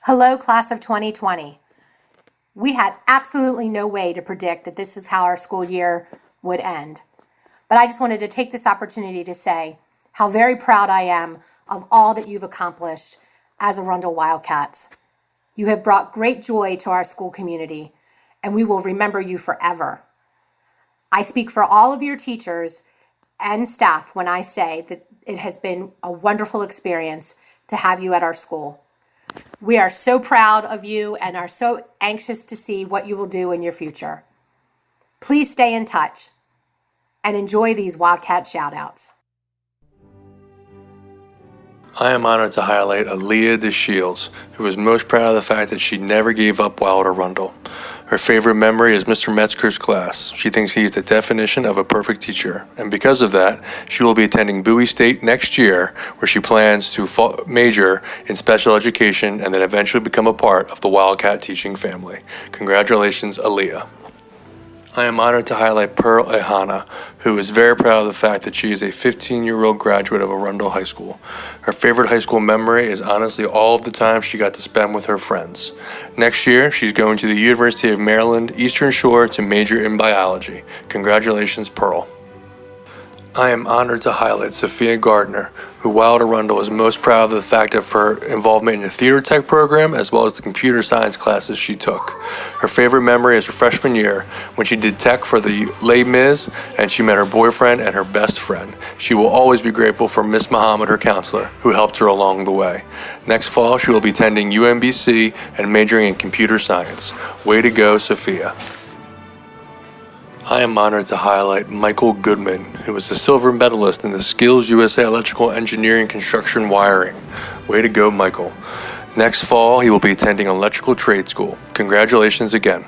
Hello, class of 2020. We had absolutely no way to predict that this is how our school year would end. But I just wanted to take this opportunity to say how very proud I am of all that you've accomplished as Arundel Wildcats. You have brought great joy to our school community, and we will remember you forever. I speak for all of your teachers and staff when I say that it has been a wonderful experience to have you at our school. We are so proud of you and are so anxious to see what you will do in your future. Please stay in touch and enjoy these Wildcat shoutouts. I am honored to highlight Aaliyah DeShields, who is most proud of the fact that she never gave up while at Arundel. Her favorite memory is Mr. Metzger's class. She thinks he is the definition of a perfect teacher, and because of that, she will be attending Bowie State next year, where she plans to major in special education and then eventually become a part of the Wildcat teaching family. Congratulations, Aaliyah. I am honored to highlight Pearl Ehana, who is very proud of the fact that she is a 15-year-old graduate of Arundel High School. Her favorite high school memory is honestly all of the time she got to spend with her friends. Next year, she's going to the University of Maryland, Eastern Shore to major in biology. Congratulations, Pearl. I am honored to highlight Sophia Gardner, who while at Arundel is most proud of the fact of her involvement in the theater tech program as well as the computer science classes she took. Her favorite memory is her freshman year when she did tech for the Les Mis and she met her boyfriend and her best friend. She will always be grateful for Miss Muhammad, her counselor, who helped her along the way. Next fall, she will be attending UMBC and majoring in computer science. Way to go, Sophia. I am honored to highlight Michael Goodman, who was the silver medalist in the Skills USA Electrical Engineering Construction Wiring. Way to go, Michael. Next fall, he will be attending electrical trade school. Congratulations again.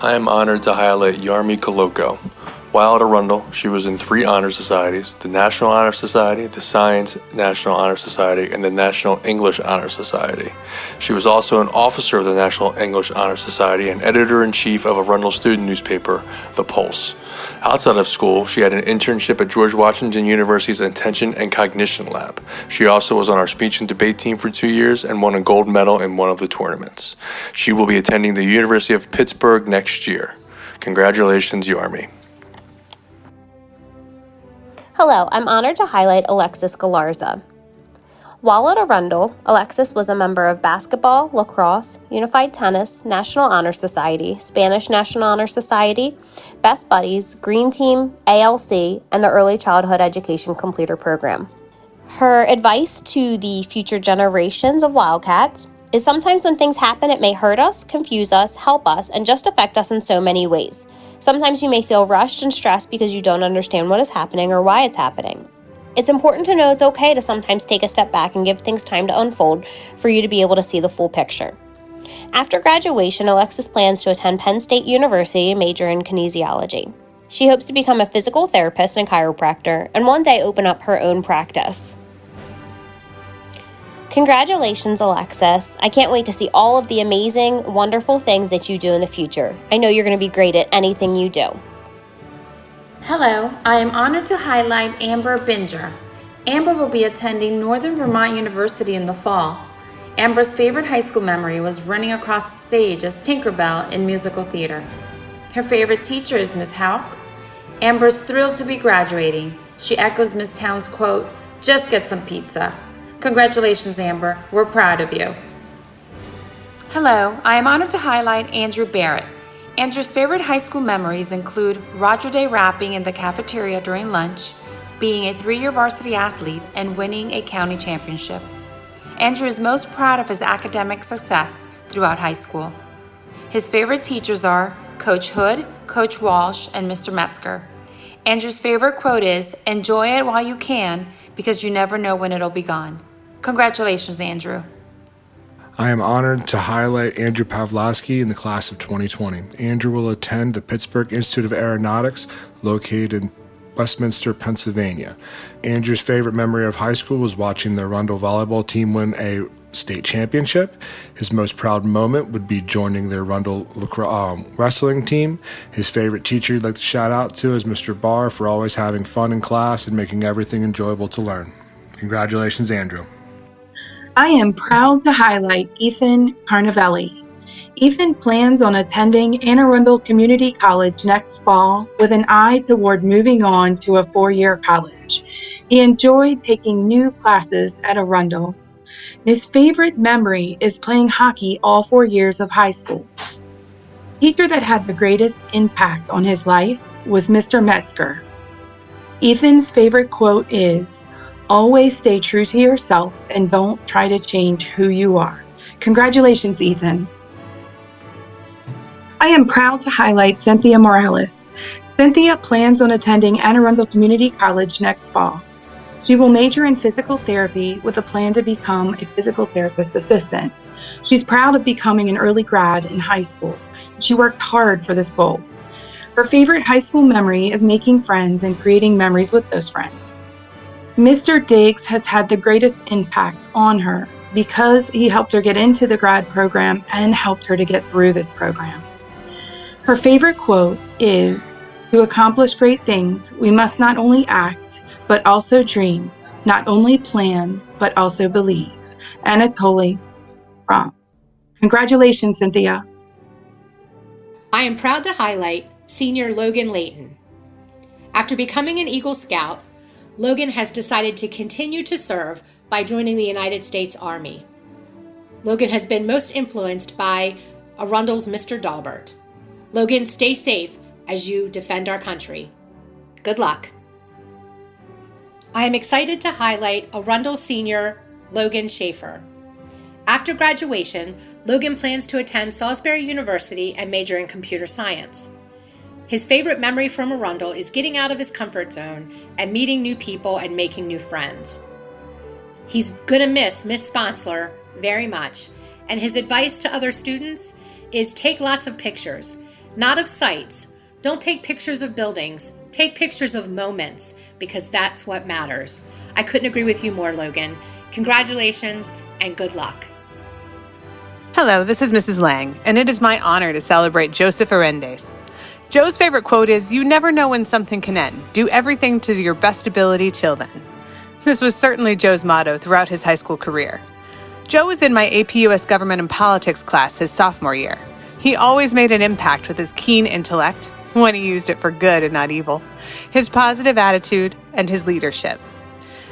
I am honored to highlight Yarmi Koloko. While at Arundel, she was in 3 honor societies: the National Honor Society, the Science National Honor Society, and the National English Honor Society. She was also an officer of the National English Honor Society and editor-in-chief of Arundel student newspaper, The Pulse. Outside of school, she had an internship at George Washington University's Attention and Cognition Lab. She also was on our speech and debate team for 2 years and won a gold medal in one of the tournaments. She will be attending the University of Pittsburgh next year. Congratulations, Yarmi. Hello, I'm honored to highlight Alexis Galarza. While at Arundel, Alexis was a member of basketball, lacrosse, unified tennis, National Honor Society, Spanish National Honor Society, Best Buddies, Green Team, ALC, and the Early Childhood Education Completer Program. Her advice to the future generations of Wildcats is sometimes when things happen, it may hurt us, confuse us, help us, and just affect us in so many ways. Sometimes you may feel rushed and stressed because you don't understand what is happening or why it's happening. It's important to know it's okay to sometimes take a step back and give things time to unfold for you to be able to see the full picture. After graduation, Alexis plans to attend Penn State University and major in kinesiology. She hopes to become a physical therapist and chiropractor and one day open up her own practice. Congratulations, Alexis. I can't wait to see all of the amazing, wonderful things that you do in the future. I know you're going to be great at anything you do. Hello, I am honored to highlight Amber Binger. Amber will be attending Northern Vermont University in the fall. Amber's favorite high school memory was running across the stage as Tinkerbell in musical theater. Her favorite teacher is Miss Houck. Amber's thrilled to be graduating. She echoes Miss Town's quote, "Just get some pizza." Congratulations, Amber. We're proud of you. Hello, I am honored to highlight Andrew Barrett. Andrew's favorite high school memories include Roger Day rapping in the cafeteria during lunch, being a 3-year varsity athlete, and winning a county championship. Andrew is most proud of his academic success throughout high school. His favorite teachers are Coach Hood, Coach Walsh, and Mr. Metzger. Andrew's favorite quote is, "Enjoy it while you can, because you never know when it'll be gone." Congratulations, Andrew. I am honored to highlight Andrew Pavlovsky in the class of 2020. Andrew will attend the Pittsburgh Institute of Aeronautics, located in Westminster, Pennsylvania. Andrew's favorite memory of high school was watching the Arundel volleyball team win a state championship. His most proud moment would be joining the Arundel wrestling team. His favorite teacher he'd like to shout out to is Mr. Barr for always having fun in class and making everything enjoyable to learn. Congratulations, Andrew. I am proud to highlight Ethan Carnavelli. Ethan plans on attending Anne Arundel Community College next fall with an eye toward moving on to a 4-year college. He enjoyed taking new classes at Arundel. His favorite memory is playing hockey all 4 years of high school. The teacher that had the greatest impact on his life was Mr. Metzger. Ethan's favorite quote is, "Always stay true to yourself and don't try to change who you are." Congratulations, Ethan. I am proud to highlight Cynthia Morales. Cynthia plans on attending Anne Arundel Community College next fall. She will major in physical therapy with a plan to become a physical therapist assistant. She's proud of becoming an early grad in high school. She worked hard for this goal. Her favorite high school memory is making friends and creating memories with those friends. Mr. Diggs has had the greatest impact on her because he helped her get into the grad program and helped her to get through this program. Her favorite quote is, "To accomplish great things, we must not only act, but also dream, not only plan, but also believe." Anatoly France. Congratulations, Cynthia. I am proud to highlight Senior Logan Layton. After becoming an Eagle Scout, Logan has decided to continue to serve by joining the United States Army. Logan has been most influenced by Arundel's Mr. Dalbert. Logan, stay safe as you defend our country. Good luck. I am excited to highlight Arundel Senior Logan Schaefer. After graduation, Logan plans to attend Salisbury University and major in computer science. His favorite memory from Arundel is getting out of his comfort zone and meeting new people and making new friends. He's going to miss Miss Sponsler very much, and his advice to other students is take lots of pictures, not of sights. Don't take pictures of buildings, take pictures of moments, because that's what matters. I couldn't agree with you more, Logan. Congratulations and good luck. Hello, this is Mrs. Lang, and it is my honor to celebrate Joseph Arendes. Joe's favorite quote is, "You never know when something can end. Do everything to your best ability till then." This was certainly Joe's motto throughout his high school career. Joe was in my AP US Government and Politics class his sophomore year. He always made an impact with his keen intellect, when he used it for good and not evil, his positive attitude, and his leadership.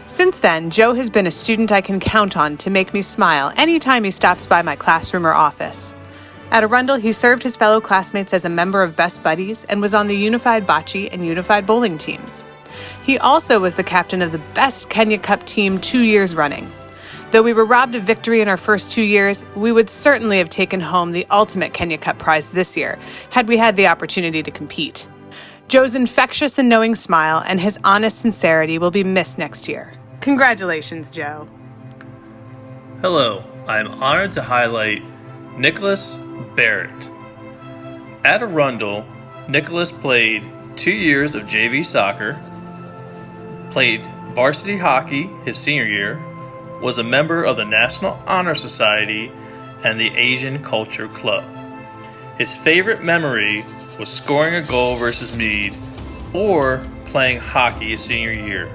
Since then, Joe has been a student I can count on to make me smile anytime he stops by my classroom or office. At Arundel, he served his fellow classmates as a member of Best Buddies and was on the Unified Bocce and Unified Bowling teams. He also was the captain of the best Kenya Cup team 2 years running. Though we were robbed of victory in our first 2 years, we would certainly have taken home the ultimate Kenya Cup prize this year had we had the opportunity to compete. Joe's infectious and knowing smile and his honest sincerity will be missed next year. Congratulations, Joe. Hello, I am honored to highlight Nicholas Barrett. At Arundel, Nicholas played 2 years of JV soccer, played varsity hockey his senior year, was a member of the National Honor Society and the Asian Culture Club. His favorite memory was scoring a goal versus Meade or playing hockey his senior year.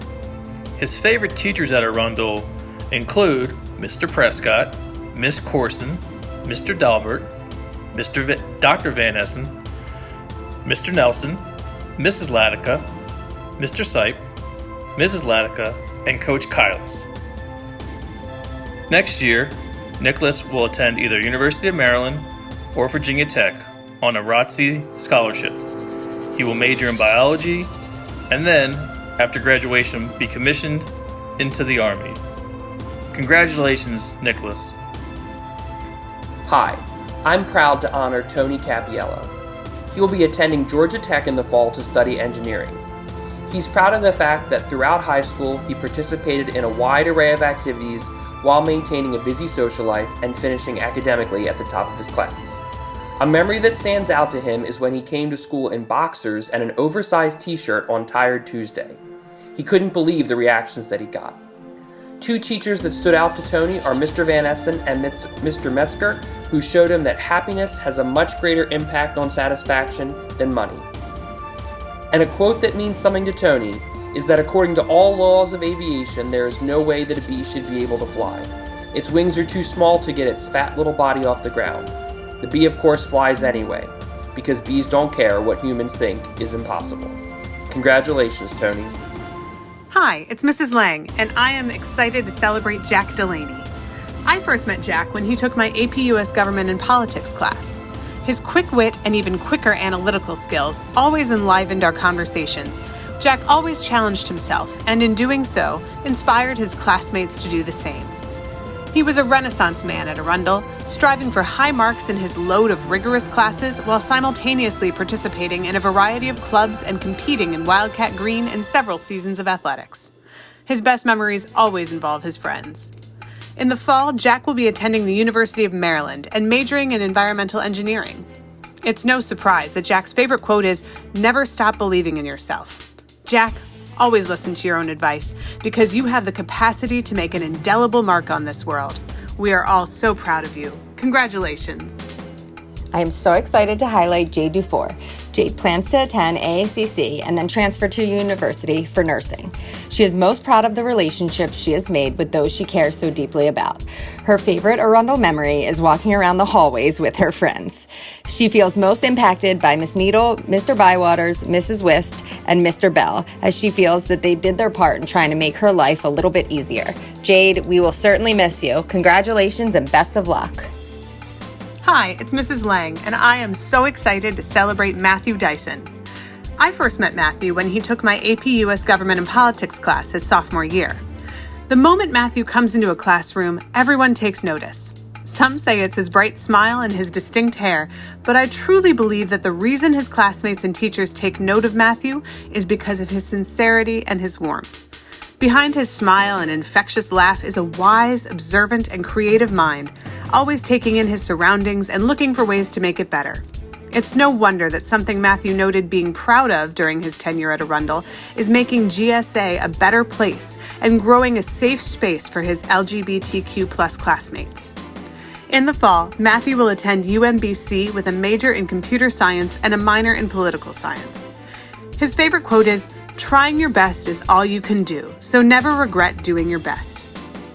His favorite teachers at Arundel include Mr. Prescott, Miss Corson, Mr. Dalbert, Dr. Van Essen, Mr. Nelson, Mrs. Latica, Mr. Sipe, Mrs. Latica, and Coach Kyles. Next year, Nicholas will attend either University of Maryland or Virginia Tech on a ROTC scholarship. He will major in biology and then, after graduation, be commissioned into the Army. Congratulations, Nicholas. Hi, I'm proud to honor Tony Capiello. He will be attending Georgia Tech in the fall to study engineering. He's proud of the fact that throughout high school he participated in a wide array of activities while maintaining a busy social life and finishing academically at the top of his class. A memory that stands out to him is when he came to school in boxers and an oversized t-shirt on Tired Tuesday. He couldn't believe the reactions that he got. 2 teachers that stood out to Tony are Mr. Van Essen and Mr. Metzger, who showed him that happiness has a much greater impact on satisfaction than money. And a quote that means something to Tony is that according to all laws of aviation, there is no way that a bee should be able to fly. Its wings are too small to get its fat little body off the ground. The bee, of course, flies anyway, because bees don't care what humans think is impossible. Congratulations, Tony. Hi, it's Mrs. Lang, and I am excited to celebrate Jack Delaney. I first met Jack when he took my AP US Government and Politics class. His quick wit and even quicker analytical skills always enlivened our conversations. Jack always challenged himself, and in doing so, inspired his classmates to do the same. He was a Renaissance man at Arundel, striving for high marks in his load of rigorous classes while simultaneously participating in a variety of clubs and competing in Wildcat Green and several seasons of athletics. His best memories always involve his friends. In the fall, Jack will be attending the University of Maryland and majoring in environmental engineering. It's no surprise that Jack's favorite quote is, "Never stop believing in yourself." Jack, always listen to your own advice, because you have the capacity to make an indelible mark on this world. We are all so proud of you. Congratulations. I am so excited to highlight Jade Dufour. Jade plans to attend AACC and then transfer to university for nursing. She is most proud of the relationships she has made with those she cares so deeply about. Her favorite Arundel memory is walking around the hallways with her friends. She feels most impacted by Miss Needle, Mr. Bywaters, Mrs. Wist, and Mr. Bell, as she feels that they did their part in trying to make her life a little bit easier. Jade, we will certainly miss you. Congratulations and best of luck. Hi, it's Mrs. Lang, and I am so excited to celebrate Matthew Dyson. I first met Matthew when he took my AP US Government and Politics class his sophomore year. The moment Matthew comes into a classroom, everyone takes notice. Some say it's his bright smile and his distinct hair, but I truly believe that the reason his classmates and teachers take note of Matthew is because of his sincerity and his warmth. Behind his smile and infectious laugh is a wise, observant, and creative mind, always taking in his surroundings and looking for ways to make it better. It's no wonder that something Matthew noted being proud of during his tenure at Arundel is making GSA a better place and growing a safe space for his LGBTQ+ classmates. In the fall, Matthew will attend UMBC with a major in computer science and a minor in political science. His favorite quote is, "Trying your best is all you can do, so never regret doing your best."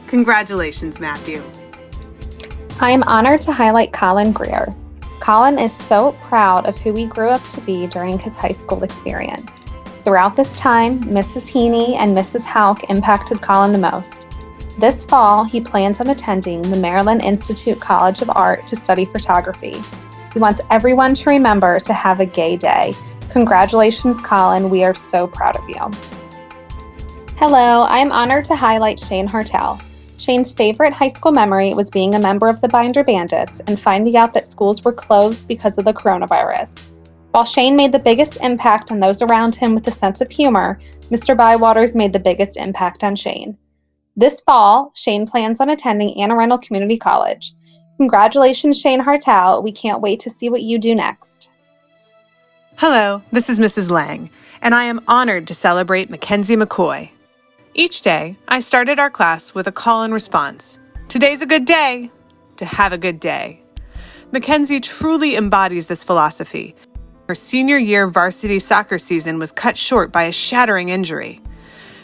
Congratulations, Matthew. I am honored to highlight Colin Greer. Colin is so proud of who he grew up to be during his high school experience. Throughout this time, Mrs. Heaney and Mrs. Hauk impacted Colin the most. This fall, he plans on attending the Maryland Institute College of Art to study photography. He wants everyone to remember to have a gay day. Congratulations, Colin. We are so proud of you. Hello, I am honored to highlight Shane Hartel. Shane's favorite high school memory was being a member of the Binder Bandits and finding out that schools were closed because of the coronavirus. While Shane made the biggest impact on those around him with a sense of humor, Mr. Bywaters made the biggest impact on Shane. This fall, Shane plans on attending Anne Arundel Community College. Congratulations, Shane Hartel. We can't wait to see what you do next. Hello, this is Mrs. Lang, and I am honored to celebrate Mackenzie McCoy. Each day, I started our class with a call and response. Today's a good day to have a good day. Mackenzie truly embodies this philosophy. Her senior year varsity soccer season was cut short by a shattering injury.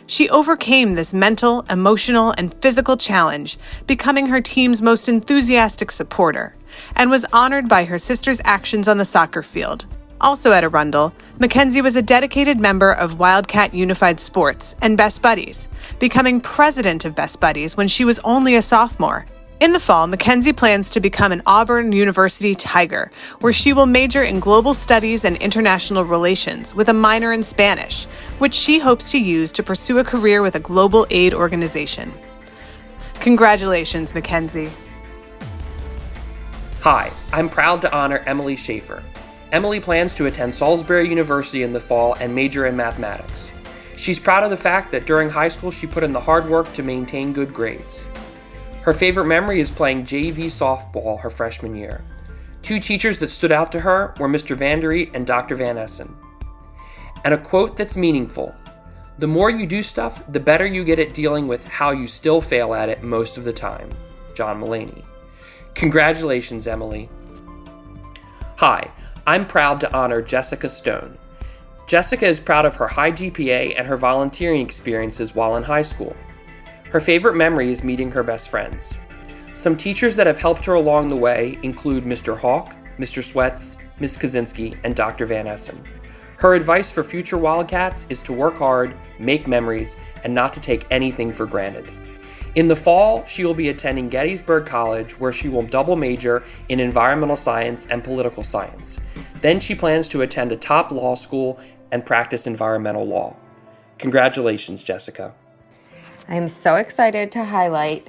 She overcame this mental, emotional, and physical challenge, becoming her team's most enthusiastic supporter, and was honored by her sister's actions on the soccer field. Also at Arundel, Mackenzie was a dedicated member of Wildcat Unified Sports and Best Buddies, becoming president of Best Buddies when she was only a sophomore. In the fall, Mackenzie plans to become an Auburn University Tiger, where she will major in global studies and international relations with a minor in Spanish, which she hopes to use to pursue a career with a global aid organization. Congratulations, Mackenzie. Hi, I'm proud to honor Emily Schaefer. Emily plans to attend Salisbury University in the fall and major in mathematics. She's proud of the fact that during high school she put in the hard work to maintain good grades. Her favorite memory is playing JV softball her freshman year. Two teachers that stood out to her were Mr. Vandereet and Dr. Van Essen. And a quote that's meaningful: "The more you do stuff, the better you get at dealing with how you still fail at it most of the time." John Mulaney. Congratulations, Emily. Hi, I'm proud to honor Jessica Stone. Jessica is proud of her high GPA and her volunteering experiences while in high school. Her favorite memory is meeting her best friends. Some teachers that have helped her along the way include Mr. Hawk, Mr. Sweats, Ms. Kaczynski, and Dr. Van Essen. Her advice for future Wildcats is to work hard, make memories, and not to take anything for granted. In the fall, she will be attending Gettysburg College, where she will double major in environmental science and political science. Then she plans to attend a top law school and practice environmental law. Congratulations, Jessica. I am so excited to highlight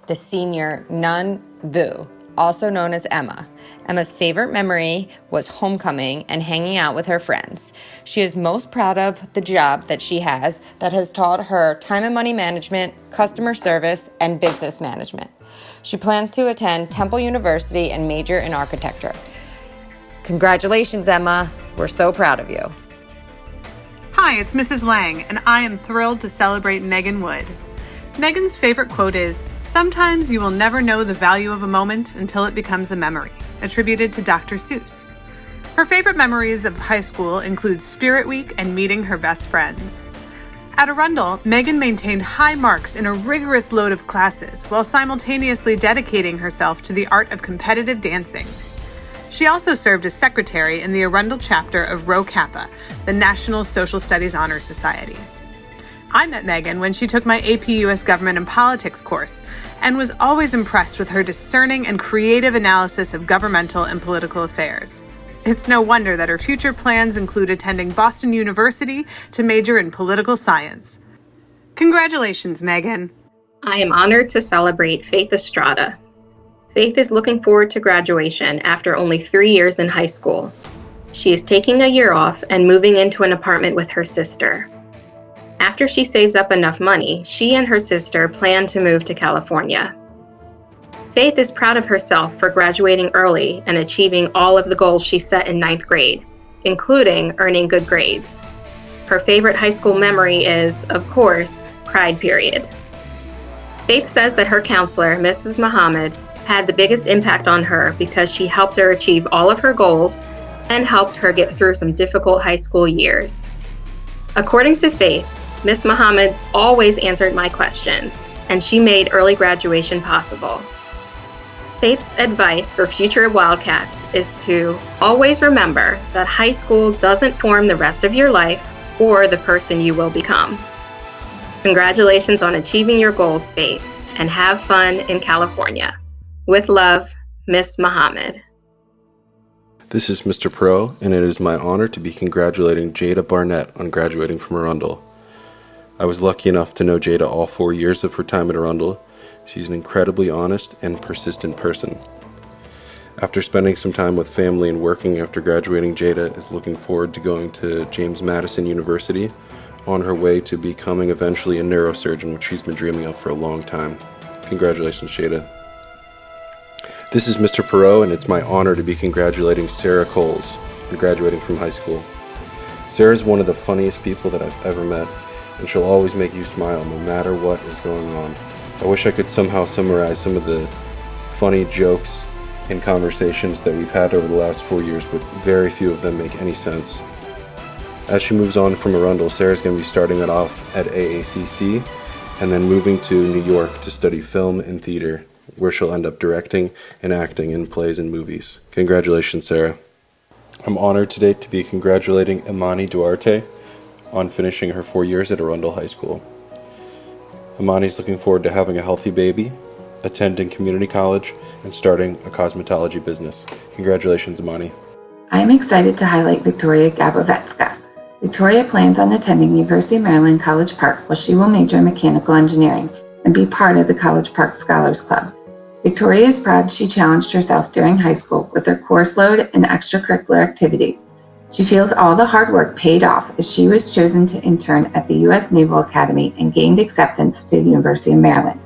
the senior Nun Vu, also known as Emma. Emma's favorite memory was homecoming and hanging out with her friends. She is most proud of the job that she has that has taught her time and money management, customer service, and business management. She plans to attend Temple University and major in architecture. Congratulations, Emma. We're so proud of you. Hi, it's Mrs. Lang, and I am thrilled to celebrate Megan Wood. Megan's favorite quote is, "Sometimes you will never know the value of a moment until it becomes a memory," attributed to Dr. Seuss. Her favorite memories of high school include Spirit Week and meeting her best friends. At Arundel, Megan maintained high marks in a rigorous load of classes while simultaneously dedicating herself to the art of competitive dancing. She also served as secretary in the Arundel chapter of Rho Kappa, the National Social Studies Honor Society. I met Megan when she took my AP US Government and Politics course and was always impressed with her discerning and creative analysis of governmental and political affairs. It's no wonder that her future plans include attending Boston University to major in political science. Congratulations, Megan. I am honored to celebrate Faith Estrada. Faith is looking forward to graduation after only 3 years in high school. She is taking a year off and moving into an apartment with her sister. After she saves up enough money, she and her sister plan to move to California. Faith is proud of herself for graduating early and achieving all of the goals she set in 9th grade, including earning good grades. Her favorite high school memory is, of course, Pride Period. Faith says that her counselor, Mrs. Muhammad, had the biggest impact on her because she helped her achieve all of her goals and helped her get through some difficult high school years. According to Faith, Miss Muhammad always answered my questions, and she made early graduation possible. Faith's advice for future Wildcats is to always remember that high school doesn't form the rest of your life or the person you will become. Congratulations on achieving your goals, Faith, and have fun in California. With love, Miss Muhammad. This is Mr. Pro, and it is my honor to be congratulating Jada Barnett on graduating from Arundel. I was lucky enough to know Jada all 4 years of her time at Arundel. She's an incredibly honest and persistent person. After spending some time with family and working after graduating, Jada is looking forward to going to James Madison University on her way to becoming eventually a neurosurgeon, which she's been dreaming of for a long time. Congratulations, Jada. This is Mr. Perot, and it's my honor to be congratulating Sarah Coles on graduating from high school. Sarah is one of the funniest people that I've ever met, and she'll always make you smile no matter what is going on. I wish I could somehow summarize some of the funny jokes and conversations that we've had over the last 4 years, but very few of them make any sense. As she moves on from Arundel, Sarah's going to be starting it off at AACC and then moving to New York to study film and theater, where she'll end up directing and acting in plays and movies. Congratulations, Sarah. I'm honored today to be congratulating Imani Duarte on finishing her 4 years at Arundel High School. Imani's looking forward to having a healthy baby, attending community college, and starting a cosmetology business. Congratulations, Imani. I am excited to highlight Victoria Gabovetska. Victoria plans on attending University of Maryland College Park, where she will major in mechanical engineering and be part of the College Park Scholars Club. Victoria is proud she challenged herself during high school with her course load and extracurricular activities. She feels all the hard work paid off as she was chosen to intern at the U.S. Naval Academy and gained acceptance to the University of Maryland.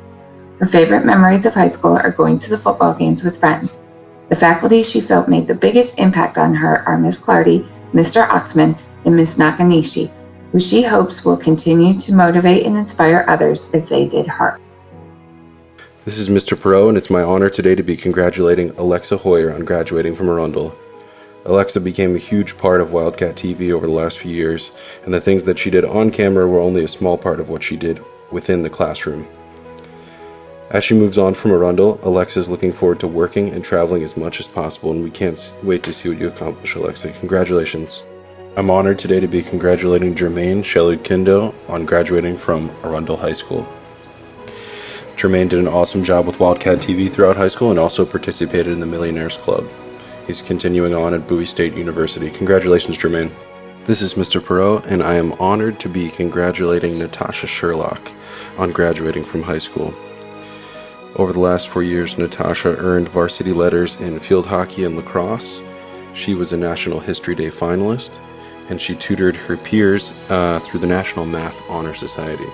Her favorite memories of high school are going to the football games with friends. The faculty she felt made the biggest impact on her are Miss Clardy, Mr. Oxman, and Miss Nakanishi, who she hopes will continue to motivate and inspire others as they did her. This is Mr. Perot, and it's my honor today to be congratulating Alexa Hoyer on graduating from Arundel. Alexa became a huge part of Wildcat TV over the last few years, and the things that she did on camera were only a small part of what she did within the classroom. As she moves on from Arundel, Alexa is looking forward to working and traveling as much as possible, and we can't wait to see what you accomplish, Alexa. Congratulations. I'm honored today to be congratulating Jermaine Shelley-Kindo on graduating from Arundel High School. Jermaine did an awesome job with Wildcat TV throughout high school and also participated in the Millionaires Club. He's continuing on at Bowie State University. Congratulations, Jermaine. This is Mr. Perot, and I am honored to be congratulating Natasha Sherlock on graduating from high school. Over the last 4 years, Natasha earned varsity letters in field hockey and lacrosse. She was a National History Day finalist, and she tutored her peers through the National Math Honor Society.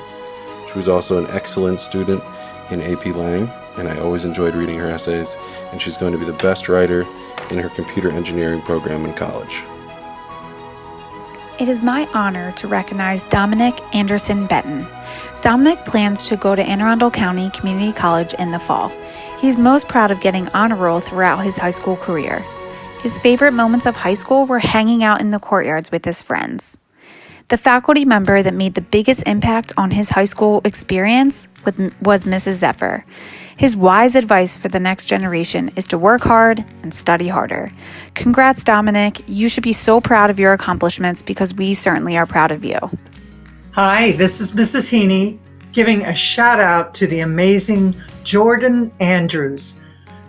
She was also an excellent student in AP Lang, and I always enjoyed reading her essays, and she's going to be the best writer in her computer engineering program in college. It is my honor to recognize Dominic Anderson Benton. Dominic plans to go to Anne Arundel County Community College in the fall. He's most proud of getting honor roll throughout his high school career. His favorite moments of high school were hanging out in the courtyards with his friends. The faculty member that made the biggest impact on his high school experience was Mrs. Zephyr. His wise advice for the next generation is to work hard and study harder. Congrats, Dominic. You should be so proud of your accomplishments because we certainly are proud of you. Hi, this is Mrs. Heaney giving a shout out to the amazing Jordan Andrews.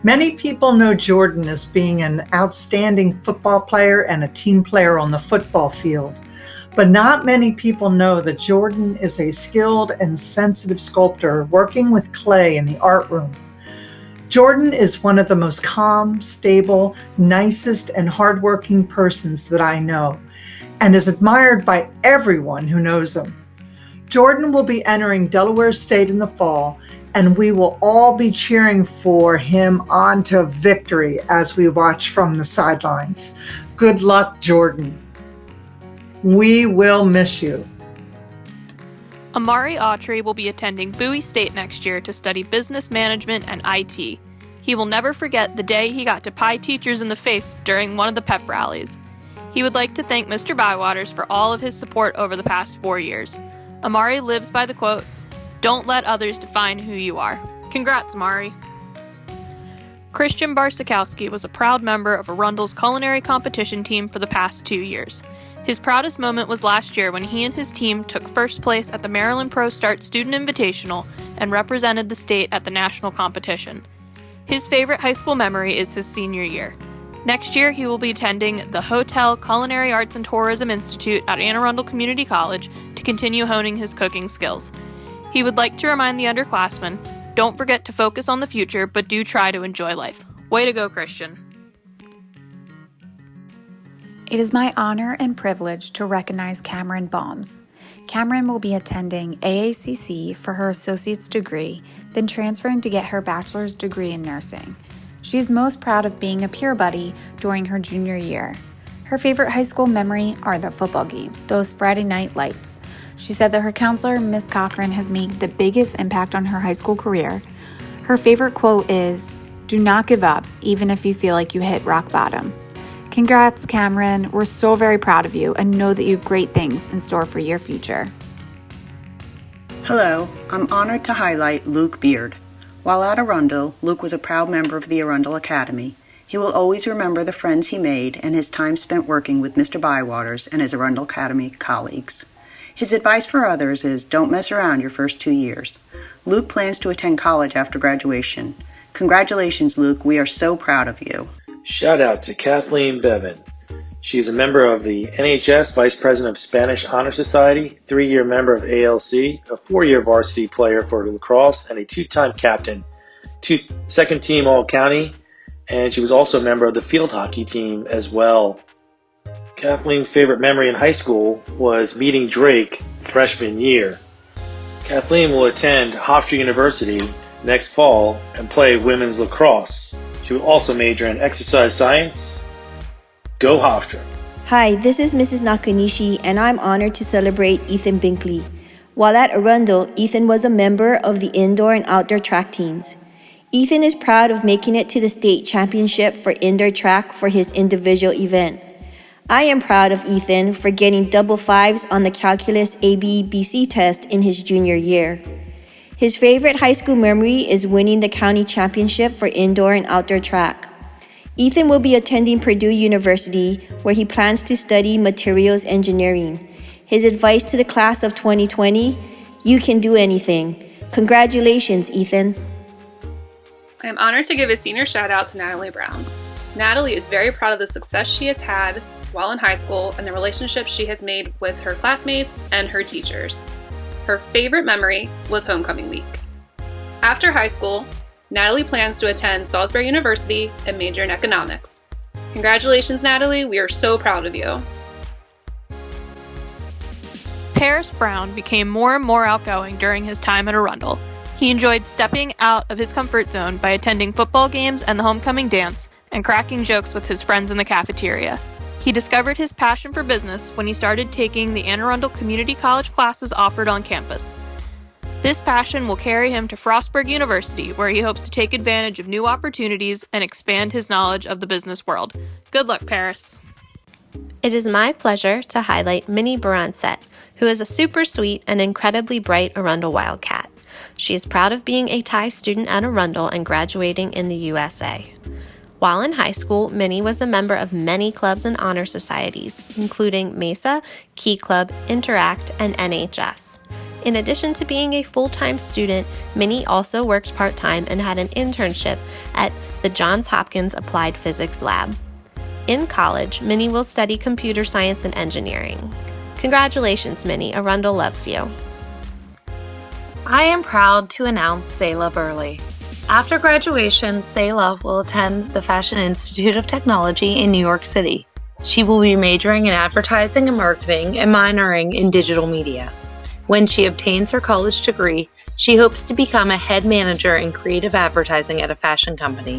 Many people know Jordan as being an outstanding football player and a team player on the football field. But not many people know that Jordan is a skilled and sensitive sculptor working with clay in the art room. Jordan is one of the most calm, stable, nicest, and hardworking persons that I know, and is admired by everyone who knows him. Jordan will be entering Delaware State in the fall, and we will all be cheering for him on to victory as we watch from the sidelines. Good luck, Jordan. We will miss you. Amari Autry will be attending Bowie State next year to study business management and IT. He will never forget the day he got to pie teachers in the face during one of the pep rallies. He would like to thank Mr. Bywaters for all of his support over the past 4 years. Amari lives by the quote, "Don't let others define who you are." Congrats, Amari. Christian Barsakowski was a proud member of Arundel's culinary competition team for the past 2 years. His proudest moment was last year when he and his team took first place at the Maryland Pro Start Student Invitational and represented the state at the national competition. His favorite high school memory is his senior year. Next year, he will be attending the Hotel Culinary Arts and Tourism Institute at Anne Arundel Community College to continue honing his cooking skills. He would like to remind the underclassmen, don't forget to focus on the future, but do try to enjoy life. Way to go, Christian. It is my honor and privilege to recognize Cameron Baums. Cameron will be attending AACC for her associate's degree, then transferring to get her bachelor's degree in nursing. She is most proud of being a peer buddy during her junior year. Her favorite high school memory are the football games, those Friday night lights. She said that her counselor, Miss Cochran, has made the biggest impact on her high school career. Her favorite quote is, "Do not give up, even if you feel like you hit rock bottom." Congrats, Cameron. We're so very proud of you and know that you have great things in store for your future. Hello, I'm honored to highlight Luke Beard. While at Arundel, Luke was a proud member of the Arundel Academy. He will always remember the friends he made and his time spent working with Mr. Bywaters and his Arundel Academy colleagues. His advice for others is don't mess around your first 2 years. Luke plans to attend college after graduation. Congratulations, Luke. We are so proud of you. Shout out to Kathleen Bevan. She is a member of the NHS, Vice President of Spanish Honor Society, 3-year member of ALC, a 4-year varsity player for lacrosse, and a 2-time captain, second team All-County, and she was also a member of the field hockey team as well. Kathleen's favorite memory in high school was meeting Drake freshman year. Kathleen will attend Hofstra University next fall and play women's lacrosse. She will also major in exercise science. Go Hofstra. Hi, this is Mrs. Nakanishi, and I'm honored to celebrate Ethan Binkley. While at Arundel, Ethan was a member of the indoor and outdoor track teams. Ethan is proud of making it to the state championship for indoor track for his individual event. I am proud of Ethan for getting double 5s on the calculus ABBC test in his junior year. His favorite high school memory is winning the county championship for indoor and outdoor track. Ethan will be attending Purdue University, where he plans to study materials engineering. His advice to the class of 2020, you can do anything. Congratulations, Ethan. I am honored to give a senior shout out to Natalie Brown. Natalie is very proud of the success she has had while in high school and the relationships she has made with her classmates and her teachers. Her favorite memory was homecoming week. After high school, Natalie plans to attend Salisbury University and major in economics. Congratulations, Natalie. We are so proud of you. Paris Brown became more and more outgoing during his time at Arundel. He enjoyed stepping out of his comfort zone by attending football games and the homecoming dance and cracking jokes with his friends in the cafeteria. He discovered his passion for business when he started taking the Anne Arundel Community College classes offered on campus. This passion will carry him to Frostburg University, where he hopes to take advantage of new opportunities and expand his knowledge of the business world. Good luck, Paris. It is my pleasure to highlight Minnie Baranset, who is a super sweet and incredibly bright Arundel Wildcat. She is proud of being a Thai student at Arundel and graduating in the USA. While in high school, Minnie was a member of many clubs and honor societies, including Mesa, Key Club, Interact, and NHS. In addition to being a full-time student, Minnie also worked part-time and had an internship at the Johns Hopkins Applied Physics Lab. In college, Minnie will study computer science and engineering. Congratulations, Minnie. Arundel loves you. I am proud to announce Selah Burley. After graduation, Selah will attend the Fashion Institute of Technology in New York City. She will be majoring in advertising and marketing and minoring in digital media. When she obtains her college degree, she hopes to become a head manager in creative advertising at a fashion company.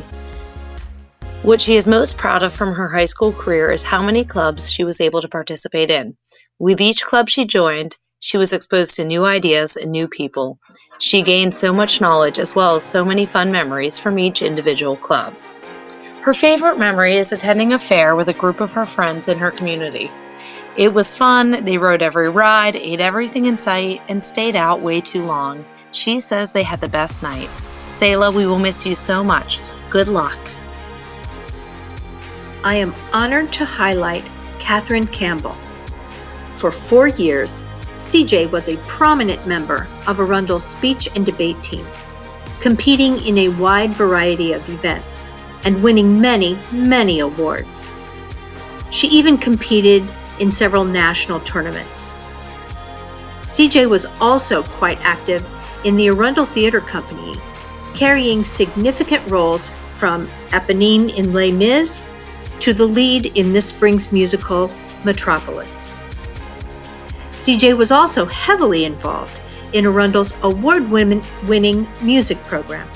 What she is most proud of from her high school career is how many clubs she was able to participate in. With each club she joined, she was exposed to new ideas and new people. She gained so much knowledge as well as so many fun memories from each individual club. Her favorite memory is attending a fair with a group of her friends in her community. It was fun, they rode every ride, ate everything in sight, and stayed out way too long. She says they had the best night. Selah, we will miss you so much. Good luck. I am honored to highlight Catherine Campbell. For 4 years, CJ was a prominent member of Arundel's speech and debate team, competing in a wide variety of events and winning many, many awards. She even competed in several national tournaments. CJ was also quite active in the Arundel Theater Company, carrying significant roles from Eponine in Les Mis to the lead in this spring's musical, Metropolis. CJ was also heavily involved in Arundel's award-winning music program.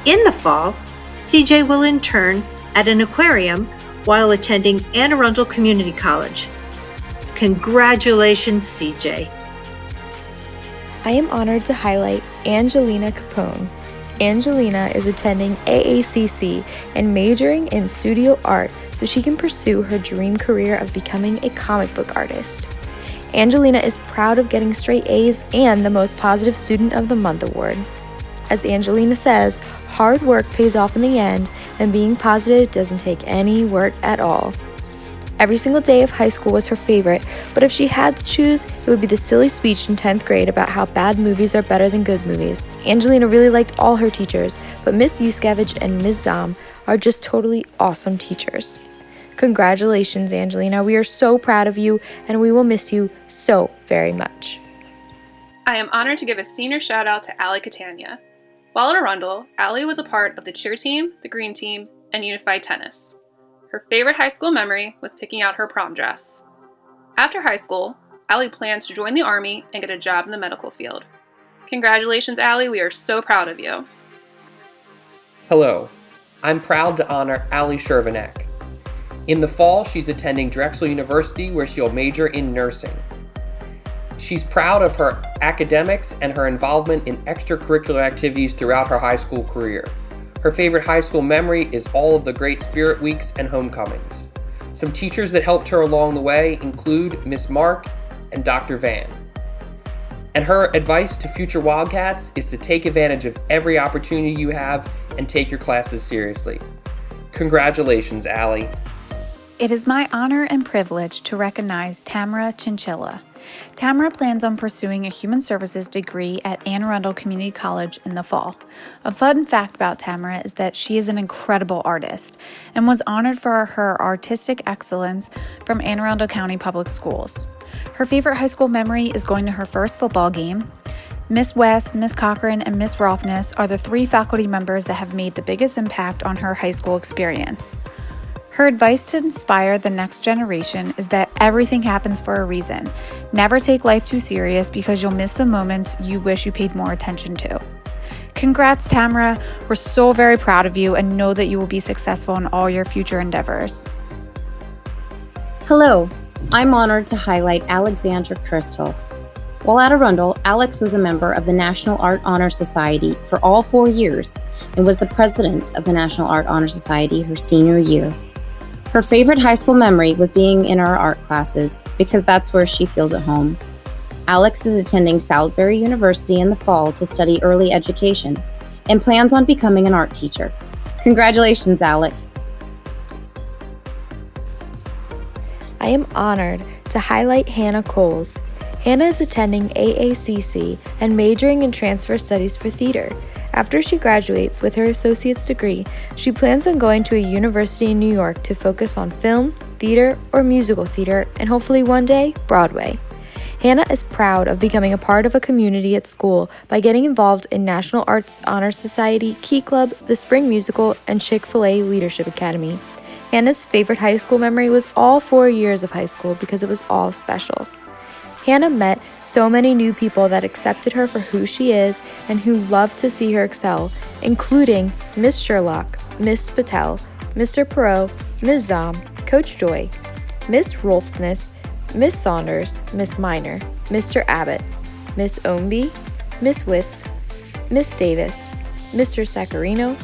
In the fall, CJ will intern at an aquarium while attending Anne Arundel Community College. Congratulations, CJ. I am honored to highlight Angelina Capone. Angelina is attending AACC and majoring in studio art so she can pursue her dream career of becoming a comic book artist. Angelina is proud of getting straight A's and the Most Positive Student of the Month award. As Angelina says, hard work pays off in the end, and being positive doesn't take any work at all. Every single day of high school was her favorite, but if she had to choose, it would be the silly speech in 10th grade about how bad movies are better than good movies. Angelina really liked all her teachers, but Miss Yuskevich and Ms. Zam are just totally awesome teachers. Congratulations, Angelina. We are so proud of you, and we will miss you so very much. I am honored to give a senior shout out to Allie Catania. While at Arundel, Allie was a part of the cheer team, the green team, and unified tennis. Her favorite high school memory was picking out her prom dress. After high school, Allie plans to join the Army and get a job in the medical field. Congratulations, Allie. We are so proud of you. Hello, I'm proud to honor Allie Shervanek. In the fall, she's attending Drexel University, where she'll major in nursing. She's proud of her academics and her involvement in extracurricular activities throughout her high school career. Her favorite high school memory is all of the great spirit weeks and homecomings. Some teachers that helped her along the way include Miss Mark and Dr. Van. And her advice to future Wildcats is to take advantage of every opportunity you have and take your classes seriously. Congratulations, Allie. It is my honor and privilege to recognize Tamara Chinchilla. Tamara plans on pursuing a human services degree at Anne Arundel Community College in the fall. A fun fact about Tamara is that she is an incredible artist and was honored for her artistic excellence from Anne Arundel County Public Schools. Her favorite high school memory is going to her first football game. Miss West, Miss Cochran, and Miss Rolfness are the 3 faculty members that have made the biggest impact on her high school experience. Her advice to inspire the next generation is that everything happens for a reason. Never take life too serious because you'll miss the moments you wish you paid more attention to. Congrats, Tamara. We're so very proud of you and know that you will be successful in all your future endeavors. Hello, I'm honored to highlight Alexandra Christoph. While at Arundel, Alex was a member of the National Art Honor Society for all 4 years and was the president of the National Art Honor Society her senior year. Her favorite high school memory was being in our art classes because that's where she feels at home. Alex is attending Salisbury University in the fall to study early education and plans on becoming an art teacher. Congratulations, Alex. I am honored to highlight Hannah Coles. Hannah is attending AACC and majoring in transfer studies for theater. After she graduates with her associate's degree, she plans on going to a university in New York to focus on film, theater, or musical theater, and hopefully one day, Broadway. Hannah is proud of becoming a part of a community at school by getting involved in National Arts Honor Society, Key Club, the Spring Musical, and Chick-fil-A Leadership Academy. Hannah's favorite high school memory was all 4 years of high school because it was all special. Hannah met so many new people that accepted her for who she is and who loved to see her excel, including Miss Sherlock, Miss Patel, Mr. Perot, Ms. Zom, Coach Joy, Miss Rolfsness, Miss Saunders, Miss Miner, Mr. Abbott, Miss Omby, Miss Whisk, Miss Davis, Mr. Sacarino,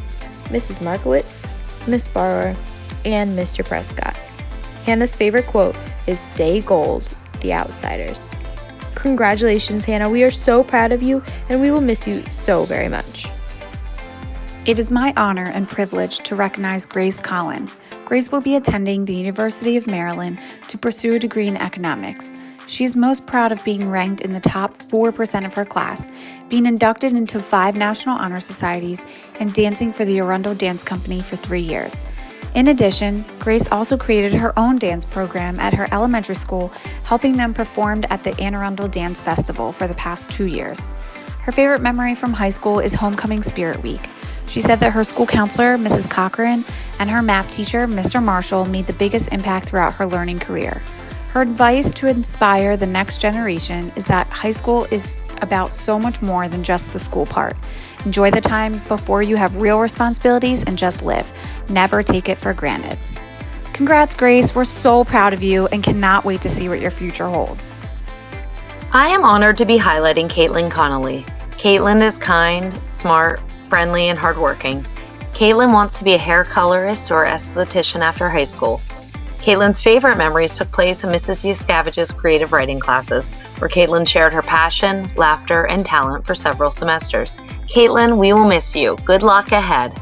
Mrs. Markowitz, Miss Barrower, and Mr. Prescott. Hannah's favorite quote is "Stay gold, the outsiders." Congratulations, Hannah. We are so proud of you and we will miss you so very much. It is my honor and privilege to recognize Grace Collin. Grace will be attending the University of Maryland to pursue a degree in economics. She is most proud of being ranked in the top 4% of her class, being inducted into 5 National Honor Societies, and dancing for the Arundel Dance Company for 3 years. In addition, Grace also created her own dance program at her elementary school, helping them perform at the Anne Arundel Dance Festival for the past 2 years. Her favorite memory from high school is Homecoming Spirit Week. She said that her school counselor, Mrs. Cochran, and her math teacher, Mr. Marshall, made the biggest impact throughout her learning career. Her advice to inspire the next generation is that high school is about so much more than just the school part. Enjoy the time before you have real responsibilities and just live. Never take it for granted. Congrats, Grace. We're so proud of you and cannot wait to see what your future holds. I am honored to be highlighting Caitlin Connolly. Caitlin is kind, smart, friendly, and hardworking. Caitlin wants to be a hair colorist or esthetician after high school. Caitlin's favorite memories took place in Mrs. Yuskavich's creative writing classes, where Caitlin shared her passion, laughter, and talent for several semesters. Caitlin, we will miss you. Good luck ahead.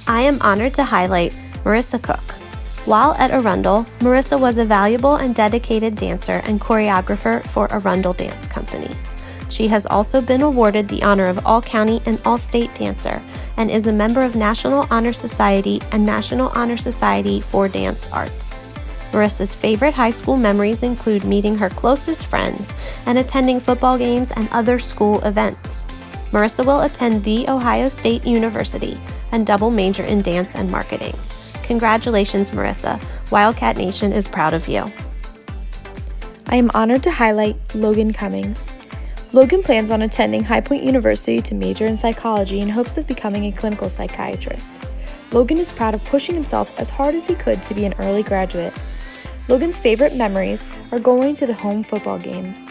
I am honored to highlight Marissa Cook. While at Arundel, Marissa was a valuable and dedicated dancer and choreographer for Arundel Dance Company. She has also been awarded the honor of All-County and All-State Dancer and is a member of National Honor Society and National Honor Society for Dance Arts. Marissa's favorite high school memories include meeting her closest friends and attending football games and other school events. Marissa will attend The Ohio State University and double major in dance and marketing. Congratulations, Marissa. Wildcat Nation is proud of you. I am honored to highlight Logan Cummings. Logan plans on attending High Point University to major in psychology in hopes of becoming a clinical psychiatrist. Logan is proud of pushing himself as hard as he could to be an early graduate. Logan's favorite memories are going to the home football games.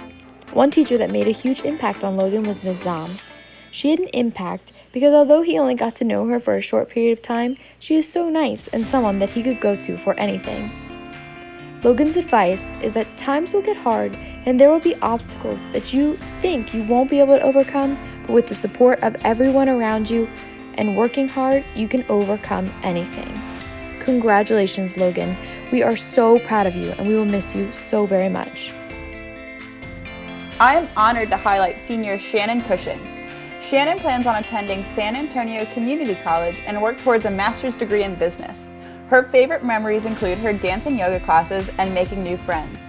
One teacher that made a huge impact on Logan was Ms. Zom. She had an impact because although he only got to know her for a short period of time, she is so nice and someone that he could go to for anything. Logan's advice is that times will get hard and there will be obstacles that you think you won't be able to overcome, but with the support of everyone around you and working hard, you can overcome anything. Congratulations, Logan. We are so proud of you and we will miss you so very much. I am honored to highlight senior Shannon Cushing. Shannon plans on attending San Antonio Community College and work towards a master's degree in business. Her favorite memories include her dance and yoga classes and making new friends.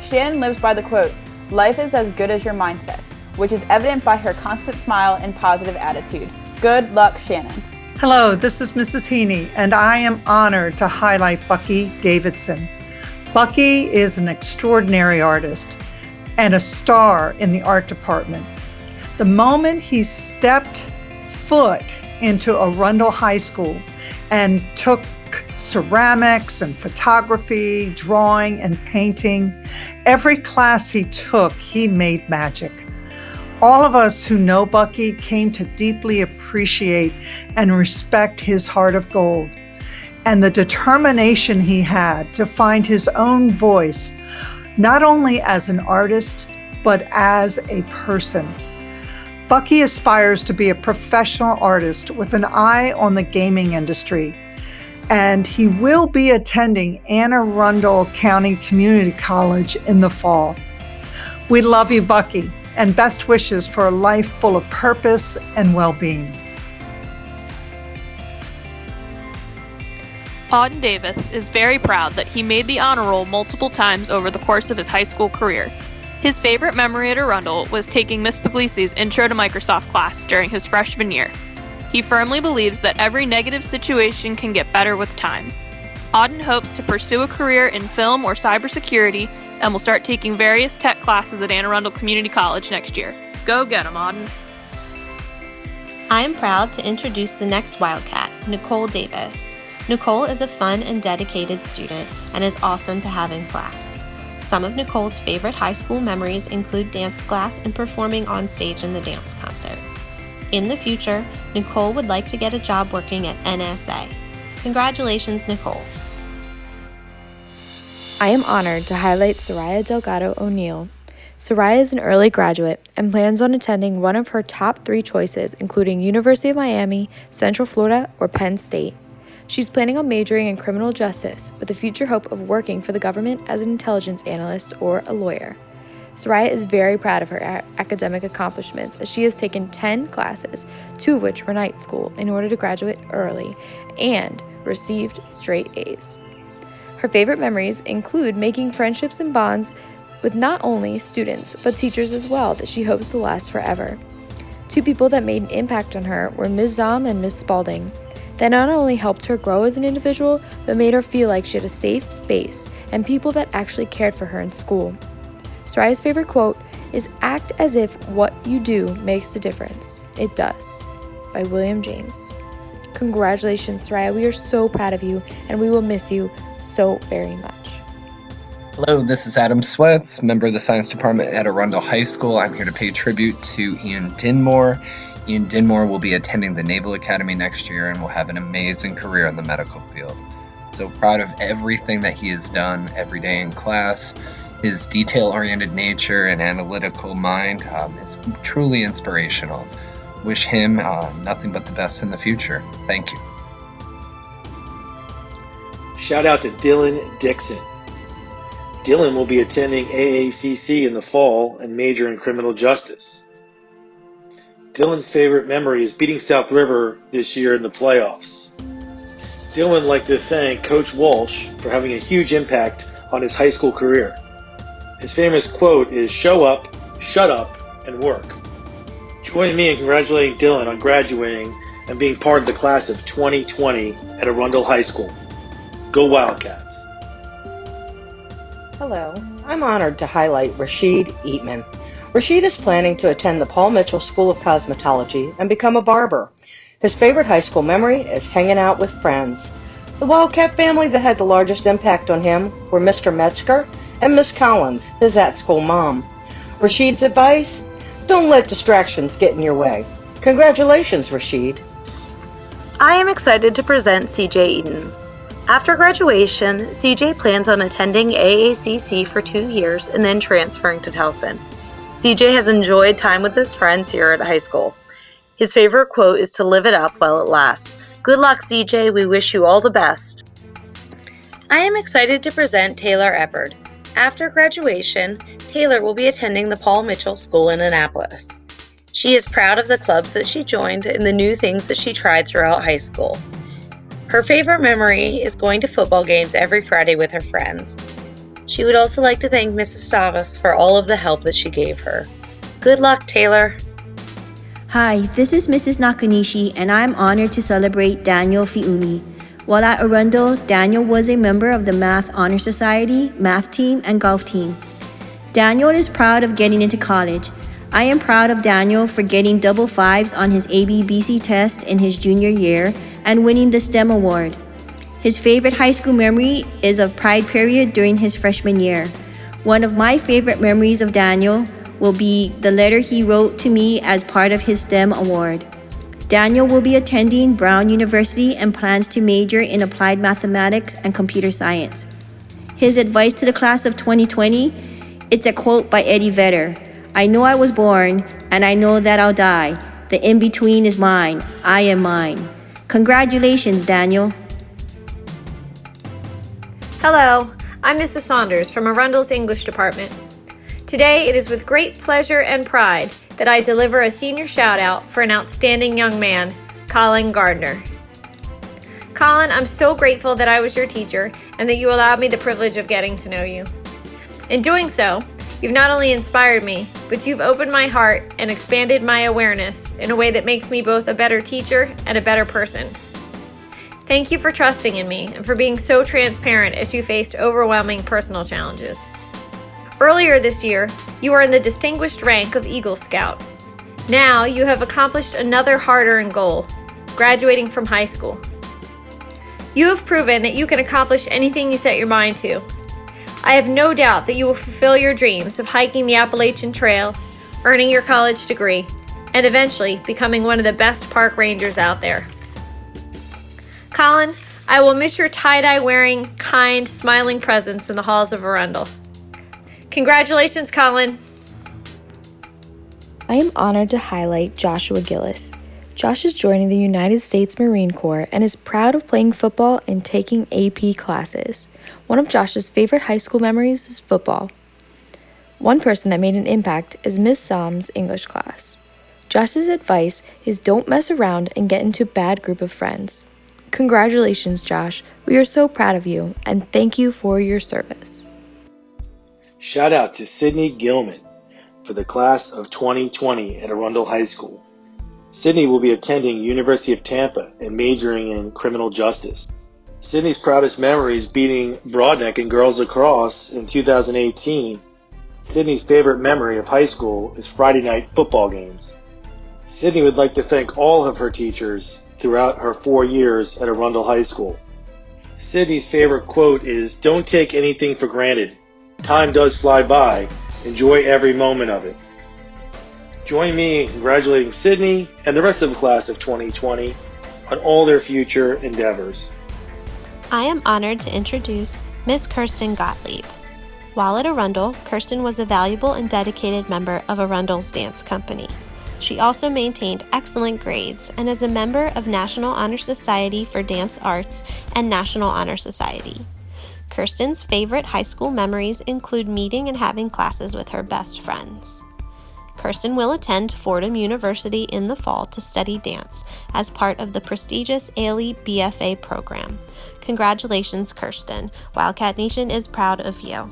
Shannon lives by the quote, "Life is as good as your mindset," which is evident by her constant smile and positive attitude. Good luck, Shannon. Hello, this is Mrs. Heaney, and I am honored to highlight Bucky Davidson. Bucky is an extraordinary artist and a star in the art department. The moment he stepped foot into Arundel High School and took ceramics and photography, drawing and painting, every class he took, he made magic. All of us who know Bucky came to deeply appreciate and respect his heart of gold and the determination he had to find his own voice, not only as an artist, but as a person. Bucky aspires to be a professional artist with an eye on the gaming industry, and he will be attending Anne Arundel County Community College in the fall. We love you, Bucky, and best wishes for a life full of purpose and well-being. Auden Davis is very proud that he made the honor roll multiple times over the course of his high school career. His favorite memory at Arundel was taking Miss Puglisi's Intro to Microsoft class during his freshman year. He firmly believes that every negative situation can get better with time. Auden hopes to pursue a career in film or cybersecurity and will start taking various tech classes at Anne Arundel Community College next year. Go get 'em, Auden. I am proud to introduce the next Wildcat, Nicole Davis. Nicole is a fun and dedicated student and is awesome to have in class. Some of Nicole's favorite high school memories include dance class and performing on stage in the dance concert. In the future, Nicole would like to get a job working at NSA. Congratulations, Nicole. I am honored to highlight Soraya Delgado O'Neill. Soraya is an early graduate and plans on attending one of her top 3 choices, including University of Miami, Central Florida, or Penn State. She's planning on majoring in criminal justice with the future hope of working for the government as an intelligence analyst or a lawyer. Soraya is very proud of her academic accomplishments as she has taken 10 classes, 2 of which were night school, in order to graduate early and received straight A's. Her favorite memories include making friendships and bonds with not only students but teachers as well that she hopes will last forever. 2 people that made an impact on her were Ms. Zom and Ms. Spalding. That not only helped her grow as an individual, but made her feel like she had a safe space and people that actually cared for her in school. Soraya's favorite quote is, "Act as if what you do makes a difference. It does," by William James. Congratulations, Soraya. We are so proud of you, and we will miss you so very much. Hello, this is Adam Sweats, member of the Science Department at Arundel High School. I'm here to pay tribute to Ian Dinmore. Ian Dinmore will be attending the Naval Academy next year and will have an amazing career in the medical field. So proud of everything that he has done every day in class. His detail-oriented nature and analytical mind is truly inspirational. Wish him nothing but the best in the future. Thank you. Shout out to Dylan Dixon. Dylan will be attending AACC in the fall and major in criminal justice. Dylan's favorite memory is beating South River this year in the playoffs. Dylan would like to thank Coach Walsh for having a huge impact on his high school career. His famous quote is, "Show up, shut up, and work." Join me in congratulating Dylan on graduating and being part of the class of 2020 at Arundel High School. Go Wildcats. Hello, I'm honored to highlight Rashid Eatman. Rashid is planning to attend the Paul Mitchell School of Cosmetology and become a barber. His favorite high school memory is hanging out with friends. The Wildcat family that had the largest impact on him were Mr. Metzger and Miss Collins, his at-school mom. Rashid's advice? Don't let distractions get in your way. Congratulations, Rashid. I am excited to present CJ Eden. After graduation, CJ plans on attending AACC for 2 years and then transferring to Towson. CJ has enjoyed time with his friends here at high school. His favorite quote is to live it up while it lasts. Good luck, CJ. We wish you all the best. I am excited to present Taylor Eppard. After graduation, Taylor will be attending the Paul Mitchell School in Annapolis. She is proud of the clubs that she joined and the new things that she tried throughout high school. Her favorite memory is going to football games every Friday with her friends. She would also like to thank Mrs. Stavas for all of the help that she gave her. Good luck, Taylor. Hi, this is Mrs. Nakanishi, and I'm honored to celebrate Daniel Fiumi. While at Arundel, Daniel was a member of the Math Honor Society, math team, and golf team. Daniel is proud of getting into college. I am proud of Daniel for getting double fives on his ABBC test in his junior year and winning the STEM award. His favorite high school memory is of Pride Period during his freshman year. One of my favorite memories of Daniel will be the letter he wrote to me as part of his STEM award. Daniel will be attending Brown University and plans to major in applied mathematics and computer science. His advice to the class of 2020, it's a quote by Eddie Vedder. I know I was born, and I know that I'll die. The in-between is mine. I am mine. Congratulations, Daniel. Hello, I'm Mrs. Saunders from Arundel's English Department. Today, it is with great pleasure and pride that I deliver a senior shout-out for an outstanding young man, Colin Gardner. Colin, I'm so grateful that I was your teacher and that you allowed me the privilege of getting to know you. In doing so, you've not only inspired me, but you've opened my heart and expanded my awareness in a way that makes me both a better teacher and a better person. Thank you for trusting in me and for being so transparent as you faced overwhelming personal challenges. Earlier this year, you were in the distinguished rank of Eagle Scout. Now you have accomplished another hard-earned goal, graduating from high school. You have proven that you can accomplish anything you set your mind to. I have no doubt that you will fulfill your dreams of hiking the Appalachian Trail, earning your college degree, and eventually becoming one of the best park rangers out there. Colin, I will miss your tie-dye wearing, kind, smiling presence in the halls of Arundel. Congratulations, Colin. I am honored to highlight Joshua Gillis. Josh is joining the United States Marine Corps and is proud of playing football and taking AP classes. One of Josh's favorite high school memories is football. One person that made an impact is Miss Som's English class. Josh's advice is don't mess around and get into a bad group of friends. Congratulations, Josh. We are so proud of you and thank you for your service. Shout out to Sydney Gilman for the class of 2020 at Arundel High School. Sydney will be attending University of Tampa and majoring in criminal justice. Sydney's proudest memory is beating Broadneck in girls lacrosse in 2018. Sydney's favorite memory of high school is Friday night football games. Sydney would like to thank all of her teachers throughout her 4 years at Arundel High School. Sydney's favorite quote is, "Don't take anything for granted. Time does fly by. Enjoy every moment of it." Join me in congratulating Sydney and the rest of the class of 2020 on all their future endeavors. I am honored to introduce Miss Kirsten Gottlieb. While at Arundel, Kirsten was a valuable and dedicated member of Arundel's dance company. She also maintained excellent grades and is a member of National Honor Society for Dance Arts and National Honor Society. Kirsten's favorite high school memories include meeting and having classes with her best friends. Kirsten will attend Fordham University in the fall to study dance as part of the prestigious Ailey BFA program. Congratulations, Kirsten. Wildcat Nation is proud of you.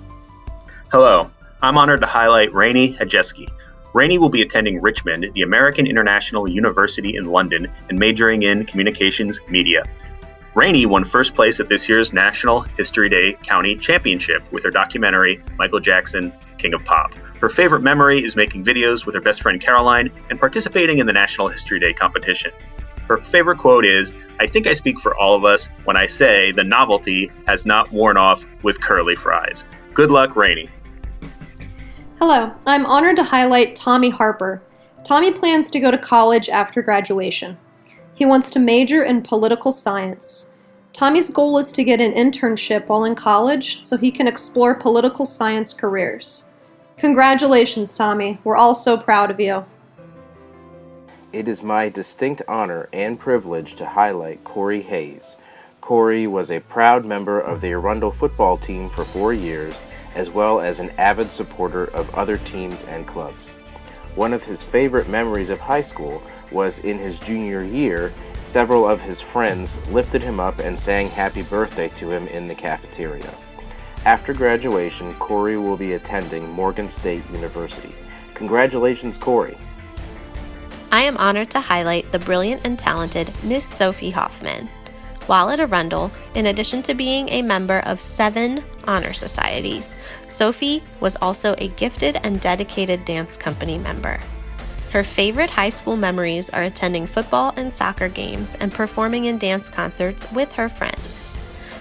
Hello, I'm honored to highlight Rainey Hajeski. Rainey will be attending Richmond, the American International University in London, and majoring in communications media. Rainey won first place at this year's National History Day County Championship with her documentary, Michael Jackson, King of Pop. Her favorite memory is making videos with her best friend Caroline and participating in the National History Day competition. Her favorite quote is, "I think I speak for all of us when I say the novelty has not worn off with curly fries." Good luck, Rainey. Hello, I'm honored to highlight Tommy Harper. Tommy plans to go to college after graduation. He wants to major in political science. Tommy's goal is to get an internship while in college so he can explore political science careers. Congratulations, Tommy. We're all so proud of you. It is my distinct honor and privilege to highlight Corey Hayes. Corey was a proud member of the Arundel football team for 4 years, as well as an avid supporter of other teams and clubs. One of his favorite memories of high school was in his junior year. Several of his friends lifted him up and sang happy birthday to him in the cafeteria. After graduation, Corey will be attending Morgan State University. Congratulations, Corey. I am honored to highlight the brilliant and talented Miss Sophie Hoffman. While at Arundel, in addition to being a member of 7 honor societies, Sophie was also a gifted and dedicated dance company member. Her favorite high school memories are attending football and soccer games and performing in dance concerts with her friends.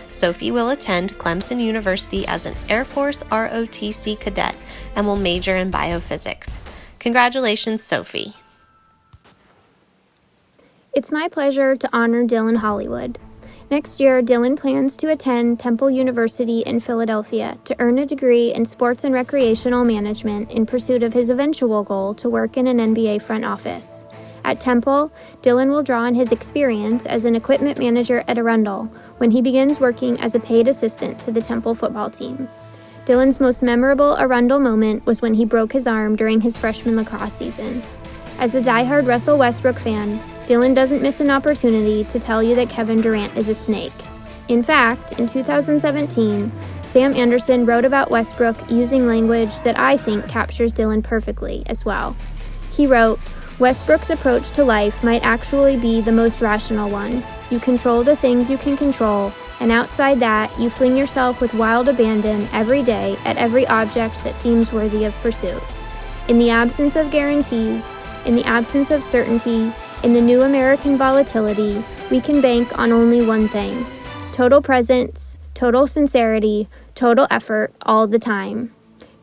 Sophie will attend Clemson University as an Air Force ROTC cadet and will major in biophysics. Congratulations, Sophie. It's my pleasure to honor Dylan Hollywood. Next year, Dylan plans to attend Temple University in Philadelphia to earn a degree in sports and recreational management in pursuit of his eventual goal to work in an NBA front office. At Temple, Dylan will draw on his experience as an equipment manager at Arundel when he begins working as a paid assistant to the Temple football team. Dylan's most memorable Arundel moment was when he broke his arm during his freshman lacrosse season. As a diehard Russell Westbrook fan, Dylan doesn't miss an opportunity to tell you that Kevin Durant is a snake. In fact, in 2017, Sam Anderson wrote about Westbrook using language that I think captures Dylan perfectly as well. He wrote, "Westbrook's approach to life might actually be the most rational one. You control the things you can control, and outside that, you fling yourself with wild abandon every day at every object that seems worthy of pursuit. In the absence of guarantees, in the absence of certainty, in the new American volatility, we can bank on only one thing: total presence, total sincerity, total effort all the time."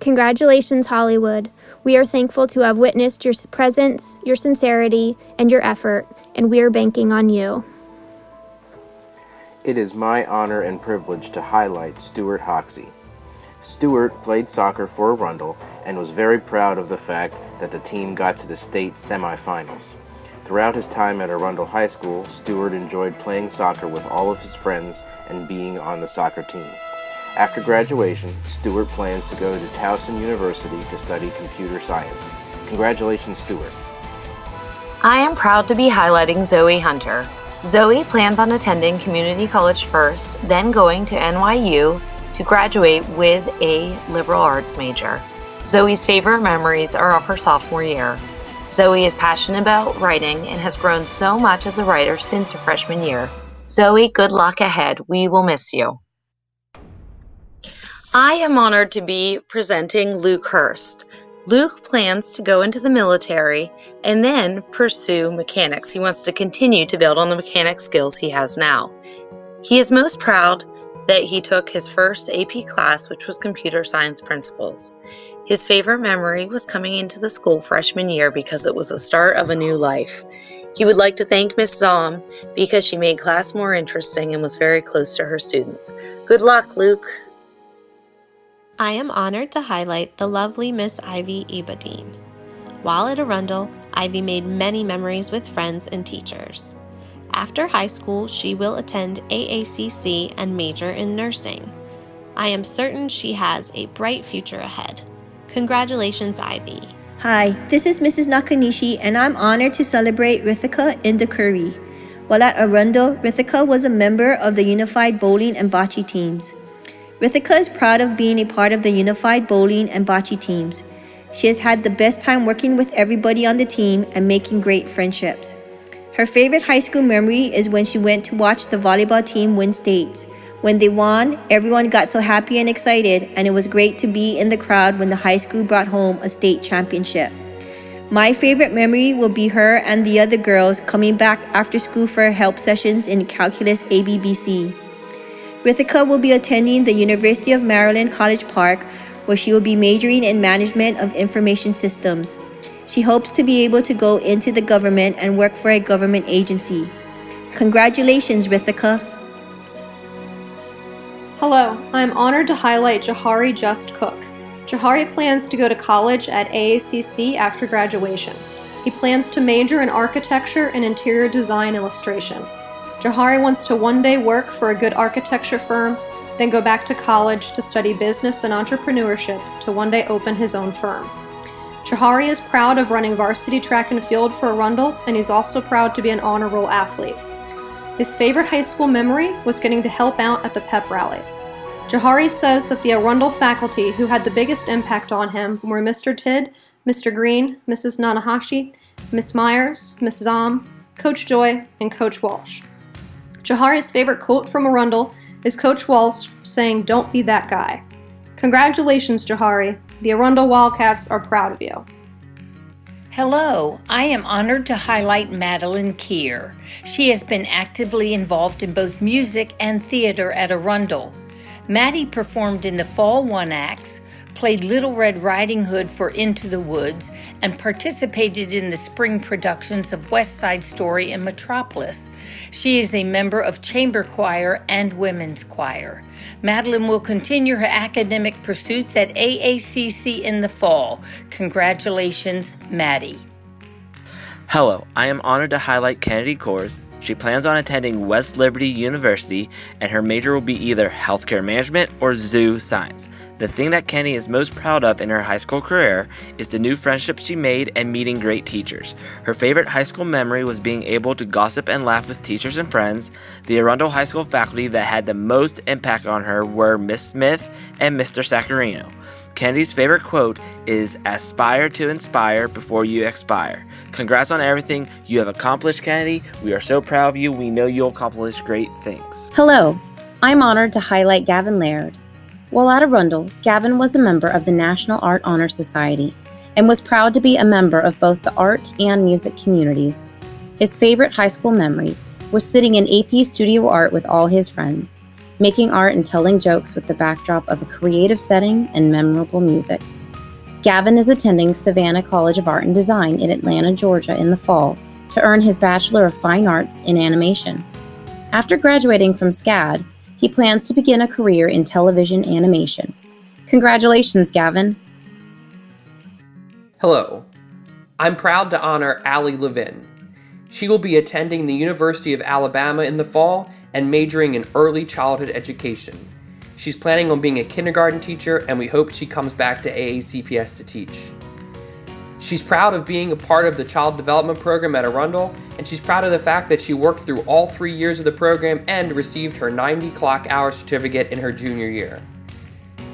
Congratulations, Hollywood. We are thankful to have witnessed your presence, your sincerity, and your effort, and we are banking on you. It is my honor and privilege to highlight Stuart Hoxie. Stuart played soccer for Arundel and was very proud of the fact that the team got to the state semifinals. Throughout his time at Arundel High School, Stuart enjoyed playing soccer with all of his friends and being on the soccer team. After graduation, Stuart plans to go to Towson University to study computer science. Congratulations, Stuart. I am proud to be highlighting Zoe Hunter. Zoe plans on attending community college first, then going to NYU to graduate with a liberal arts major. Zoe's favorite memories are of her sophomore year. Zoe is passionate about writing and has grown so much as a writer since her freshman year. Zoe, good luck ahead. We will miss you. I am honored to be presenting Luke Hurst. Luke plans to go into the military and then pursue mechanics. He wants to continue to build on the mechanic skills he has now. He is most proud that he took his first AP class, which was Computer Science Principles. His favorite memory was coming into the school freshman year because it was the start of a new life. He would like to thank Miss Zom because she made class more interesting and was very close to her students. Good luck, Luke. I am honored to highlight the lovely Miss Ivy Ebadine. While at Arundel, Ivy made many memories with friends and teachers. After high school, she will attend AACC and major in nursing. I am certain she has a bright future ahead. Congratulations, Ivy. Hi, this is Mrs. Nakanishi, and I'm honored to celebrate Rithika Indakuri. While at Arundel, Rithika was a member of the Unified Bowling and Bocce teams. Rithika is proud of being a part of the Unified Bowling and Bocce teams. She has had the best time working with everybody on the team and making great friendships. Her favorite high school memory is when she went to watch the volleyball team win states. When they won, everyone got so happy and excited, and it was great to be in the crowd when the high school brought home a state championship. My favorite memory will be her and the other girls coming back after school for help sessions in Calculus ABBC. Rithika will be attending the University of Maryland College Park, where she will be majoring in Management of Information Systems. She hopes to be able to go into the government and work for a government agency. Congratulations, Rithika. Hello, I am honored to highlight Jahari Just Cook. Jahari plans to go to college at AACC after graduation. He plans to major in architecture and interior design illustration. Jahari wants to one day work for a good architecture firm, then go back to college to study business and entrepreneurship to one day open his own firm. Jahari is proud of running varsity track and field for Arundel, and he's also proud to be an honor roll athlete. His favorite high school memory was getting to help out at the pep rally. Jahari says that the Arundel faculty who had the biggest impact on him were Mr. Tidd, Mr. Green, Mrs. Nanahashi, Miss Myers, Miss Zom, Coach Joy, and Coach Walsh. Jahari's favorite quote from Arundel is Coach Walsh saying, "Don't be that guy." Congratulations, Jahari. The Arundel Wildcats are proud of you. Hello, I am honored to highlight Madeline Keir. She has been actively involved in both music and theater at Arundel. Maddie performed in the Fall One Acts, played Little Red Riding Hood for Into the Woods, and participated in the spring productions of West Side Story and Metropolis. She is a member of chamber choir and women's choir. Madeline will continue her academic pursuits at AACC in the fall. Congratulations, Maddie. Hello, I am honored to highlight Kennedy Kors. She plans on attending West Liberty University, and her major will be either healthcare management or zoo science. The thing that Kenny is most proud of in her high school career is the new friendships she made and meeting great teachers. Her favorite high school memory was being able to gossip and laugh with teachers and friends. The Arundel High School faculty that had the most impact on her were Miss Smith and Mr. Sacarino. Kennedy's favorite quote is, "Aspire to inspire before you expire." Congrats on everything you have accomplished, Kennedy. We are so proud of you. We know you'll accomplish great things. Hello, I'm honored to highlight Gavin Laird. While at Arundel, Gavin was a member of the National Art Honor Society and was proud to be a member of both the art and music communities. His favorite high school memory was sitting in AP Studio Art with all his friends, making art and telling jokes with the backdrop of a creative setting and memorable music. Gavin is attending Savannah College of Art and Design in Atlanta, Georgia in the fall to earn his Bachelor of Fine Arts in Animation. After graduating from SCAD, he plans to begin a career in television animation. Congratulations, Gavin. Hello, I'm proud to honor Allie Levin. She will be attending the University of Alabama in the fall and majoring in early childhood education. She's planning on being a kindergarten teacher, and we hope she comes back to AACPS to teach. She's proud of being a part of the Child Development Program at Arundel, and she's proud of the fact that she worked through all 3 years of the program and received her 90 clock hour certificate in her junior year.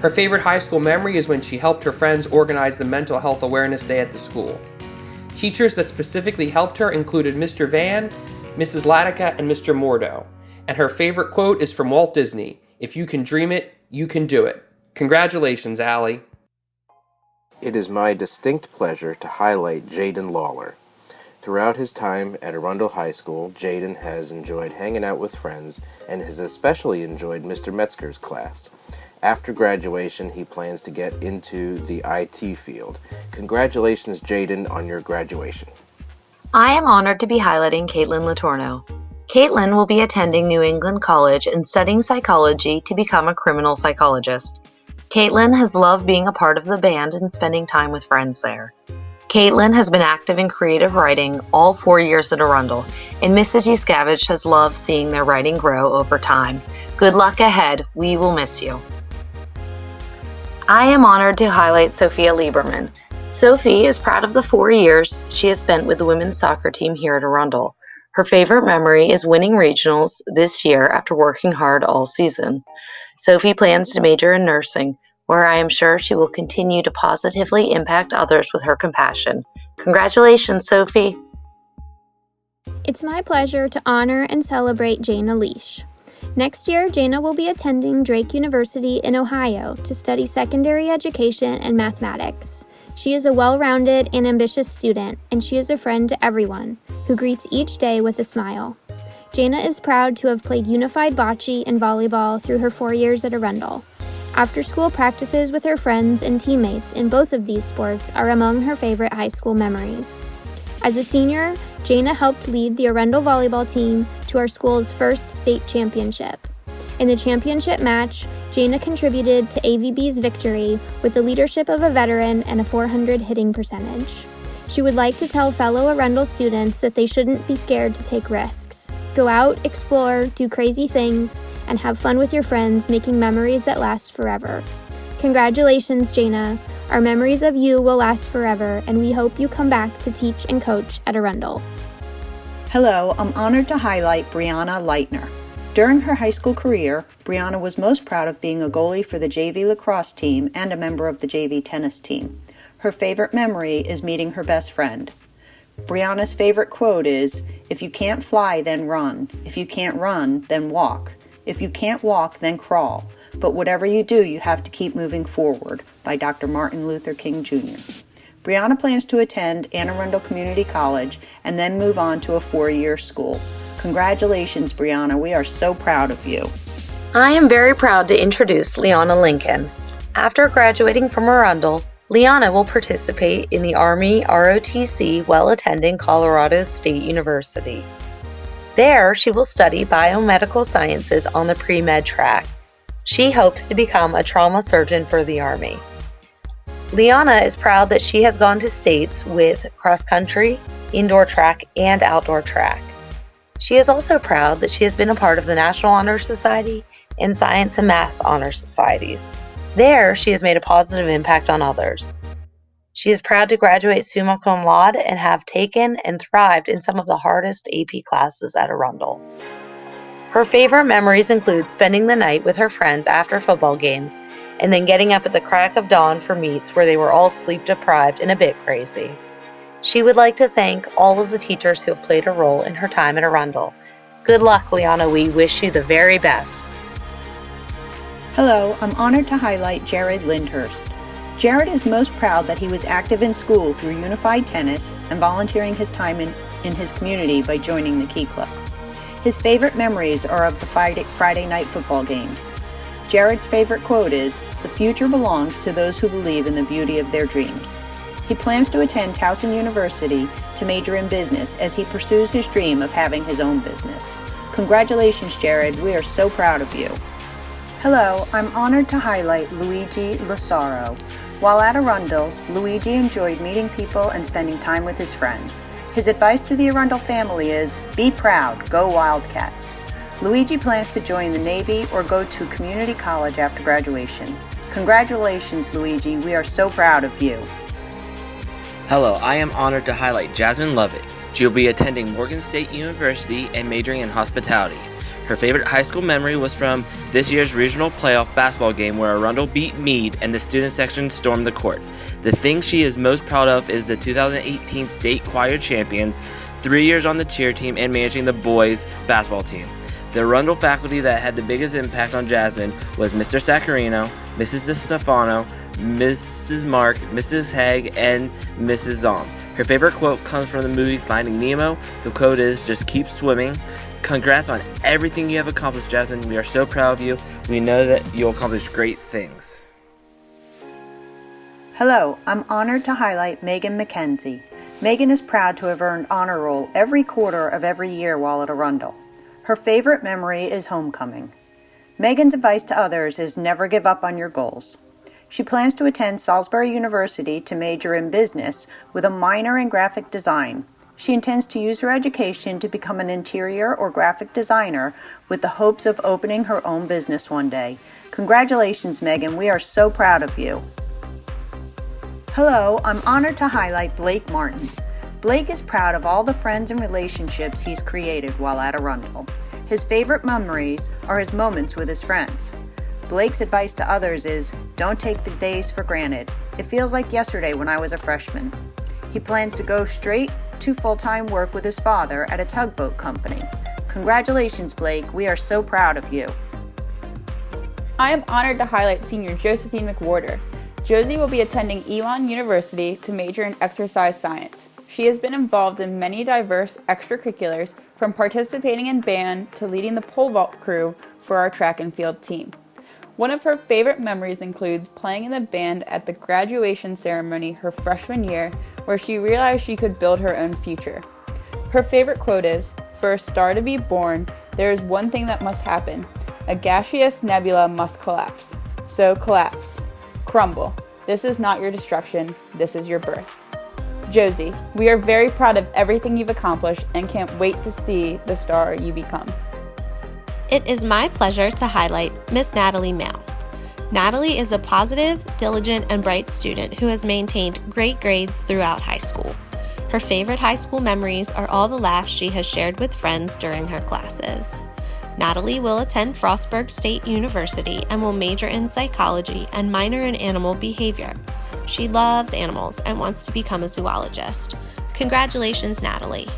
Her favorite high school memory is when she helped her friends organize the Mental Health Awareness Day at the school. Teachers that specifically helped her included Mr. Van, Mrs. Latica, and Mr. Mordo. And her favorite quote is from Walt Disney, "If you can dream it, you can do it." Congratulations, Allie. It is my distinct pleasure to highlight Jaden Lawler. Throughout his time at Arundel High School, Jaden has enjoyed hanging out with friends and has especially enjoyed Mr. Metzger's class. After graduation, he plans to get into the IT field. Congratulations, Jaden, on your graduation. I am honored to be highlighting Caitlin Latorno. Caitlin will be attending New England College and studying psychology to become a criminal psychologist. Caitlin has loved being a part of the band and spending time with friends there. Caitlin has been active in creative writing all 4 years at Arundel, and Mrs. Yuskavich has loved seeing their writing grow over time. Good luck ahead. We will miss you. I am honored to highlight Sophia Lieberman. Sophie is proud of the 4 years she has spent with the women's soccer team here at Arundel. Her favorite memory is winning regionals this year after working hard all season. Sophie plans to major in nursing, where I am sure she will continue to positively impact others with her compassion. Congratulations, Sophie. It's my pleasure to honor and celebrate Jana Leash. Next year, Jana will be attending Drake University in Ohio to study secondary education and mathematics. She is a well-rounded and ambitious student, and she is a friend to everyone, who greets each day with a smile. Jana is proud to have played unified bocce and volleyball through her 4 years at Arundel. After-school practices with her friends and teammates in both of these sports are among her favorite high school memories. As a senior, Jana helped lead the Arundel volleyball team to our school's first state championship. In the championship match, Jana contributed to AVB's victory with the leadership of a veteran and a 400 hitting percentage. She would like to tell fellow Arundel students that they shouldn't be scared to take risks. Go out, explore, do crazy things, and have fun with your friends, making memories that last forever. Congratulations, Jana. Our memories of you will last forever, and we hope you come back to teach and coach at Arundel. Hello, I'm honored to highlight Brianna Leitner. During her high school career, Brianna was most proud of being a goalie for the JV lacrosse team and a member of the JV tennis team. Her favorite memory is meeting her best friend. Brianna's favorite quote is, "If you can't fly, then run. If you can't run, then walk. If you can't walk, then crawl. But whatever you do, you have to keep moving forward," by Dr. Martin Luther King Jr. Brianna plans to attend Anne Arundel Community College and then move on to a 4-year school. Congratulations, Brianna. We are so proud of you. I am very proud to introduce Liana Lincoln. After graduating from Arundel, Liana will participate in the Army ROTC while attending Colorado State University. There, she will study biomedical sciences on the pre-med track. She hopes to become a trauma surgeon for the Army. Liana is proud that she has gone to states with cross-country, indoor track, and outdoor track. She is also proud that she has been a part of the National Honor Society and Science and Math Honor Societies. There, she has made a positive impact on others. She is proud to graduate summa cum laude and have taken and thrived in some of the hardest AP classes at Arundel. Her favorite memories include spending the night with her friends after football games and then getting up at the crack of dawn for meets where they were all sleep deprived and a bit crazy. She would like to thank all of the teachers who have played a role in her time at Arundel. Good luck, Liana. We wish you the very best. Hello, I'm honored to highlight Jared Lindhurst. Jared is most proud that he was active in school through Unified Tennis and volunteering his time in his community by joining the Key Club. His favorite memories are of the Friday night football games. Jared's favorite quote is, "The future belongs to those who believe in the beauty of their dreams." He plans to attend Towson University to major in business as he pursues his dream of having his own business. Congratulations, Jared. We are so proud of you. Hello, I'm honored to highlight Luigi Losaro. While at Arundel, Luigi enjoyed meeting people and spending time with his friends. His advice to the Arundel family is, be proud, go Wildcats. Luigi plans to join the Navy or go to community college after graduation. Congratulations, Luigi. We are so proud of you. Hello, I am honored to highlight Jasmine Lovett. She will be attending Morgan State University and majoring in hospitality. Her favorite high school memory was from this year's regional playoff basketball game where Arundel beat Meade and the student section stormed the court. The thing she is most proud of is the 2018 state choir champions, 3 years on the cheer team, and managing the boys basketball team. The Arundel faculty that had the biggest impact on Jasmine was Mr. Sacarino, Mrs. DeStefano, Mrs. Mark, Mrs. Haig, and Mrs. Zom. Her favorite quote comes from the movie Finding Nemo. The quote is, "Just keep swimming." Congrats on everything you have accomplished, Jasmine. We are so proud of you. We know that you'll accomplish great things. Hello, I'm honored to highlight Megan McKenzie. Megan is proud to have earned honor roll every quarter of every year while at Arundel. Her favorite memory is homecoming. Megan's advice to others is never give up on your goals. She plans to attend Salisbury University to major in business with a minor in graphic design. She intends to use her education to become an interior or graphic designer with the hopes of opening her own business one day. Congratulations, Megan. We are so proud of you. Hello, I'm honored to highlight Blake Martin. Blake is proud of all the friends and relationships he's created while at Arundel. His favorite memories are his moments with his friends. Blake's advice to others is, don't take the days for granted. It feels like yesterday when I was a freshman. He plans to go straight to full-time work with his father at a tugboat company. Congratulations, Blake. We are so proud of you. I am honored to highlight senior Josephine McWhorter. Josie will be attending Elon University to major in exercise science. She has been involved in many diverse extracurriculars, from participating in band to leading the pole vault crew for our track and field team. One of her favorite memories includes playing in the band at the graduation ceremony her freshman year, where she realized she could build her own future. Her favorite quote is, "For a star to be born, there is one thing that must happen. A gaseous nebula must collapse. So collapse. Crumble. This is not your destruction, this is your birth. Josie, we are very proud of everything you've accomplished and can't wait to see the star you become. It is my pleasure to highlight Miss Natalie Mail. Natalie is a positive, diligent, and bright student who has maintained great grades throughout high school. Her favorite high school memories are all the laughs she has shared with friends during her classes. Natalie will attend Frostburg State University and will major in psychology and minor in animal behavior. She loves animals and wants to become a zoologist. Congratulations, Natalie.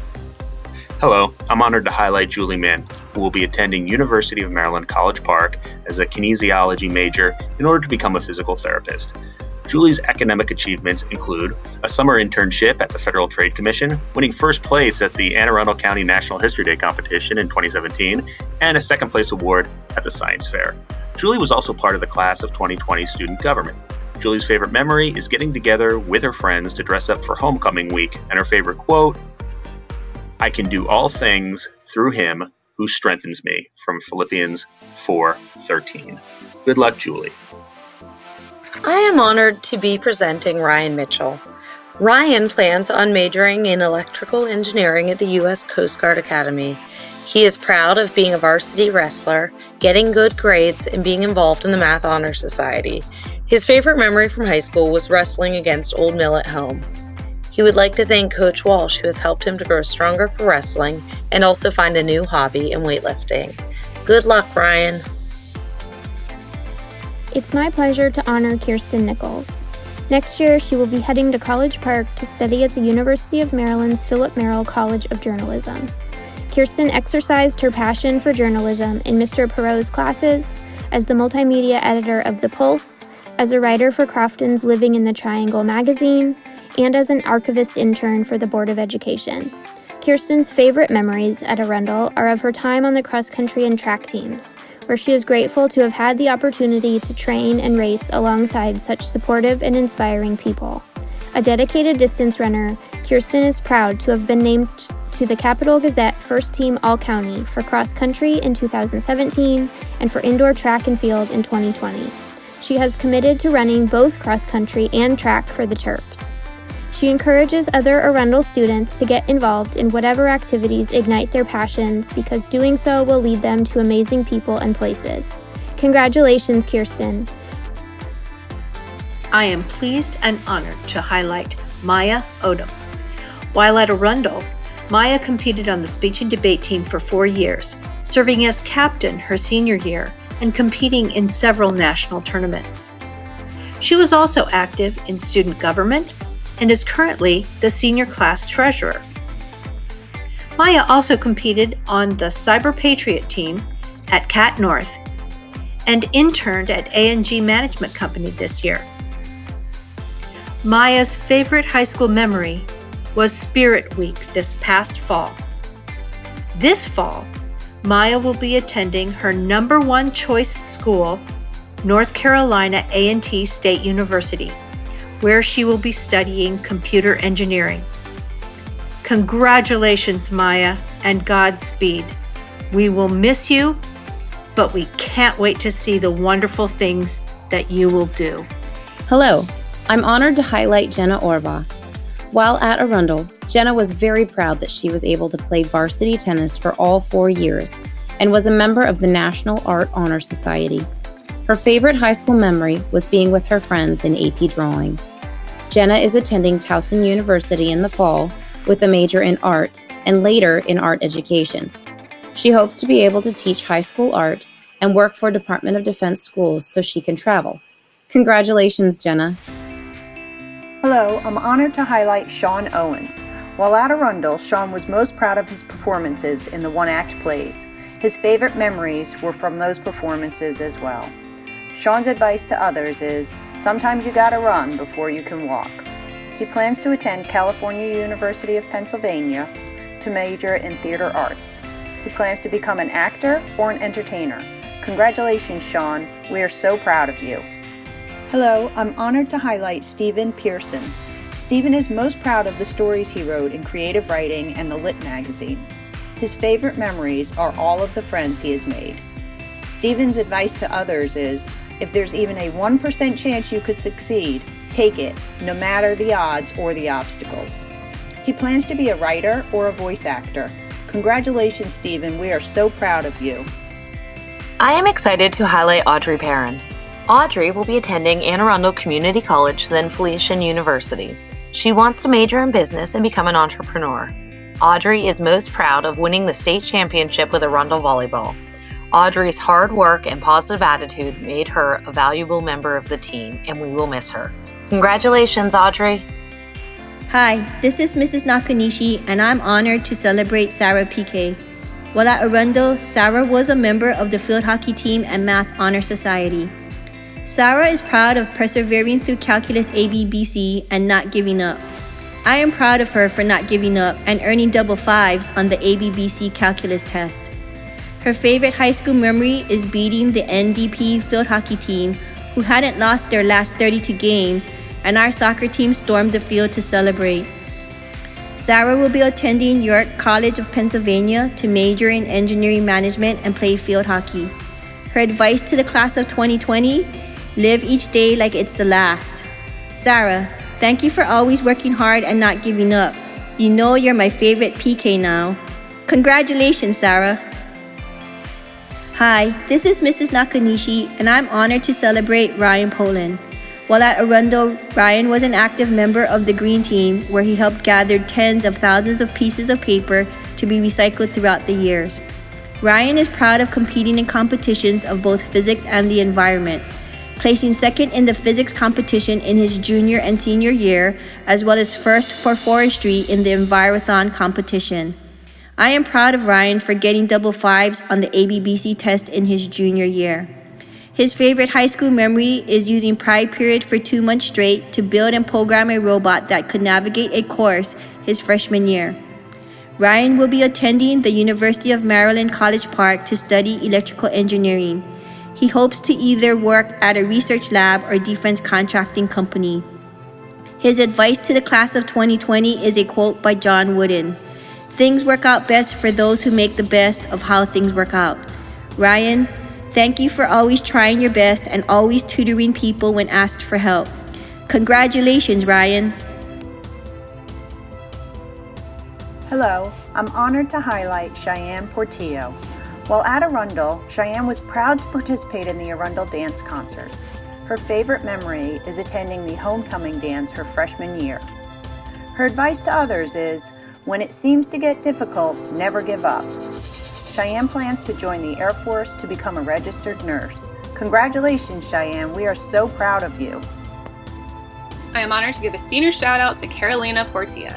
Hello, I'm honored to highlight Julie Mann, who will be attending University of Maryland College Park as a kinesiology major in order to become a physical therapist. Julie's academic achievements include a summer internship at the Federal Trade Commission, winning first place at the Anne Arundel County National History Day competition in 2017, and a second place award at the Science Fair. Julie was also part of the class of 2020 student government. Julie's favorite memory is getting together with her friends to dress up for homecoming week, and her favorite quote, "I can do all things through him who strengthens me," from Philippians 4:13. Good luck, Julie. I am honored to be presenting Ryan Mitchell. Ryan plans on majoring in electrical engineering at the U.S. Coast Guard Academy. He is proud of being a varsity wrestler, getting good grades, and being involved in the Math Honor Society. His favorite memory from high school was wrestling against Old Mill at home. He would like to thank Coach Walsh, who has helped him to grow stronger for wrestling and also find a new hobby in weightlifting. Good luck, Ryan. It's my pleasure to honor Kirsten Nichols. Next year, she will be heading to College Park to study at the University of Maryland's Philip Merrill College of Journalism. Kirsten exercised her passion for journalism in Mr. Perot's classes, as the multimedia editor of The Pulse, as a writer for Crofton's Living in the Triangle magazine, and as an archivist intern for the Board of Education. Kirsten's favorite memories at Arundel are of her time on the cross-country and track teams, where she is grateful to have had the opportunity to train and race alongside such supportive and inspiring people. A dedicated distance runner, Kirsten is proud to have been named to the Capital Gazette First Team All-County for cross-country in 2017 and for indoor track and field in 2020. She has committed to running both cross-country and track for the Terps. She encourages other Arundel students to get involved in whatever activities ignite their passions because doing so will lead them to amazing people and places. Congratulations, Kirsten. I am pleased and honored to highlight Maya Odom. While at Arundel, Maya competed on the speech and debate team for 4 years, serving as captain her senior year and competing in several national tournaments. She was also active in student government and is currently the senior class treasurer. Maya also competed on the Cyber Patriot team at Cat North and interned at A&G Management Company this year. Maya's favorite high school memory was Spirit Week this past fall. This fall, Maya will be attending her number one choice school, North Carolina A&T State University, where she will be studying computer engineering. Congratulations, Maya, and Godspeed. We will miss you, but we can't wait to see the wonderful things that you will do. Hello, I'm honored to highlight Jenna Orba. While at Arundel, Jenna was very proud that she was able to play varsity tennis for all 4 years and was a member of the National Art Honor Society. Her favorite high school memory was being with her friends in AP Drawing. Jenna is attending Towson University in the fall with a major in art and later in art education. She hopes to be able to teach high school art and work for Department of Defense schools so she can travel. Congratulations, Jenna. Hello, I'm honored to highlight Sean Owens. While at Arundel, Sean was most proud of his performances in the one-act plays. His favorite memories were from those performances as well. Sean's advice to others is, sometimes you gotta run before you can walk. He plans to attend California University of Pennsylvania to major in theater arts. He plans to become an actor or an entertainer. Congratulations, Sean. We are so proud of you. Hello, I'm honored to highlight Stephen Pearson. Stephen is most proud of the stories he wrote in creative writing and the Lit magazine. His favorite memories are all of the friends he has made. Stephen's advice to others is, if there's even a 1% chance you could succeed, take it, no matter the odds or the obstacles. He plans to be a writer or a voice actor. Congratulations, Stephen. We are so proud of you. I am excited to highlight Audrey Perrin. Audrey will be attending Anne Arundel Community College, then Felician University. She wants to major in business and become an entrepreneur. Audrey is most proud of winning the state championship with Arundel Volleyball. Audrey's hard work and positive attitude made her a valuable member of the team, and we will miss her. Congratulations, Audrey. Hi, this is Mrs. Nakanishi, and I'm honored to celebrate Sarah PK. While at Arundel, Sarah was a member of the field hockey team and Math Honor Society. Sarah is proud of persevering through calculus ABBC and not giving up. I am proud of her for not giving up and earning double fives on the ABBC calculus test. Her favorite high school memory is beating the NDP field hockey team, who hadn't lost their last 32 games, and our soccer team stormed the field to celebrate. Sarah will be attending York College of Pennsylvania to major in engineering management and play field hockey. Her advice to the class of 2020, live each day like it's the last. Sarah, thank you for always working hard and not giving up. You know you're my favorite PK now. Congratulations, Sarah. Hi, this is Mrs. Nakanishi, and I'm honored to celebrate Ryan Poland. While at Arundel, Ryan was an active member of the Green Team, where he helped gather tens of thousands of pieces of paper to be recycled throughout the years. Ryan is proud of competing in competitions of both physics and the environment, placing second in the physics competition in his junior and senior year, as well as first for forestry in the Envirothon competition. I am proud of Ryan for getting double fives on the ABBC test in his junior year. His favorite high school memory is using Pride Period for 2 months straight to build and program a robot that could navigate a course his freshman year. Ryan will be attending the University of Maryland College Park to study electrical engineering. He hopes to either work at a research lab or defense contracting company. His advice to the class of 2020 is a quote by John Wooden. Things work out best for those who make the best of how things work out. Ryan, thank you for always trying your best and always tutoring people when asked for help. Congratulations, Ryan. Hello, I'm honored to highlight Cheyenne Portillo. While at Arundel, Cheyenne was proud to participate in the Arundel Dance Concert. Her favorite memory is attending the homecoming dance her freshman year. Her advice to others is, when it seems to get difficult, never give up. Cheyenne plans to join the Air Force to become a registered nurse. Congratulations, Cheyenne. We are so proud of you. I am honored to give a senior shout out to Carolina Portilla.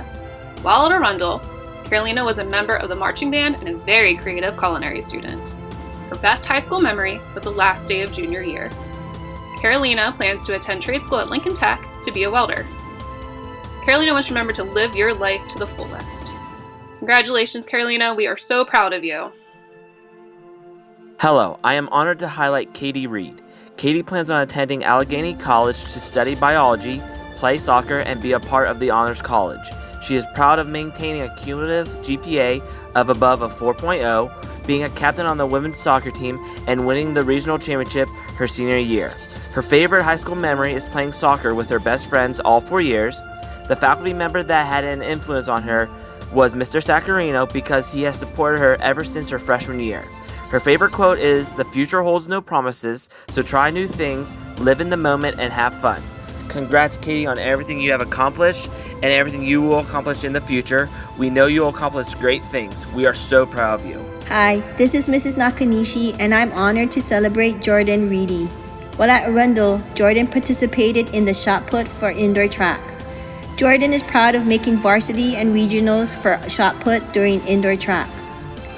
While at Arundel, Carolina was a member of the marching band and a very creative culinary student. Her best high school memory was the last day of junior year. Carolina plans to attend trade school at Lincoln Tech to be a welder. Carolina wants to remember to live your life to the fullest. Congratulations, Carolina. We are so proud of you. Hello, I am honored to highlight Katie Reed. Katie plans on attending Allegheny College to study biology, play soccer, and be a part of the Honors College. She is proud of maintaining a cumulative GPA of above a 4.0, being a captain on the women's soccer team, and winning the regional championship her senior year. Her favorite high school memory is playing soccer with her best friends all 4 years. The faculty member that had an influence on her was Mr. Sacarino because he has supported her ever since her freshman year. Her favorite quote is, "The future holds no promises, so try new things, live in the moment, and have fun." Congrats, Katie, on everything you have accomplished and everything you will accomplish in the future. We know you will accomplish great things. We are so proud of you. Hi, this is Mrs. Nakanishi, and I'm honored to celebrate Jordan Reedy. While at Arundel, Jordan participated in the shot put for indoor track. Jordan is proud of making varsity and regionals for shot put during indoor track.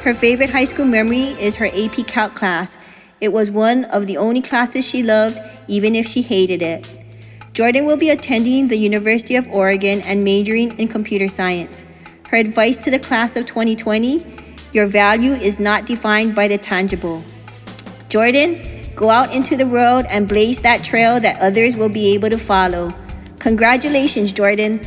Her favorite high school memory is her AP Calc class. It was one of the only classes she loved, even if she hated it. Jordan will be attending the University of Oregon and majoring in computer science. Her advice to the class of 2020, your value is not defined by the tangible. Jordan, go out into the world and blaze that trail that others will be able to follow. Congratulations, Jordan.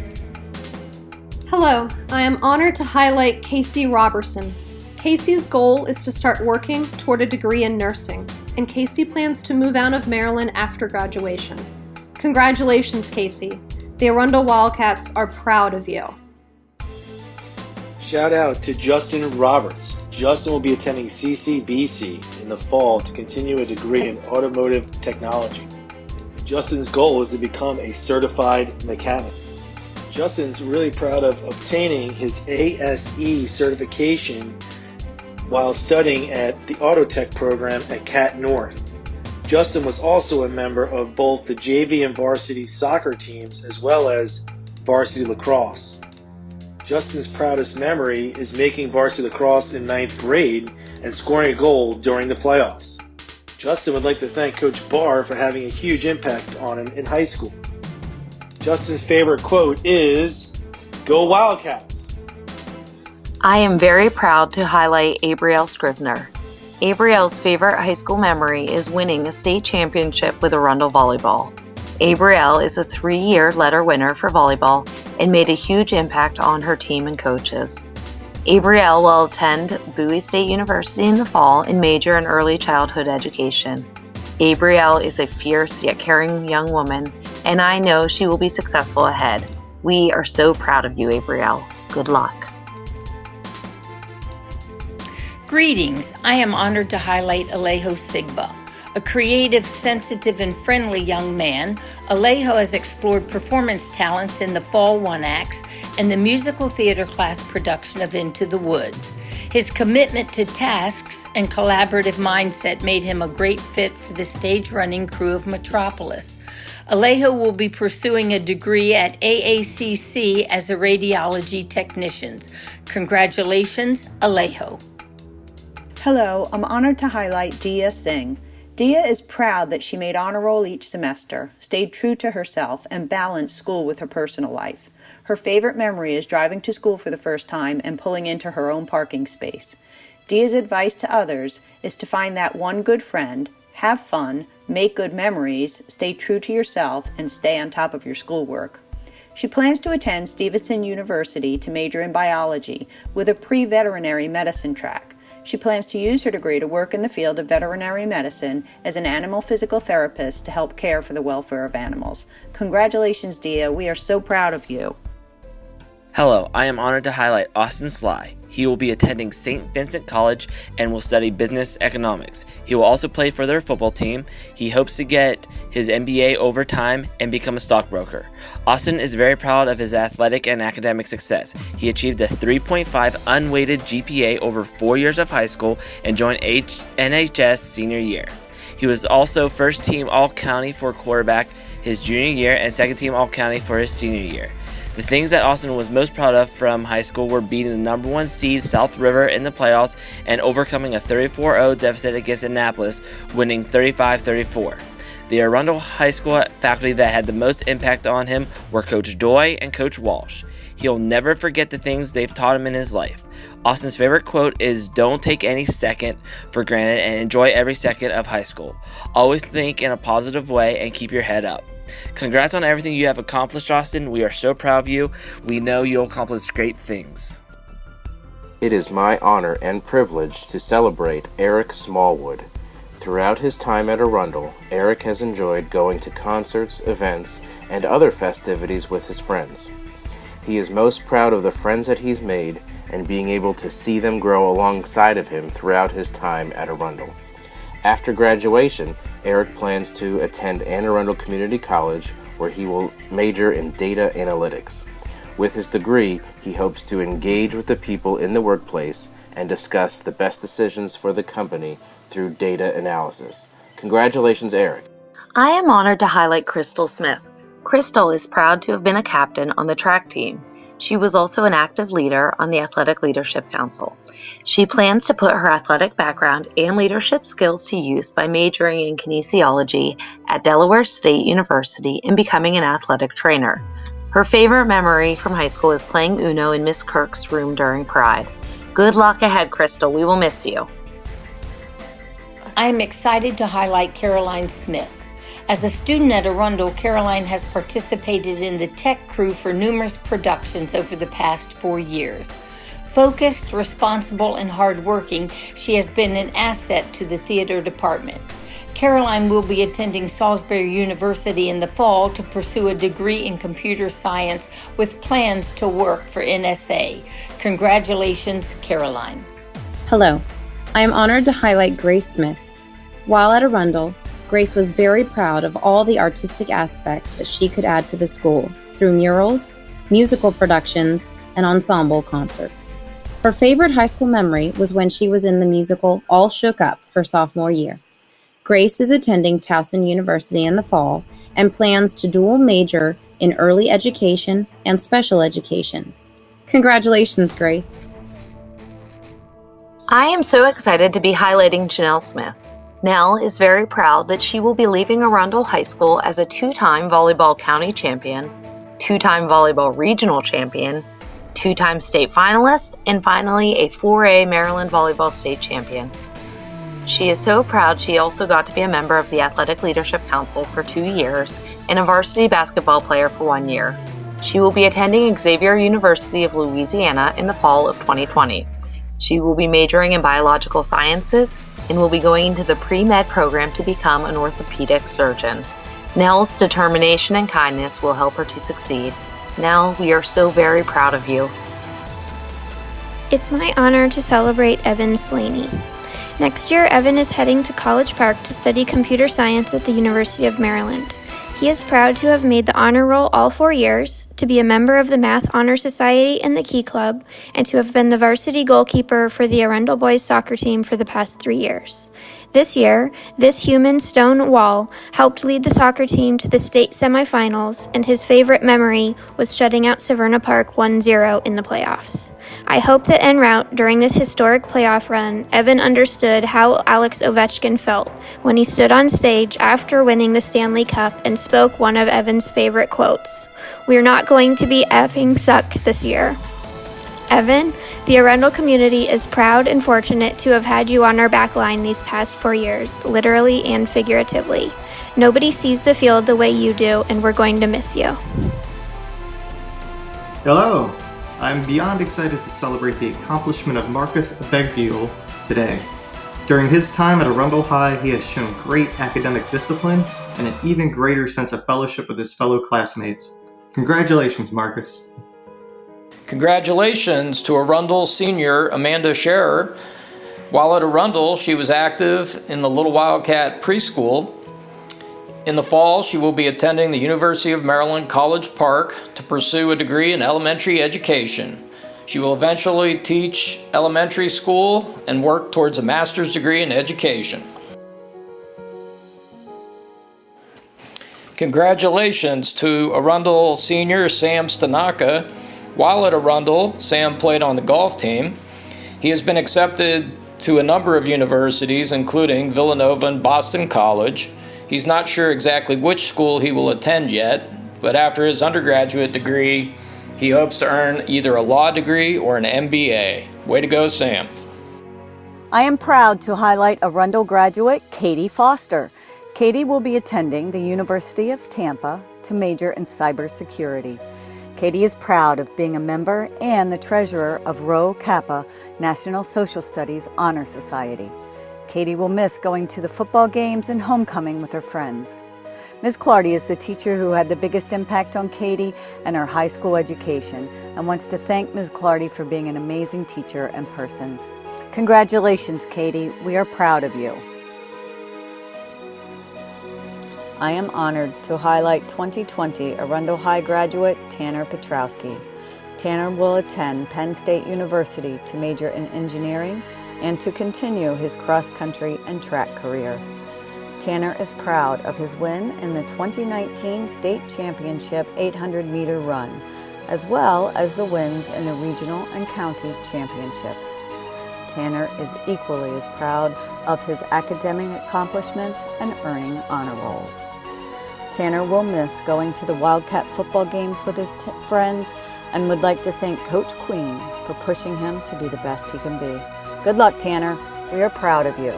Hello, I am honored to highlight Casey Robertson. Casey's goal is to start working toward a degree in nursing, and Casey plans to move out of Maryland after graduation. Congratulations, Casey. The Arundel Wildcats are proud of you. Shout out to Justin Roberts. Justin will be attending CCBC in the fall to continue a degree in automotive technology. Justin's goal is to become a certified mechanic. Justin's really proud of obtaining his ASE certification while studying at the Auto Tech program at Cat North. Justin was also a member of both the JV and varsity soccer teams as well as varsity lacrosse. Justin's proudest memory is making varsity lacrosse in 9th grade and scoring a goal during the playoffs. Justin would like to thank Coach Barr for having a huge impact on him in high school. Justin's favorite quote is, "Go Wildcats." I am very proud to highlight Abrielle Scrivener. Abrielle's favorite high school memory is winning a state championship with Arundel Volleyball. Abrielle is a 3-year letter winner for volleyball and made a huge impact on her team and coaches. Abrielle will attend Bowie State University in the fall and major in early childhood education. Abrielle is a fierce yet caring young woman, and I know she will be successful ahead. We are so proud of you, Abrielle. Good luck. Greetings. I am honored to highlight Alejo Sigba. A creative, sensitive, and friendly young man, Alejo has explored performance talents in the Fall One Acts and the musical theater class production of Into the Woods. His commitment to tasks and collaborative mindset made him a great fit for the stage running crew of Metropolis. Alejo will be pursuing a degree at AACC as a radiology technician. Congratulations, Alejo. Hello, I'm honored to highlight Dia Singh. Dia is proud that she made honor roll each semester, stayed true to herself, and balanced school with her personal life. Her favorite memory is driving to school for the first time and pulling into her own parking space. Dia's advice to others is to find that one good friend, have fun, make good memories, stay true to yourself, and stay on top of your schoolwork. She plans to attend Stevenson University to major in biology with a pre-veterinary medicine track. She plans to use her degree to work in the field of veterinary medicine as an animal physical therapist to help care for the welfare of animals. Congratulations, Dia. We are so proud of you. Hello, I am honored to highlight Austin Sly. He will be attending St. Vincent College and will study business economics. He will also play for their football team. He hopes to get his MBA over time and become a stockbroker. Austin is very proud of his athletic and academic success. He achieved a 3.5 unweighted GPA over 4 years of high school and joined NHS senior year. He was also first team All-County for quarterback his junior year and second team All-County for his senior year. The things that Austin was most proud of from high school were beating the number 1 seed South River in the playoffs and overcoming a 34-0 deficit against Annapolis, winning 35-34. The Arundel High School faculty that had the most impact on him were Coach Doy and Coach Walsh. He'll never forget the things they've taught him in his life. Austin's favorite quote is, "Don't take any second for granted and enjoy every second of high school. Always think in a positive way and keep your head up." Congrats on everything you have accomplished, Austin. We are so proud of you. We know you'll accomplish great things. It is my honor and privilege to celebrate Eric Smallwood. Throughout his time at Arundel, Eric has enjoyed going to concerts, events, and other festivities with his friends. He is most proud of the friends that he's made and being able to see them grow alongside of him throughout his time at Arundel. After graduation, Eric plans to attend Anne Arundel Community College, where he will major in data analytics. With his degree, he hopes to engage with the people in the workplace and discuss the best decisions for the company through data analysis. Congratulations, Eric. I am honored to highlight Crystal Smith. Crystal is proud to have been a captain on the track team. She was also an active leader on the Athletic Leadership Council. She plans to put her athletic background and leadership skills to use by majoring in kinesiology at Delaware State University and becoming an athletic trainer. Her favorite memory from high school is playing Uno in Miss Kirk's room during Pride. Good luck ahead, Crystal. We will miss you. I am excited to highlight Caroline Smith. As a student at Arundel, Caroline has participated in the tech crew for numerous productions over the past 4 years. Focused, responsible, and hardworking, she has been an asset to the theater department. Caroline will be attending Salisbury University in the fall to pursue a degree in computer science with plans to work for NSA. Congratulations, Caroline. Hello, I am honored to highlight Grace Smith. While at Arundel, Grace was very proud of all the artistic aspects that she could add to the school through murals, musical productions, and ensemble concerts. Her favorite high school memory was when she was in the musical All Shook Up her sophomore year. Grace is attending Towson University in the fall and plans to dual major in early education and special education. Congratulations, Grace. I am so excited to be highlighting Janelle Smith. Nell is very proud that she will be leaving Arundel High School as a 2-time volleyball county champion, 2-time volleyball regional champion, 2-time state finalist, and finally a 4A Maryland volleyball state champion. She is so proud she also got to be a member of the Athletic Leadership Council for 2 years and a varsity basketball player for 1 year. She will be attending Xavier University of Louisiana in the fall of 2020. She will be majoring in biological sciences and will be going into the pre-med program to become an orthopedic surgeon. Nell's determination and kindness will help her to succeed. Nell, we are so very proud of you. It's my honor to celebrate Evan Slaney. Next year, Evan is heading to College Park to study computer science at the University of Maryland. He is proud to have made the honor roll all 4 years, to be a member of the Math Honor Society and the Key Club, and to have been the varsity goalkeeper for the Arundel boys soccer team for the past 3 years. This year, this human stone wall helped lead the soccer team to the state semifinals, and his favorite memory was shutting out Severna Park 1-0 in the playoffs. I hope that en route during this historic playoff run, Evan understood how Alex Ovechkin felt when he stood on stage after winning the Stanley Cup and spoke one of Evan's favorite quotes: "We're not going to be effing suck this year." Evan, the Arundel community is proud and fortunate to have had you on our back line these past 4 years, literally and figuratively. Nobody sees the field the way you do, and we're going to miss you. Hello! I'm beyond excited to celebrate the accomplishment of Marcus Begbuel today. During his time at Arundel High, he has shown great academic discipline and an even greater sense of fellowship with his fellow classmates. Congratulations, Marcus. Congratulations to Arundel senior Amanda Scherer. While at Arundel, she was active in the Little Wildcat preschool. In the fall, she will be attending the University of Maryland College Park to pursue a degree in elementary education. She will eventually teach elementary school and work towards a master's degree in education. Congratulations to Arundel senior Sam Stanaka. While at Arundel, Sam played on the golf team. He has been accepted to a number of universities, including Villanova and Boston College. He's not sure exactly which school he will attend yet, but after his undergraduate degree, he hopes to earn either a law degree or an MBA. Way to go, Sam. I am proud to highlight Arundel graduate Katie Foster. Katie will be attending the University of Tampa to major in cybersecurity. Katie is proud of being a member and the treasurer of Rho Kappa National Social Studies Honor Society. Katie will miss going to the football games and homecoming with her friends. Ms. Clardy is the teacher who had the biggest impact on Katie and her high school education and wants to thank Ms. Clardy for being an amazing teacher and person. Congratulations, Katie. We are proud of you. I am honored to highlight 2020 Arundel High graduate Tanner Petrowski. Tanner will attend Penn State University to major in engineering and to continue his cross-country and track career. Tanner is proud of his win in the 2019 State Championship 800-meter run, as well as the wins in the regional and county championships. Tanner is equally as proud of his academic accomplishments and earning honor rolls. Tanner will miss going to the Wildcat football games with his friends and would like to thank Coach Queen for pushing him to be the best he can be. Good luck, Tanner. We are proud of you.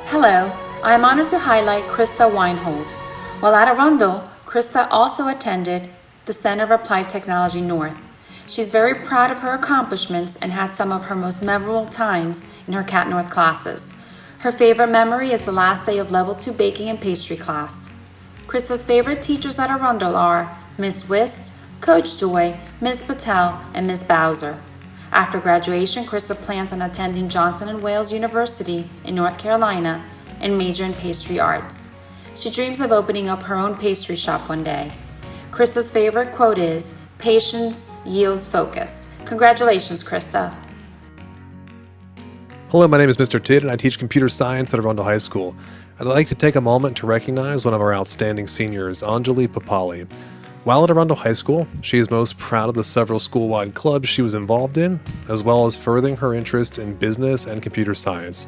Hello, I am honored to highlight Krista Weinhold. While at Arundel, Krista also attended the Center of Applied Technology North. She's very proud of her accomplishments and had some of her most memorable times in her Cat North classes. Her favorite memory is the last day of Level 2 baking and pastry class. Krista's favorite teachers at Arundel are Miss Wist, Coach Joy, Miss Patel, and Miss Bowser. After graduation, Krista plans on attending Johnson & Wales University in North Carolina and major in pastry arts. She dreams of opening up her own pastry shop one day. Krista's favorite quote is, "Patience yields focus." Congratulations, Krista. Hello, my name is Mr. Tidd, and I teach computer science at Arundel High School. I'd like to take a moment to recognize one of our outstanding seniors, Anjali Papali. While at Arundel High School, she is most proud of the several school-wide clubs she was involved in, as well as furthering her interest in business and computer science.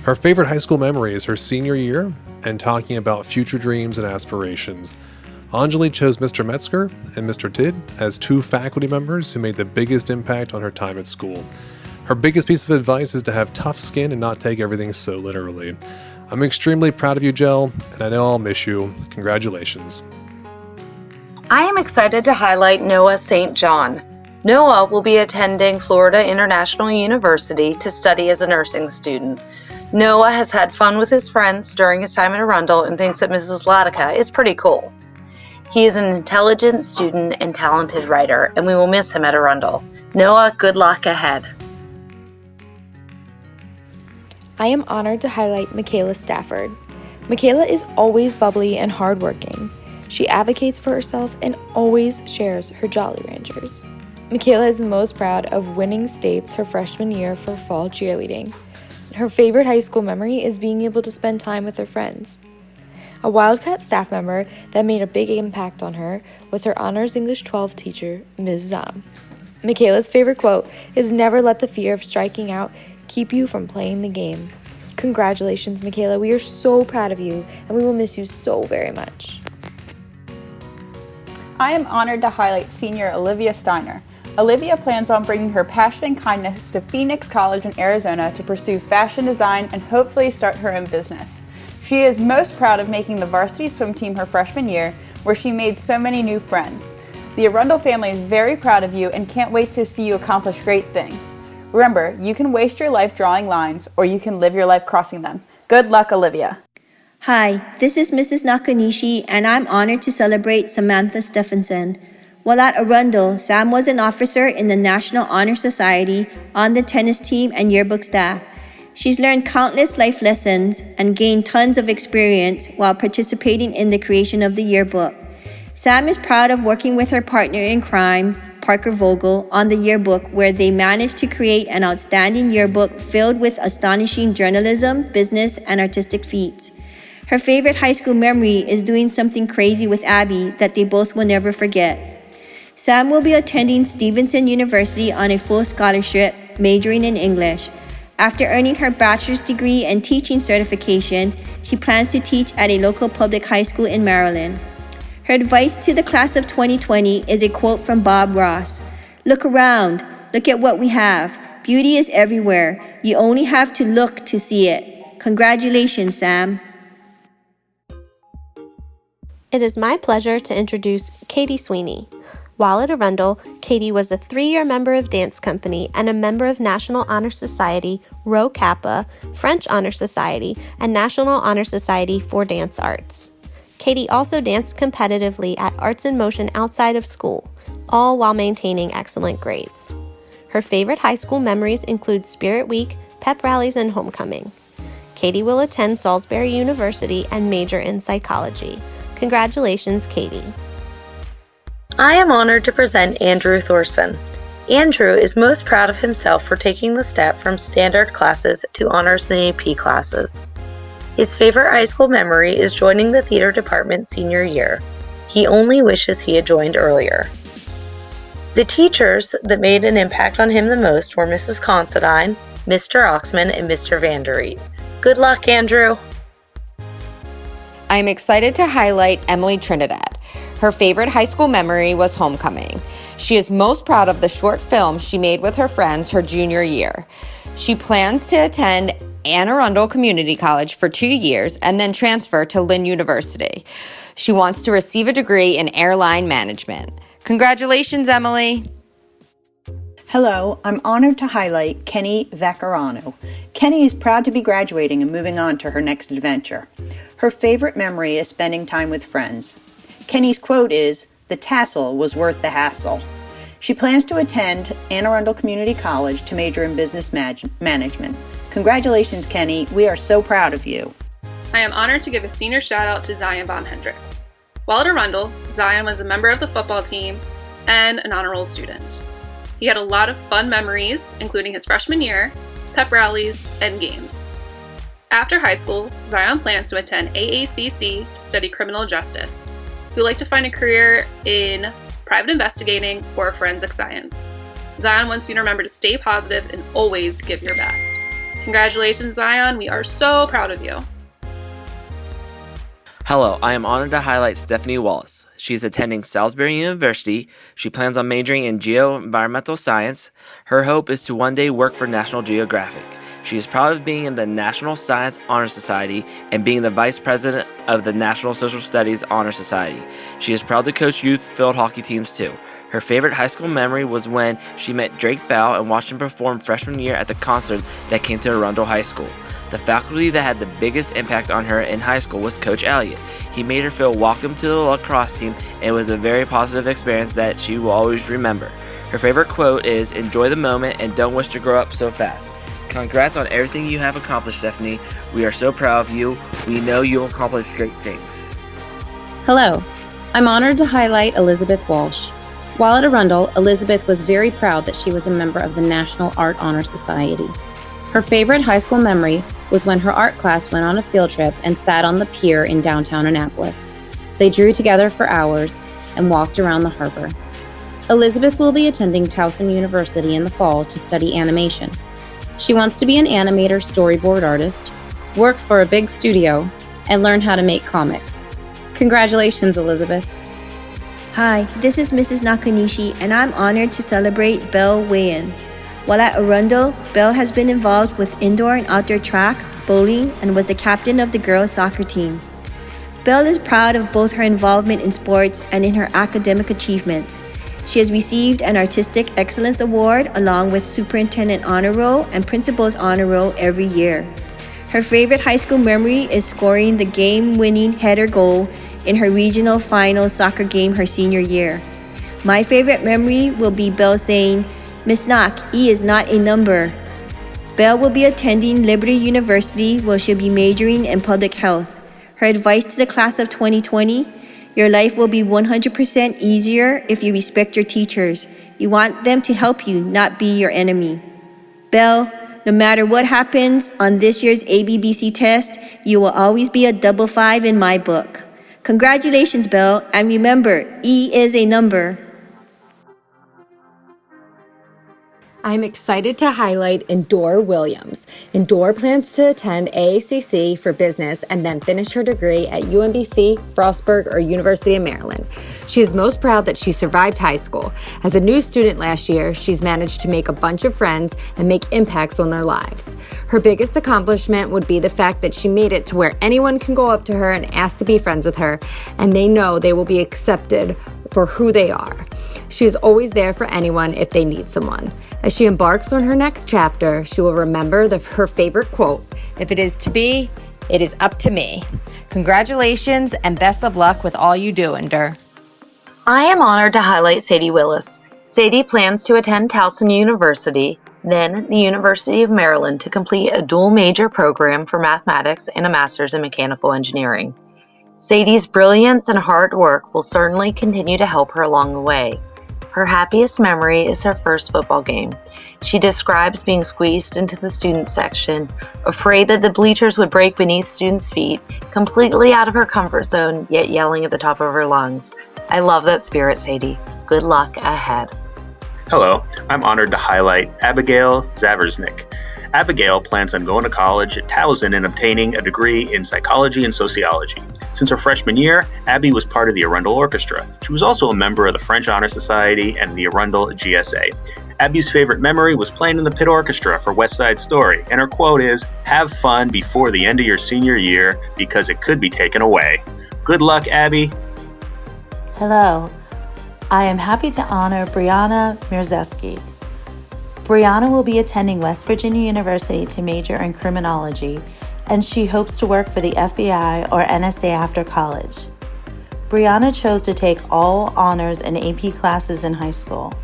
Her favorite high school memory is her senior year and talking about future dreams and aspirations. Anjali chose Mr. Metzger and Mr. Tidd as two faculty members who made the biggest impact on her time at school. Her biggest piece of advice is to have tough skin and not take everything so literally. I'm extremely proud of you, Jel, and I know I'll miss you. Congratulations. I am excited to highlight Noah St. John. Noah will be attending Florida International University to study as a nursing student. Noah has had fun with his friends during his time at Arundel and thinks that Mrs. Latica is pretty cool. He is an intelligent student and talented writer, and we will miss him at Arundel. Noah, good luck ahead. I am honored to highlight Michaela Stafford. Michaela is always bubbly and hardworking. She advocates for herself and always shares her Jolly Ranchers. Michaela is most proud of winning states her freshman year for fall cheerleading. Her favorite high school memory is being able to spend time with her friends. A Wildcat staff member that made a big impact on her was her Honors English 12 teacher, Ms. Zam. Michaela's favorite quote is, "Never let the fear of striking out keep you from playing the game." Congratulations, Michaela. We are so proud of you, and we will miss you so very much. I am honored to highlight senior Olivia Steiner. Olivia plans on bringing her passion and kindness to Phoenix College in Arizona to pursue fashion design and hopefully start her own business. She is most proud of making the varsity swim team her freshman year, where she made so many new friends. The Arundel family is very proud of you and can't wait to see you accomplish great things. Remember, you can waste your life drawing lines, or you can live your life crossing them. Good luck, Olivia. Hi, this is Mrs. Nakanishi, and I'm honored to celebrate Samantha Stephenson. While at Arundel, Sam was an officer in the National Honor Society, on the tennis team, and yearbook staff. She's learned countless life lessons and gained tons of experience while participating in the creation of the yearbook. Sam is proud of working with her partner in crime, Parker Vogel, on the yearbook, where they managed to create an outstanding yearbook filled with astonishing journalism, business, and artistic feats. Her favorite high school memory is doing something crazy with Abby that they both will never forget. Sam will be attending Stevenson University on a full scholarship, majoring in English. After earning her bachelor's degree and teaching certification, she plans to teach at a local public high school in Maryland. Her advice to the class of 2020 is a quote from Bob Ross. "Look around. Look at what we have. Beauty is everywhere. You only have to look to see it." Congratulations, Sam. It is my pleasure to introduce Katie Sweeney. While at Arundel, Katie was a 3-year member of dance company and a member of National Honor Society, Rho Kappa, French Honor Society, and National Honor Society for Dance Arts. Katie also danced competitively at Arts in Motion outside of school, all while maintaining excellent grades. Her favorite high school memories include Spirit Week, pep rallies, and homecoming. Katie will attend Salisbury University and major in psychology. Congratulations, Katie. I am honored to present Andrew Thorson. Andrew is most proud of himself for taking the step from standard classes to honors and AP classes. His favorite high school memory is joining the theater department senior year. He only wishes he had joined earlier. The teachers that made an impact on him the most were Mrs. Considine, Mr. Oxman, and Mr. Vandereet. Good luck, Andrew. I am excited to highlight Emily Trinidad. Her favorite high school memory was homecoming. She is most proud of the short film she made with her friends her junior year. She plans to attend Anne Arundel Community College for 2 years and then transfer to Lynn University. She wants to receive a degree in airline management. Congratulations, Emily. Hello, I'm honored to highlight Kenny Vaccarano. Kenny is proud to be graduating and moving on to her next adventure. Her favorite memory is spending time with friends. Kenny's quote is, "The tassel was worth the hassle." She plans to attend Anne Arundel Community College to major in business management. Congratulations, Kenny. We are so proud of you. I am honored to give a senior shout out to Zion Baum Hendricks. While at Arundel, Zion was a member of the football team and an honor roll student. He had a lot of fun memories, including his freshman year, pep rallies, and games. After high school, Zion plans to attend AACC to study criminal justice. He would like to find a career in private investigating or forensic science. Zion wants you to remember to stay positive and always give your best. Congratulations, Zion. We are so proud of you. Hello, I am honored to highlight Stephanie Wallace. She's attending Salisbury University. She plans on majoring in geo-environmental science. Her hope is to one day work for National Geographic. She is proud of being in the National Science Honor Society and being the vice president of the National Social Studies Honor Society. She is proud to coach youth field hockey teams too. Her favorite high school memory was when she met Drake Bell and watched him perform freshman year at the concert that came to Arundel High School. The faculty that had the biggest impact on her in high school was Coach Elliott. He made her feel welcome to the lacrosse team, and it was a very positive experience that she will always remember. Her favorite quote is, "Enjoy the moment and don't wish to grow up so fast." Congrats on everything you have accomplished, Stephanie. We are so proud of you. We know you'll accomplish great things. Hello, I'm honored to highlight Elizabeth Walsh. While at Arundel, Elizabeth was very proud that she was a member of the National Art Honor Society. Her favorite high school memory was when her art class went on a field trip and sat on the pier in downtown Annapolis. They drew together for hours and walked around the harbor. Elizabeth will be attending Towson University in the fall to study animation. She wants to be an animator, storyboard artist, work for a big studio, and learn how to make comics. Congratulations, Elizabeth. Hi, this is Mrs. Nakanishi, and I'm honored to celebrate Belle Wayan. While at Arundel, Belle has been involved with indoor and outdoor track, bowling, and was the captain of the girls' soccer team. Belle is proud of both her involvement in sports and in her academic achievements. She has received an Artistic Excellence Award along with Superintendent Honor Roll and Principal's Honor Roll every year. Her favorite high school memory is scoring the game-winning header goal in her regional final soccer game her senior year. My favorite memory will be Belle saying, "Miss Knock, E is not a number." Belle will be attending Liberty University where she'll be majoring in public health. Her advice to the class of 2020, your life will be 100% easier if you respect your teachers. You want them to help you, not be your enemy. Belle, no matter what happens on this year's ABBC test, you will always be a double 5 in my book. Congratulations, Belle, and remember, E is a number. I'm excited to highlight Endor Williams. Endor plans to attend AACC for business and then finish her degree at UMBC, Frostburg, or University of Maryland. She is most proud that she survived high school. As a new student last year, she's managed to make a bunch of friends and make impacts on their lives. Her biggest accomplishment would be the fact that she made it to where anyone can go up to her and ask to be friends with her, and they know they will be accepted for who they are. She is always there for anyone if they need someone. As she embarks on her next chapter, she will remember her favorite quote, "If it is to be, it is up to me." Congratulations and best of luck with all you do, Endor. I am honored to highlight Sadie Willis. Sadie plans to attend Towson University, then the University of Maryland to complete a dual major program for mathematics and a master's in mechanical engineering. Sadie's brilliance and hard work will certainly continue to help her along the way. Her happiest memory is her first football game. She describes being squeezed into the student section, afraid that the bleachers would break beneath students' feet, completely out of her comfort zone, yet yelling at the top of her lungs. I love that spirit, Sadie. Good luck ahead. Hello, I'm honored to highlight Abigail Zaversnick. Abigail plans on going to college at Towson and obtaining a degree in psychology and sociology. Since her freshman year, Abby was part of the Arundel Orchestra. She was also a member of the French Honor Society and the Arundel GSA. Abby's favorite memory was playing in the pit orchestra for West Side Story, and her quote is, "Have fun before the end of your senior year because it could be taken away." Good luck, Abby. Hello, I am happy to honor Brianna Mirzeski. Brianna will be attending West Virginia University to major in criminology, and she hopes to work for the FBI or NSA after college. Brianna chose to take all honors and AP classes in high school.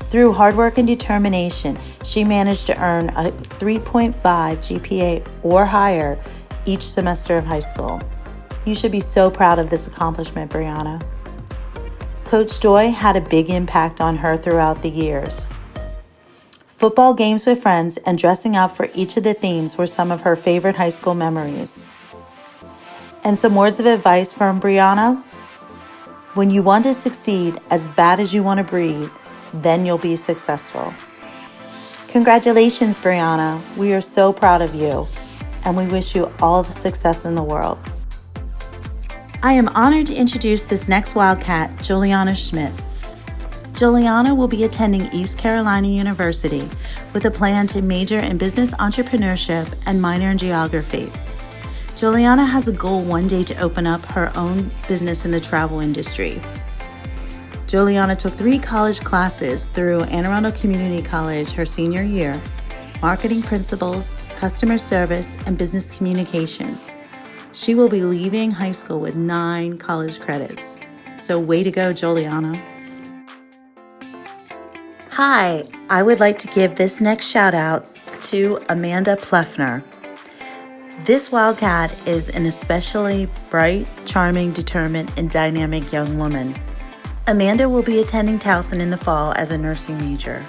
Through hard work and determination, she managed to earn a 3.5 GPA or higher each semester of high school. You should be so proud of this accomplishment, Brianna. Coach Joy had a big impact on her throughout the years. Football games with friends and dressing up for each of the themes were some of her favorite high school memories. And some words of advice from Brianna: when you want to succeed as bad as you want to breathe, then you'll be successful. Congratulations, Brianna. We are so proud of you, and we wish you all the success in the world. I am honored to introduce this next Wildcat, Juliana Schmidt. Juliana will be attending East Carolina University with a plan to major in business entrepreneurship and minor in geography. Juliana has a goal one day to open up her own business in the travel industry. Juliana took 3 college classes through Anne Arundel Community College her senior year: marketing principles, customer service, and business communications. She will be leaving high school with 9 college credits. So way to go, Juliana. Hi, I would like to give this next shout out to Amanda Pleffner. This Wildcat is an especially bright, charming, determined, and dynamic young woman. Amanda will be attending Towson in the fall as a nursing major.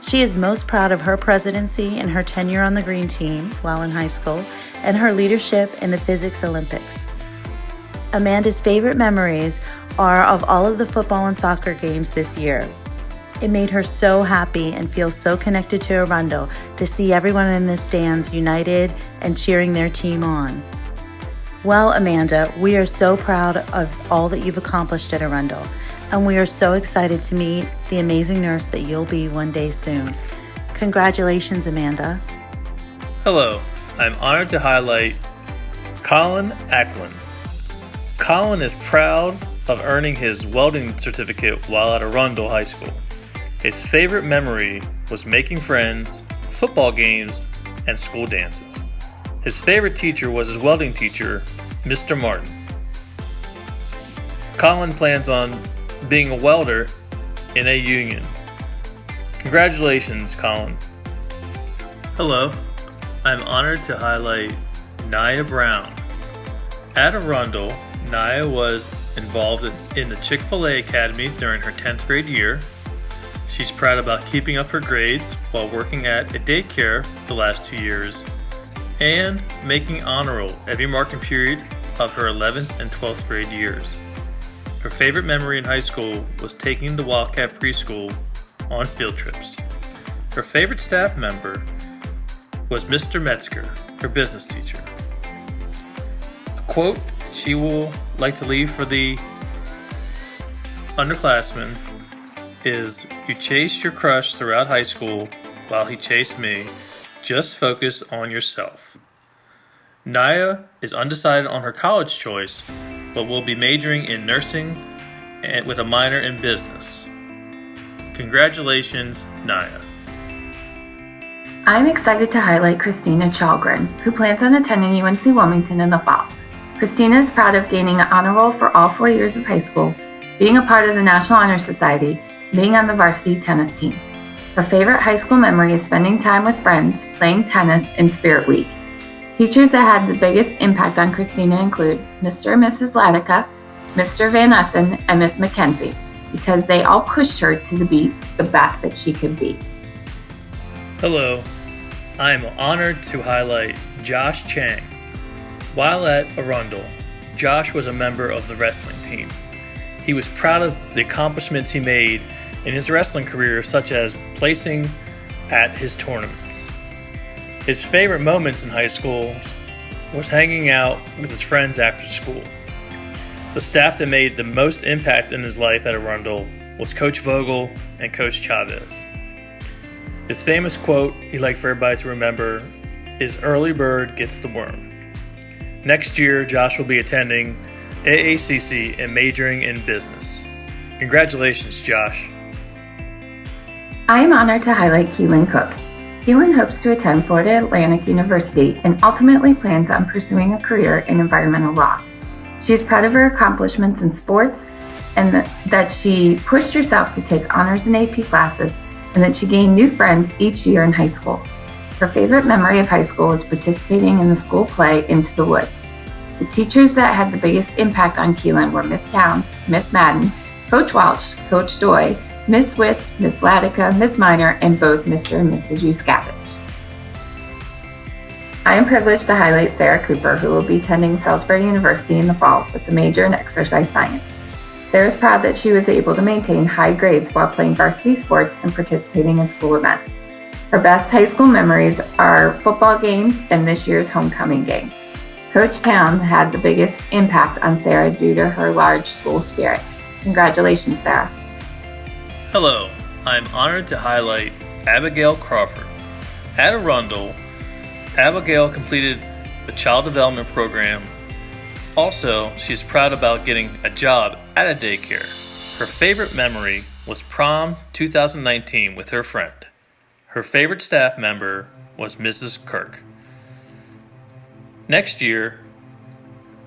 She is most proud of her presidency and her tenure on the Green Team while in high school, and her leadership in the Physics Olympics. Amanda's favorite memories are of all of the football and soccer games this year. It made her so happy and feel so connected to Arundel to see everyone in the stands united and cheering their team on. Well, Amanda, we are so proud of all that you've accomplished at Arundel, and we are so excited to meet the amazing nurse that you'll be one day soon. Congratulations, Amanda. Hello, I'm honored to highlight Colin Ackland. Colin is proud of earning his welding certificate while at Arundel High School. His favorite memory was making friends, football games, and school dances. His favorite teacher was his welding teacher, Mr. Martin. Colin plans on being a welder in a union. Congratulations, Colin. Hello, I'm honored to highlight Nia Brown. At Arundel, Nia was involved in the Chick-fil-A Academy during her 10th grade year. She's proud about keeping up her grades while working at a daycare the last 2 years and making honor roll every marking period of her 11th and 12th grade years. Her favorite memory in high school was taking the Wildcat Preschool on field trips. Her favorite staff member was Mr. Metzger, her business teacher. A quote she will like to leave for the underclassmen is, "You chased your crush throughout high school while he chased me. Just focus on yourself." Nia is undecided on her college choice, but will be majoring in nursing and with a minor in business. Congratulations, Nia. I'm excited to highlight Christina Chalgren, who plans on attending UNC Wilmington in the fall. Christina is proud of gaining an honor roll for all 4 years of high school, being a part of the National Honor Society, being on the varsity tennis team. Her favorite high school memory is spending time with friends, playing tennis, and Spirit Week. Teachers that had the biggest impact on Christina include Mr. and Mrs. Ladica, Mr. Van Essen, and Miss McKenzie, because they all pushed her to be the best that she could be. Hello, I am honored to highlight Josh Chang. While at Arundel, Josh was a member of the wrestling team. He was proud of the accomplishments he made in his wrestling career, such as placing at his tournaments. His favorite moments in high school was hanging out with his friends after school. The staff that made the most impact in his life at Arundel was Coach Vogel and Coach Chavez. His famous quote he liked for everybody to remember is, "Early bird gets the worm." Next year, Josh will be attending AACC and majoring in business. Congratulations, Josh. I am honored to highlight Keelan Cook. Keelan hopes to attend Florida Atlantic University and ultimately plans on pursuing a career in environmental law. She is proud of her accomplishments in sports and that she pushed herself to take honors and AP classes and that she gained new friends each year in high school. Her favorite memory of high school is participating in the school play Into the Woods. The teachers that had the biggest impact on Keelan were Miss Towns, Miss Madden, Coach Welch, Coach Doy, Miss Wist, Miss Latica, Miss Minor, and both Mr. and Mrs. Yuskavich. I am privileged to highlight Sarah Cooper, who will be attending Salisbury University in the fall with a major in exercise science. Sarah is proud that she was able to maintain high grades while playing varsity sports and participating in school events. Her best high school memories are football games and this year's homecoming game. Coach Town had the biggest impact on Sarah due to her large school spirit. Congratulations, Sarah. Hello, I'm honored to highlight Abigail Crawford. At Arundel, Abigail completed the Child Development Program. Also, she's proud about getting a job at a daycare. Her favorite memory was prom 2019 with her friend. Her favorite staff member was Mrs. Kirk. Next year,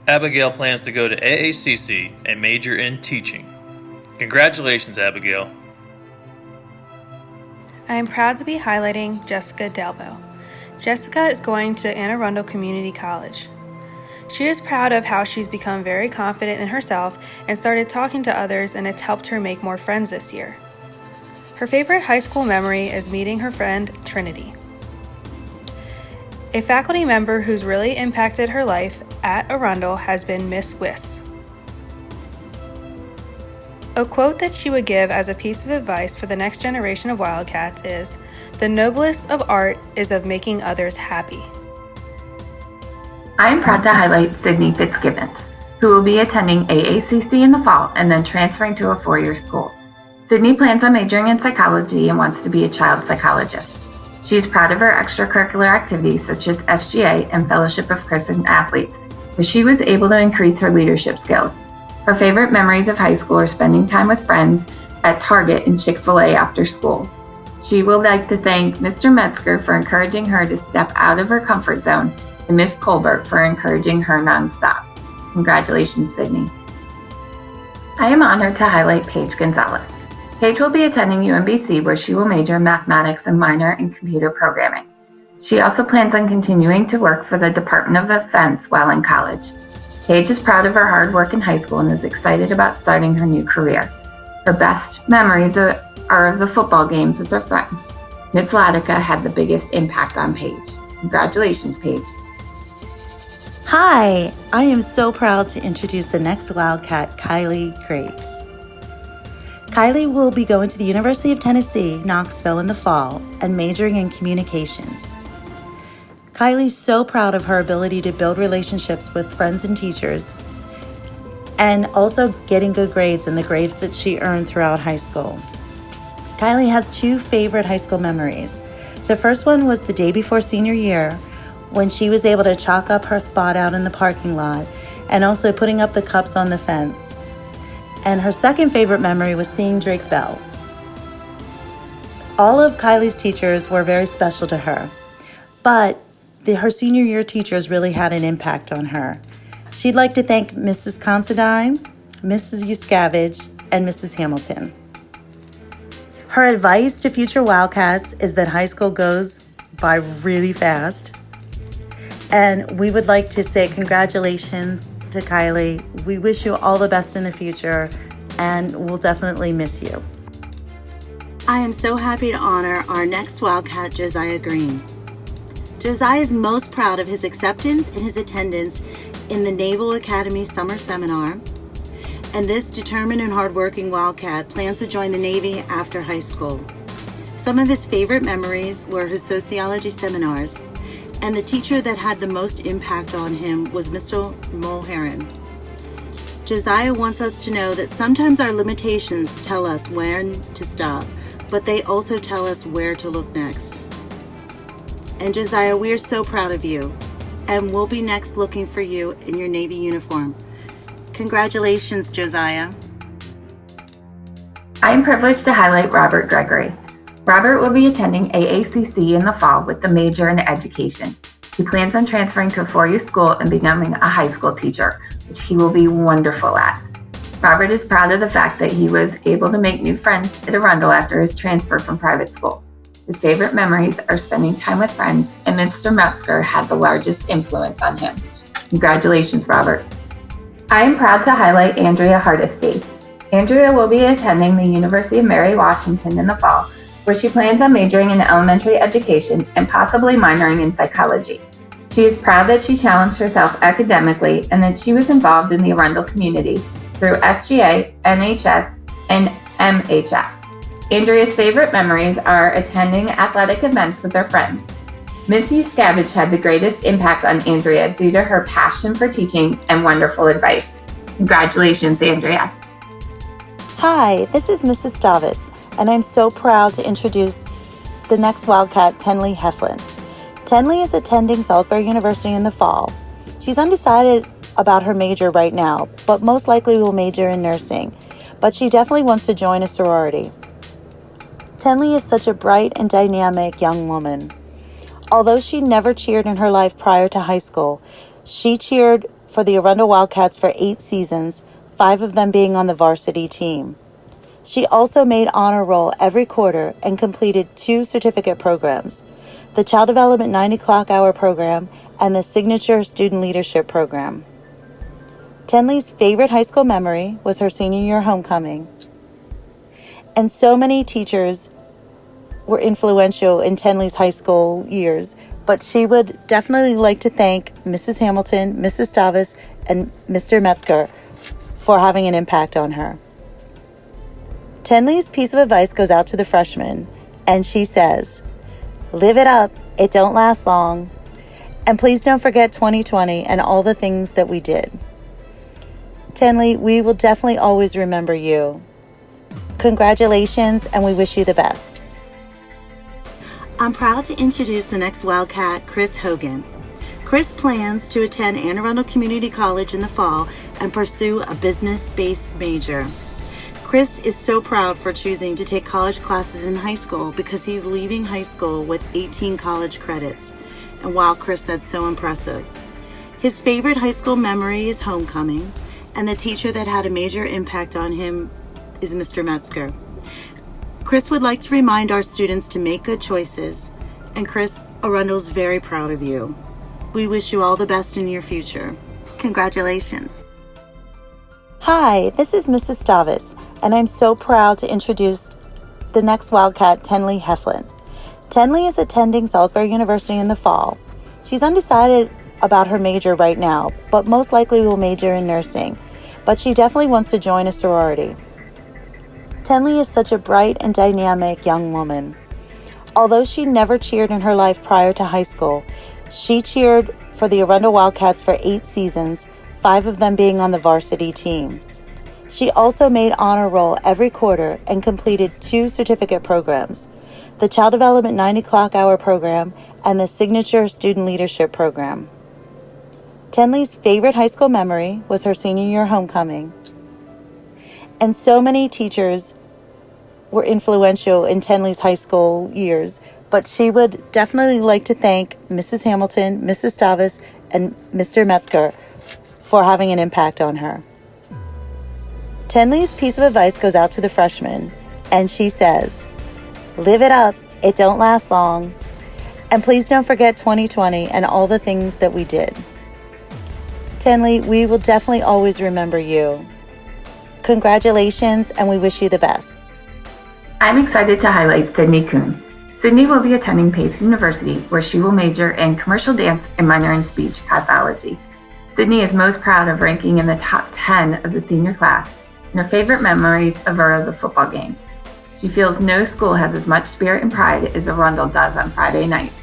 Abigail plans to go to AACC and major in teaching. Congratulations, Abigail. I am proud to be highlighting Jessica Dalbo. Jessica is going to Anne Arundel Community College. She is proud of how she's become very confident in herself and started talking to others, and it's helped her make more friends this year. Her favorite high school memory is meeting her friend Trinity. A faculty member who's really impacted her life at Arundel has been Miss Wiss. A quote that she would give as a piece of advice for the next generation of Wildcats is, "The noblest of art is of making others happy." I am proud to highlight Sydney Fitzgibbons, who will be attending AACC in the fall and then transferring to a four-year school. Sydney plans on majoring in psychology and wants to be a child psychologist. She is proud of her extracurricular activities such as SGA and Fellowship of Christian Athletes, where she was able to increase her leadership skills. Her favorite memories of high school are spending time with friends at Target and Chick-fil-A after school. She would like to thank Mr. Metzger for encouraging her to step out of her comfort zone and Miss Colbert for encouraging her nonstop. Congratulations, Sydney. I am honored to highlight Paige Gonzalez. Paige will be attending UMBC, where she will major in mathematics and minor in computer programming. She also plans on continuing to work for the Department of Defense while in college. Paige is proud of her hard work in high school and is excited about starting her new career. Her best memories are of the football games with her friends. Miss Latica had the biggest impact on Paige. Congratulations, Paige. Hi, I am so proud to introduce the next Wildcat, Kylie Graves. Kylie will be going to the University of Tennessee, Knoxville in the fall and majoring in communications. Kylie's so proud of her ability to build relationships with friends and teachers and also getting good grades and the grades that she earned throughout high school. Kylie has two favorite high school memories. The first one was the day before senior year when she was able to chalk up her spot out in the parking lot and also putting up the cups on the fence. And her second favorite memory was seeing Drake Bell. All of Kylie's teachers were very special to her, but her senior year teachers really had an impact on her. She'd like to thank Mrs. Considine, Mrs. Yuskavich, and Mrs. Hamilton. Her advice to future Wildcats is that high school goes by really fast. And we would like to say congratulations to Kylie. We wish you all the best in the future, and we'll definitely miss you. I am so happy to honor our next Wildcat, Josiah Green. Josiah is most proud of his acceptance and his attendance in the Naval Academy Summer Seminar, and this determined and hardworking Wildcat plans to join the Navy after high school. Some of his favorite memories were his sociology seminars, and the teacher that had the most impact on him was Mr. Mulheron. Josiah wants us to know that sometimes our limitations tell us when to stop, but they also tell us where to look next. And Josiah, we are so proud of you, and we'll be next looking for you in your Navy uniform. Congratulations, Josiah. I am privileged to highlight Robert Gregory. Robert will be attending AACC in the fall with the major in education. He plans on transferring to a four-year school and becoming a high school teacher, which he will be wonderful at. Robert is proud of the fact that he was able to make new friends at Arundel after his transfer from private school. His favorite memories are spending time with friends, and Mr. Metzger had the largest influence on him. Congratulations, Robert. I am proud to highlight Andrea Hardesty. Andrea will be attending the University of Mary Washington in the fall, where she plans on majoring in elementary education and possibly minoring in psychology. She is proud that she challenged herself academically and that she was involved in the Arundel community through SGA, NHS, and MHS. Andrea's favorite memories are attending athletic events with her friends. Ms. Yuskavich had the greatest impact on Andrea due to her passion for teaching and wonderful advice. Congratulations, Andrea. Hi, this is Mrs. Stavis, and I'm so proud to introduce the next Wildcat, Tenley Heflin. Tenley is attending Salisbury University in the fall. She's undecided about her major right now, but most likely will major in nursing, but she definitely wants to join a sorority. Tenley is such a bright and dynamic young woman. Although she never cheered in her life prior to high school, she cheered for the Arundel Wildcats for 8 seasons, 5 of them being on the varsity team. She also made honor roll every quarter and completed 2 certificate programs, the Child Development 90 Clock Hour program and the Signature Student Leadership program. Tenley's favorite high school memory was her senior year homecoming. And so many teachers were influential in Tenley's high school years, but she would definitely like to thank Mrs. Hamilton, Mrs. Stavis, and Mr. Metzger for having an impact on her. Tenley's piece of advice goes out to the freshmen, and she says, "Live it up, it don't last long. And please don't forget 2020 and all the things that we did." Tenley, we will definitely always remember you. Congratulations, and we wish you the best. I'm proud to introduce the next Wildcat, Chris Hogan. Chris plans to attend Anne Arundel Community College in the fall and pursue a business-based major. Chris is so proud for choosing to take college classes in high school because he's leaving high school with 18 college credits. And wow, Chris, that's so impressive. His favorite high school memory is homecoming, and the teacher that had a major impact on him is Mr. Metzger. Chris would like to remind our students to make good choices, and Chris, Arundel's very proud of you. We wish you all the best in your future. Congratulations. Hi, this is Mrs. Stavis, and I'm so proud to introduce the next Wildcat, Tenley Heflin. Tenley is attending Salisbury University in the fall. She's undecided about her major right now, but most likely will major in nursing, but she definitely wants to join a sorority. Tenley is such a bright and dynamic young woman. Although she never cheered in her life prior to high school, she cheered for the Arundel Wildcats for 8 seasons, 5 of them being on the varsity team. She also made honor roll every quarter and completed 2 certificate programs, the Child Development 90 Clock Hour program and the Signature Student Leadership program. Tenley's favorite high school memory was her senior year homecoming. And so many teachers were influential in Tenley's high school years, but she would definitely like to thank Mrs. Hamilton, Mrs. Stavis, and Mr. Metzger for having an impact on her. Tenley's piece of advice goes out to the freshmen, and she says, "Live it up, it don't last long. And please don't forget 2020 and all the things that we did." Tenley, we will definitely always remember you. Congratulations, and we wish you the best. I'm excited to highlight Sydney Kuhn. Sydney will be attending Pace University, where she will major in commercial dance and minor in speech pathology. Sydney is most proud of ranking in the top 10 of the senior class, and her favorite memories are the football games. She feels no school has as much spirit and pride as Arundel does on Friday nights.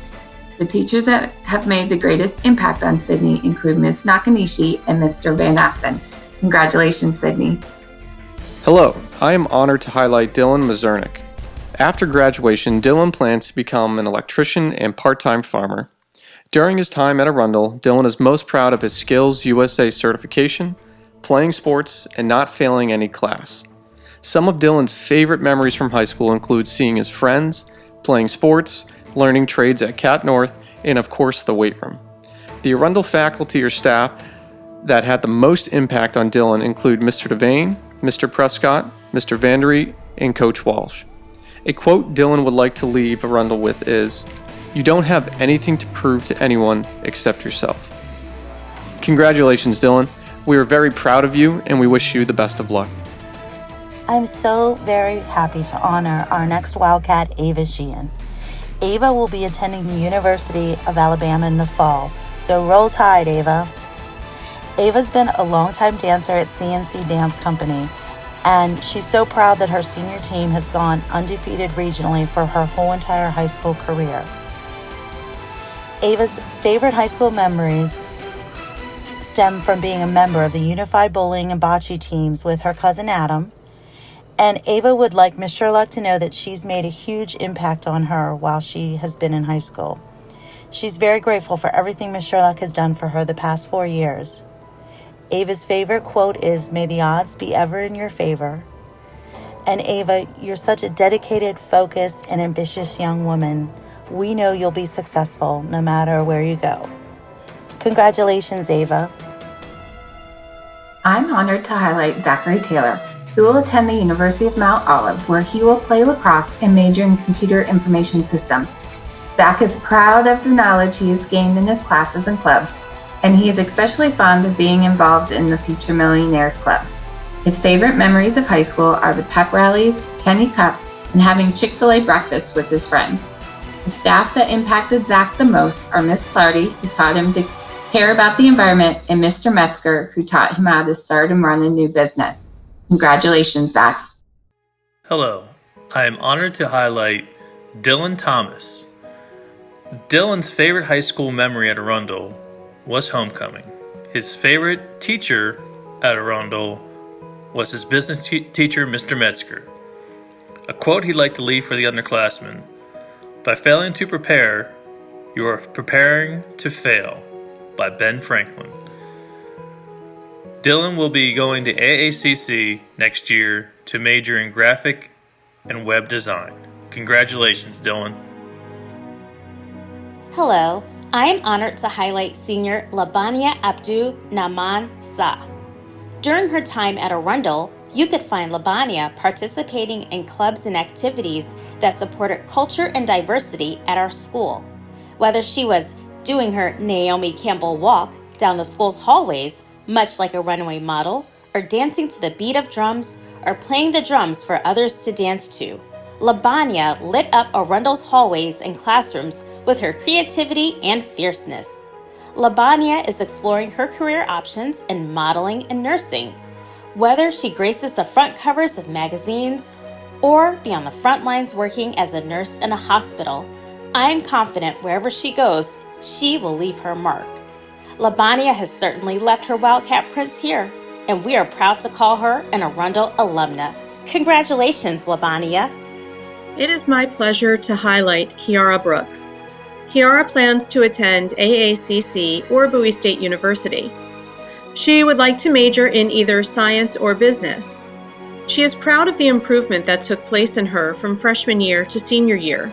The teachers that have made the greatest impact on Sydney include Ms. Nakanishi and Mr. Van Assen. Congratulations, Sydney. Hello, I am honored to highlight Dylan Mazurnik. After graduation, Dylan plans to become an electrician and part-time farmer. During his time at Arundel, Dylan is most proud of his Skills USA certification, playing sports, and not failing any class. Some of Dylan's favorite memories from high school include seeing his friends playing sports, learning trades at Cat North, and of course the weight room. The Arundel faculty or staff that had the most impact on Dylan include Mr. Devane, Mr. Prescott, Mr. Vandereet, and Coach Walsh. A quote Dylan would like to leave Arundel with is, "You don't have anything to prove to anyone except yourself." Congratulations, Dylan. We are very proud of you and we wish you the best of luck. I'm so very happy to honor our next Wildcat, Ava Sheehan. Ava will be attending the University of Alabama in the fall, so roll tide, Ava. Ava's been a longtime dancer at CNC Dance Company, and she's so proud that her senior team has gone undefeated regionally for her whole entire high school career. Ava's favorite high school memories stem from being a member of the Unified Bowling and Bocce teams with her cousin Adam, and Ava would like Miss Sherlock to know that she's made a huge impact on her while she has been in high school. She's very grateful for everything Miss Sherlock has done for her the past 4 years. Ava's favorite quote is, "May the odds be ever in your favor." And Ava, you're such a dedicated, focused, and ambitious young woman. We know you'll be successful no matter where you go. Congratulations, Ava. I'm honored to highlight Zachary Taylor, who will attend the University of Mount Olive, where he will play lacrosse and major in computer information systems. Zach is proud of the knowledge he has gained in his classes and clubs, and he is especially fond of being involved in the Future Millionaires Club. His favorite memories of high school are the pep rallies, Kenny Cup, and having Chick-fil-A breakfast with his friends. The staff that impacted Zach the most are Miss Clardy, who taught him to care about the environment, and Mr. Metzger, who taught him how to start and run a new business. Congratulations, Zach. Hello, I am honored to highlight Dylan Thomas. Dylan's favorite high school memory at Arundel was homecoming. His favorite teacher at Arundel was his business teacher, Mr. Metzger. A quote he'd like to leave for the underclassmen: "By failing to prepare, you are preparing to fail," by Ben Franklin. Dylan will be going to AACC next year to major in graphic and web design. Congratulations, Dylan. Hello, I am honored to highlight senior Labania Abdu Naman Sa. During her time at Arundel, you could find Labania participating in clubs and activities that supported culture and diversity at our school. Whether she was doing her Naomi Campbell walk down the school's hallways, much like a runway model, or dancing to the beat of drums, or playing the drums for others to dance to, Labania lit up Arundel's hallways and classrooms with her creativity and fierceness. Labania is exploring her career options in modeling and nursing. Whether she graces the front covers of magazines or be on the front lines working as a nurse in a hospital, I am confident wherever she goes, she will leave her mark. Labania has certainly left her Wildcat prints here, and we are proud to call her an Arundel alumna. Congratulations, Labania. It is my pleasure to highlight Kiara Brooks. Kiara plans to attend AACC or Bowie State University. She would like to major in either science or business. She is proud of the improvement that took place in her from freshman year to senior year.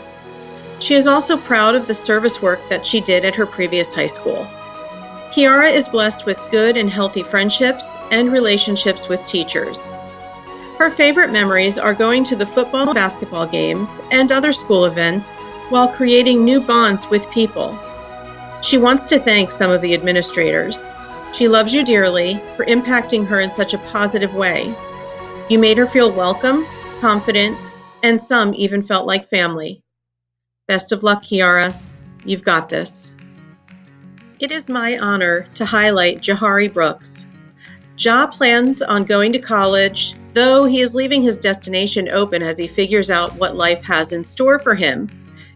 She is also proud of the service work that she did at her previous high school. Kiara is blessed with good and healthy friendships and relationships with teachers. Her favorite memories are going to the football and basketball games and other school events while creating new bonds with people. She wants to thank some of the administrators. She loves you dearly for impacting her in such a positive way. You made her feel welcome, confident, and some even felt like family. Best of luck, Kiara. You've got this. It is my honor to highlight Jahari Brooks. Ja plans on going to college, though he is leaving his destination open as he figures out what life has in store for him.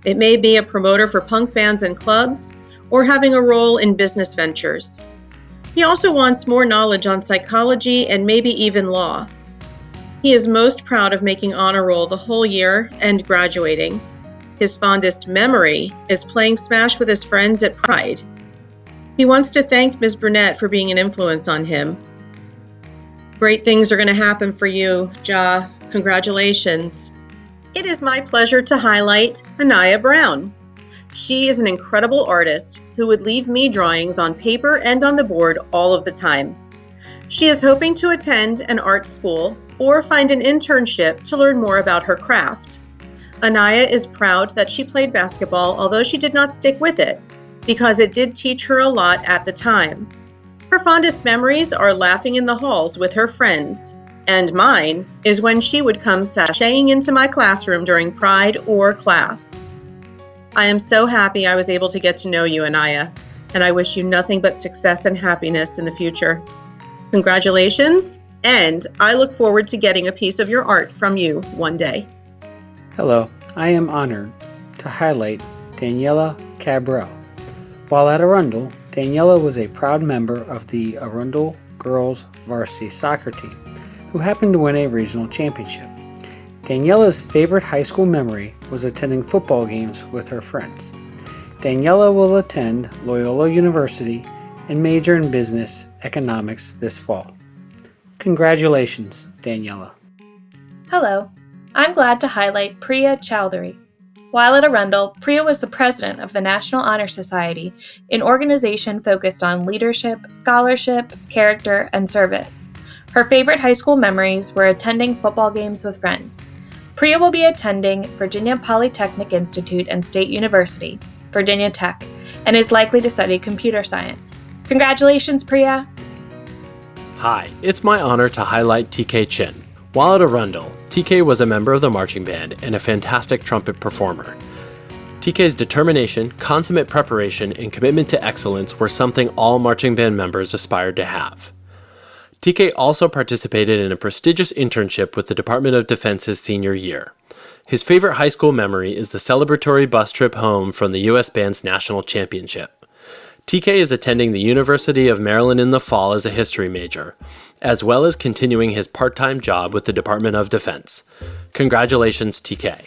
It may be a promoter for punk bands and clubs, or having a role in business ventures. He also wants more knowledge on psychology and maybe even law. He is most proud of making honor roll the whole year and graduating. His fondest memory is playing Smash with his friends at Pride. He wants to thank Ms. Burnett for being an influence on him. Great things are going to happen for you, Ja. Congratulations. It is my pleasure to highlight Anaya Brown. She is an incredible artist who would leave me drawings on paper and on the board all of the time. She is hoping to attend an art school or find an internship to learn more about her craft. Anaya is proud that she played basketball, although she did not stick with it, because it did teach her a lot at the time. Her fondest memories are laughing in the halls with her friends, and mine is when she would come sashaying into my classroom during Pride or class. I am so happy I was able to get to know you, Anaya, and I wish you nothing but success and happiness in the future. Congratulations, and I look forward to getting a piece of your art from you one day. Hello, I am honored to highlight Daniela Cabral. While at Arundel, Daniela was a proud member of the Arundel girls varsity soccer team, who happened to win a regional championship. Daniela's favorite high school memory was attending football games with her friends. Daniela will attend Loyola University and major in business economics this fall. Congratulations, Daniela. Hello, I'm glad to highlight Priya Chowdhury. While at Arundel, Priya was the president of the National Honor Society, an organization focused on leadership, scholarship, character, and service. Her favorite high school memories were attending football games with friends. Priya will be attending Virginia Polytechnic Institute and State University, Virginia Tech, and is likely to study computer science. Congratulations, Priya! Hi, it's my honor to highlight TK Chin. While at Arundel, TK was a member of the marching band and a fantastic trumpet performer. TK's determination, consummate preparation, and commitment to excellence were something all marching band members aspired to have. TK also participated in a prestigious internship with the Department of Defense's senior year. His favorite high school memory is the celebratory bus trip home from the U.S. Band's national championship. TK is attending the University of Maryland in the fall as a history major, as well as continuing his part-time job with the Department of Defense. Congratulations, TK.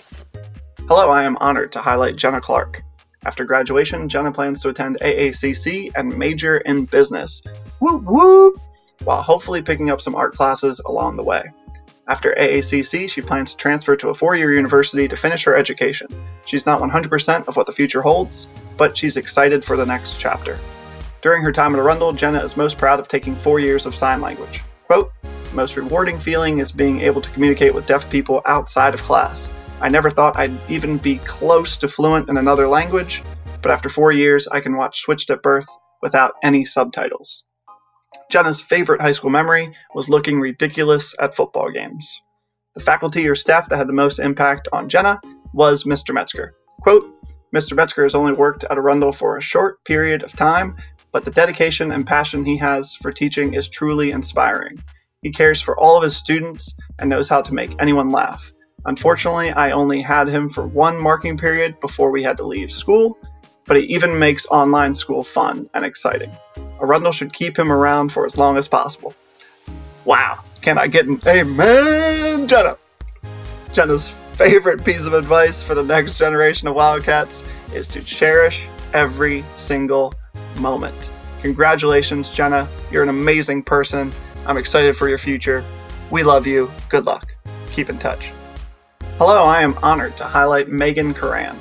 Hello, I am honored to highlight Jenna Clark. After graduation, Jenna plans to attend AACC and major in business. Whoop whoop! While hopefully picking up some art classes along the way. After AACC, she plans to transfer to a 4-year university to finish her education. She's not 100% of what the future holds, but she's excited for the next chapter. During her time at Arundel, Jenna is most proud of taking 4 years of sign language. Quote, "The most rewarding feeling is being able to communicate with deaf people outside of class. I never thought I'd even be close to fluent in another language, but after 4 years, I can watch Switched at Birth without any subtitles." Jenna's favorite high school memory was looking ridiculous at football games. The faculty or staff that had the most impact on Jenna was Mr. Metzger. Quote, "Mr. Metzger has only worked at Arundel for a short period of time, but the dedication and passion he has for teaching is truly inspiring. He cares for all of his students and knows how to make anyone laugh. Unfortunately, I only had him for one marking period before we had to leave school, but he even makes online school fun and exciting. Arundel should keep him around for as long as possible." Wow, can I get an amen, Jenna? Jenna's favorite piece of advice for the next generation of Wildcats is to cherish every single moment. Congratulations, Jenna. You're an amazing person. I'm excited for your future. We love you. Good luck. Keep in touch. Hello, I am honored to highlight Megan Curran.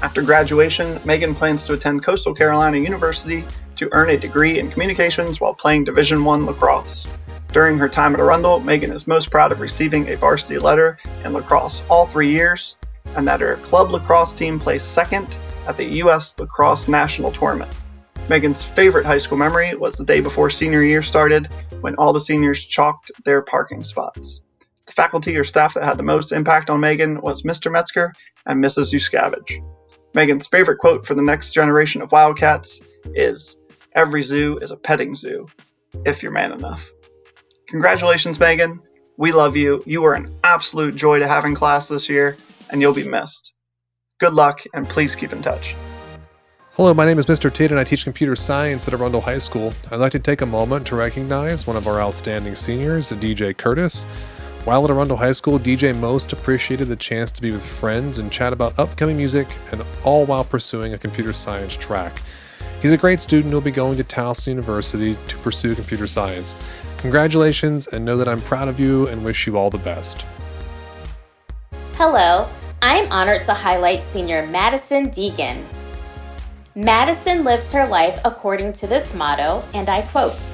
After graduation, Megan plans to attend Coastal Carolina University to earn a degree in communications while playing Division I lacrosse. During her time at Arundel, Megan is most proud of receiving a varsity letter in lacrosse all 3 years, and that her club lacrosse team placed second at the U.S. Lacrosse National Tournament. Megan's favorite high school memory was the day before senior year started, when all the seniors chalked their parking spots. The faculty or staff that had the most impact on Megan was Mr. Metzger and Mrs. Yuskavage. Megan's favorite quote for the next generation of Wildcats is, "Every zoo is a petting zoo, if you're man enough." Congratulations, Megan. We love you. You are an absolute joy to have in class this year, and you'll be missed. Good luck, and please keep in touch. Hello, my name is Mr. Tate and I teach computer science at Arundel High School. I'd like to take a moment to recognize one of our outstanding seniors, DJ Curtis. While at Arundel High School, DJ most appreciated the chance to be with friends and chat about upcoming music, and all while pursuing a computer science track. He's a great student who'll be going to Towson University to pursue computer science. Congratulations, and know that I'm proud of you and wish you all the best. Hello, honored to highlight senior Madison Deegan. Madison lives her life according to this motto, and I quote,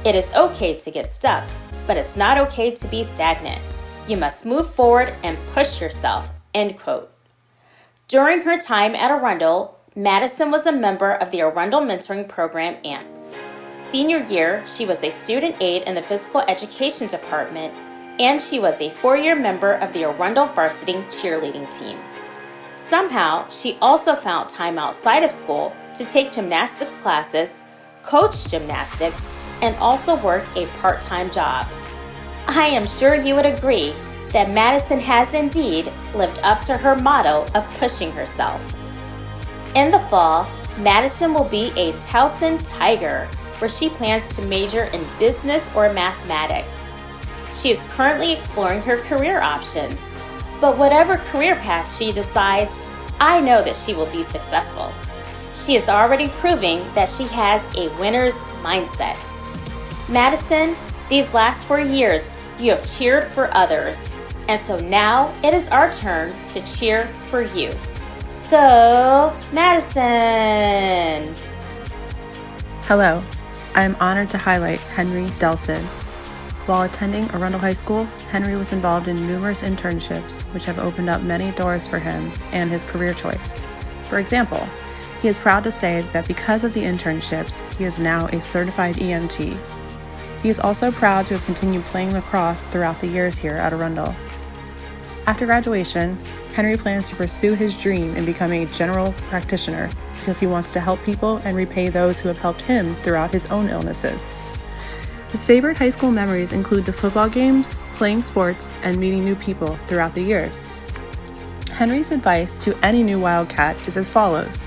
"It is okay to get stuck, but it's not okay to be stagnant. You must move forward and push yourself," end quote. During her time at Arundel, Madison was a member of the Arundel Mentoring Program AMP. Senior year, she was a student aide in the physical education department, and she was a 4-year member of the Arundel varsity cheerleading team. Somehow, she also found time outside of school to take gymnastics classes, coach gymnastics, and also work a part-time job. I am sure you would agree that Madison has indeed lived up to her motto of pushing herself. In the fall, Madison will be a Towson Tiger, where she plans to major in business or mathematics. She is currently exploring her career options, but whatever career path she decides, I know that she will be successful. She is already proving that she has a winner's mindset. Madison, these last 4 years, you have cheered for others, and so now it is our turn to cheer for you. Go, Madison! Hello, I am honored to highlight Henry Delson. While attending Arundel High School, Henry was involved in numerous internships, which have opened up many doors for him and his career choice. For example, he is proud to say that because of the internships, he is now a certified EMT. He is also proud to have continued playing lacrosse throughout the years here at Arundel. After graduation, Henry plans to pursue his dream in becoming a general practitioner because he wants to help people and repay those who have helped him throughout his own illnesses. His favorite high school memories include the football games, playing sports, and meeting new people throughout the years. Henry's advice to any new Wildcat is as follows.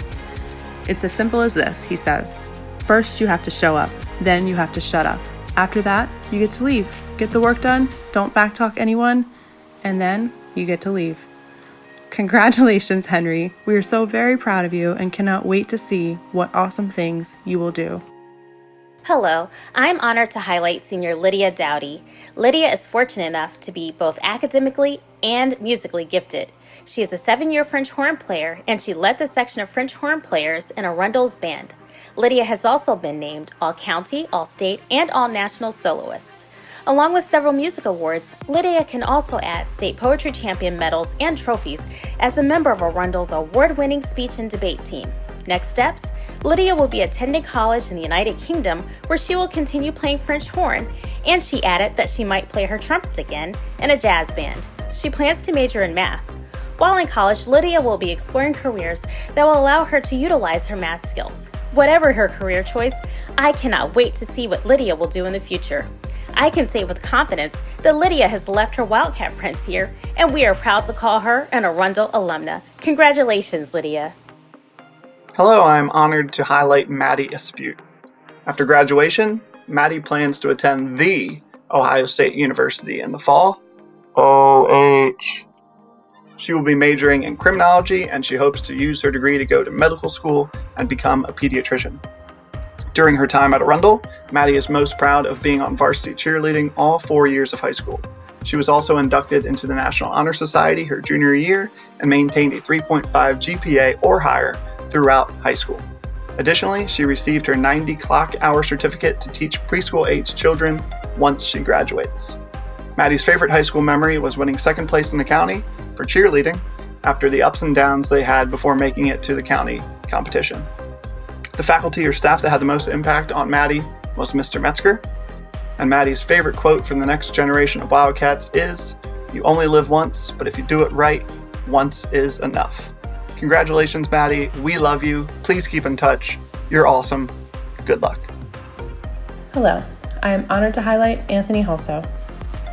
"It's as simple as this," he says. "First, you have to show up. Then you have to shut up. After that, you get to leave. Get the work done, don't backtalk anyone, and then you get to leave." Congratulations, Henry. We are so very proud of you and cannot wait to see what awesome things you will do. Hello, I'm honored to highlight senior Lydia Dowdy. Lydia is fortunate enough to be both academically and musically gifted. She is a 7-year French horn player, and she led the section of French horn players in Arundel's band. Lydia has also been named All-County, All-State, and All-National Soloist. Along with several music awards, Lydia can also add state poetry champion medals and trophies as a member of Arundel's award-winning speech and debate team. Next steps, Lydia will be attending college in the United Kingdom, where she will continue playing French horn, and she added that she might play her trumpet again in a jazz band. She plans to major in math. While in college, Lydia will be exploring careers that will allow her to utilize her math skills. Whatever her career choice, I cannot wait to see what Lydia will do in the future. I can say with confidence that Lydia has left her Wildcat prints here, and we are proud to call her an Arundel alumna. Congratulations, Lydia. Hello, I'm honored to highlight Maddie Espute. After graduation, Maddie plans to attend the Ohio State University in the fall. OH. She will be majoring in criminology, and she hopes to use her degree to go to medical school and become a pediatrician. During her time at Arundel, Maddie is most proud of being on varsity cheerleading all 4 years of high school. She was also inducted into the National Honor Society her junior year and maintained a 3.5 GPA or higher throughout high school. Additionally, she received her 90 clock hour certificate to teach preschool-aged children once she graduates. Maddie's favorite high school memory was winning second place in the county for cheerleading after the ups and downs they had before making it to the county competition. The faculty or staff that had the most impact on Maddie was Mr. Metzger, and Maddie's favorite quote from the next generation of Wildcats is, "You only live once, but if you do it right, once is enough." Congratulations, Maddie. We love you. Please keep in touch. You're awesome. Good luck. Hello, I am honored to highlight Anthony Hulso.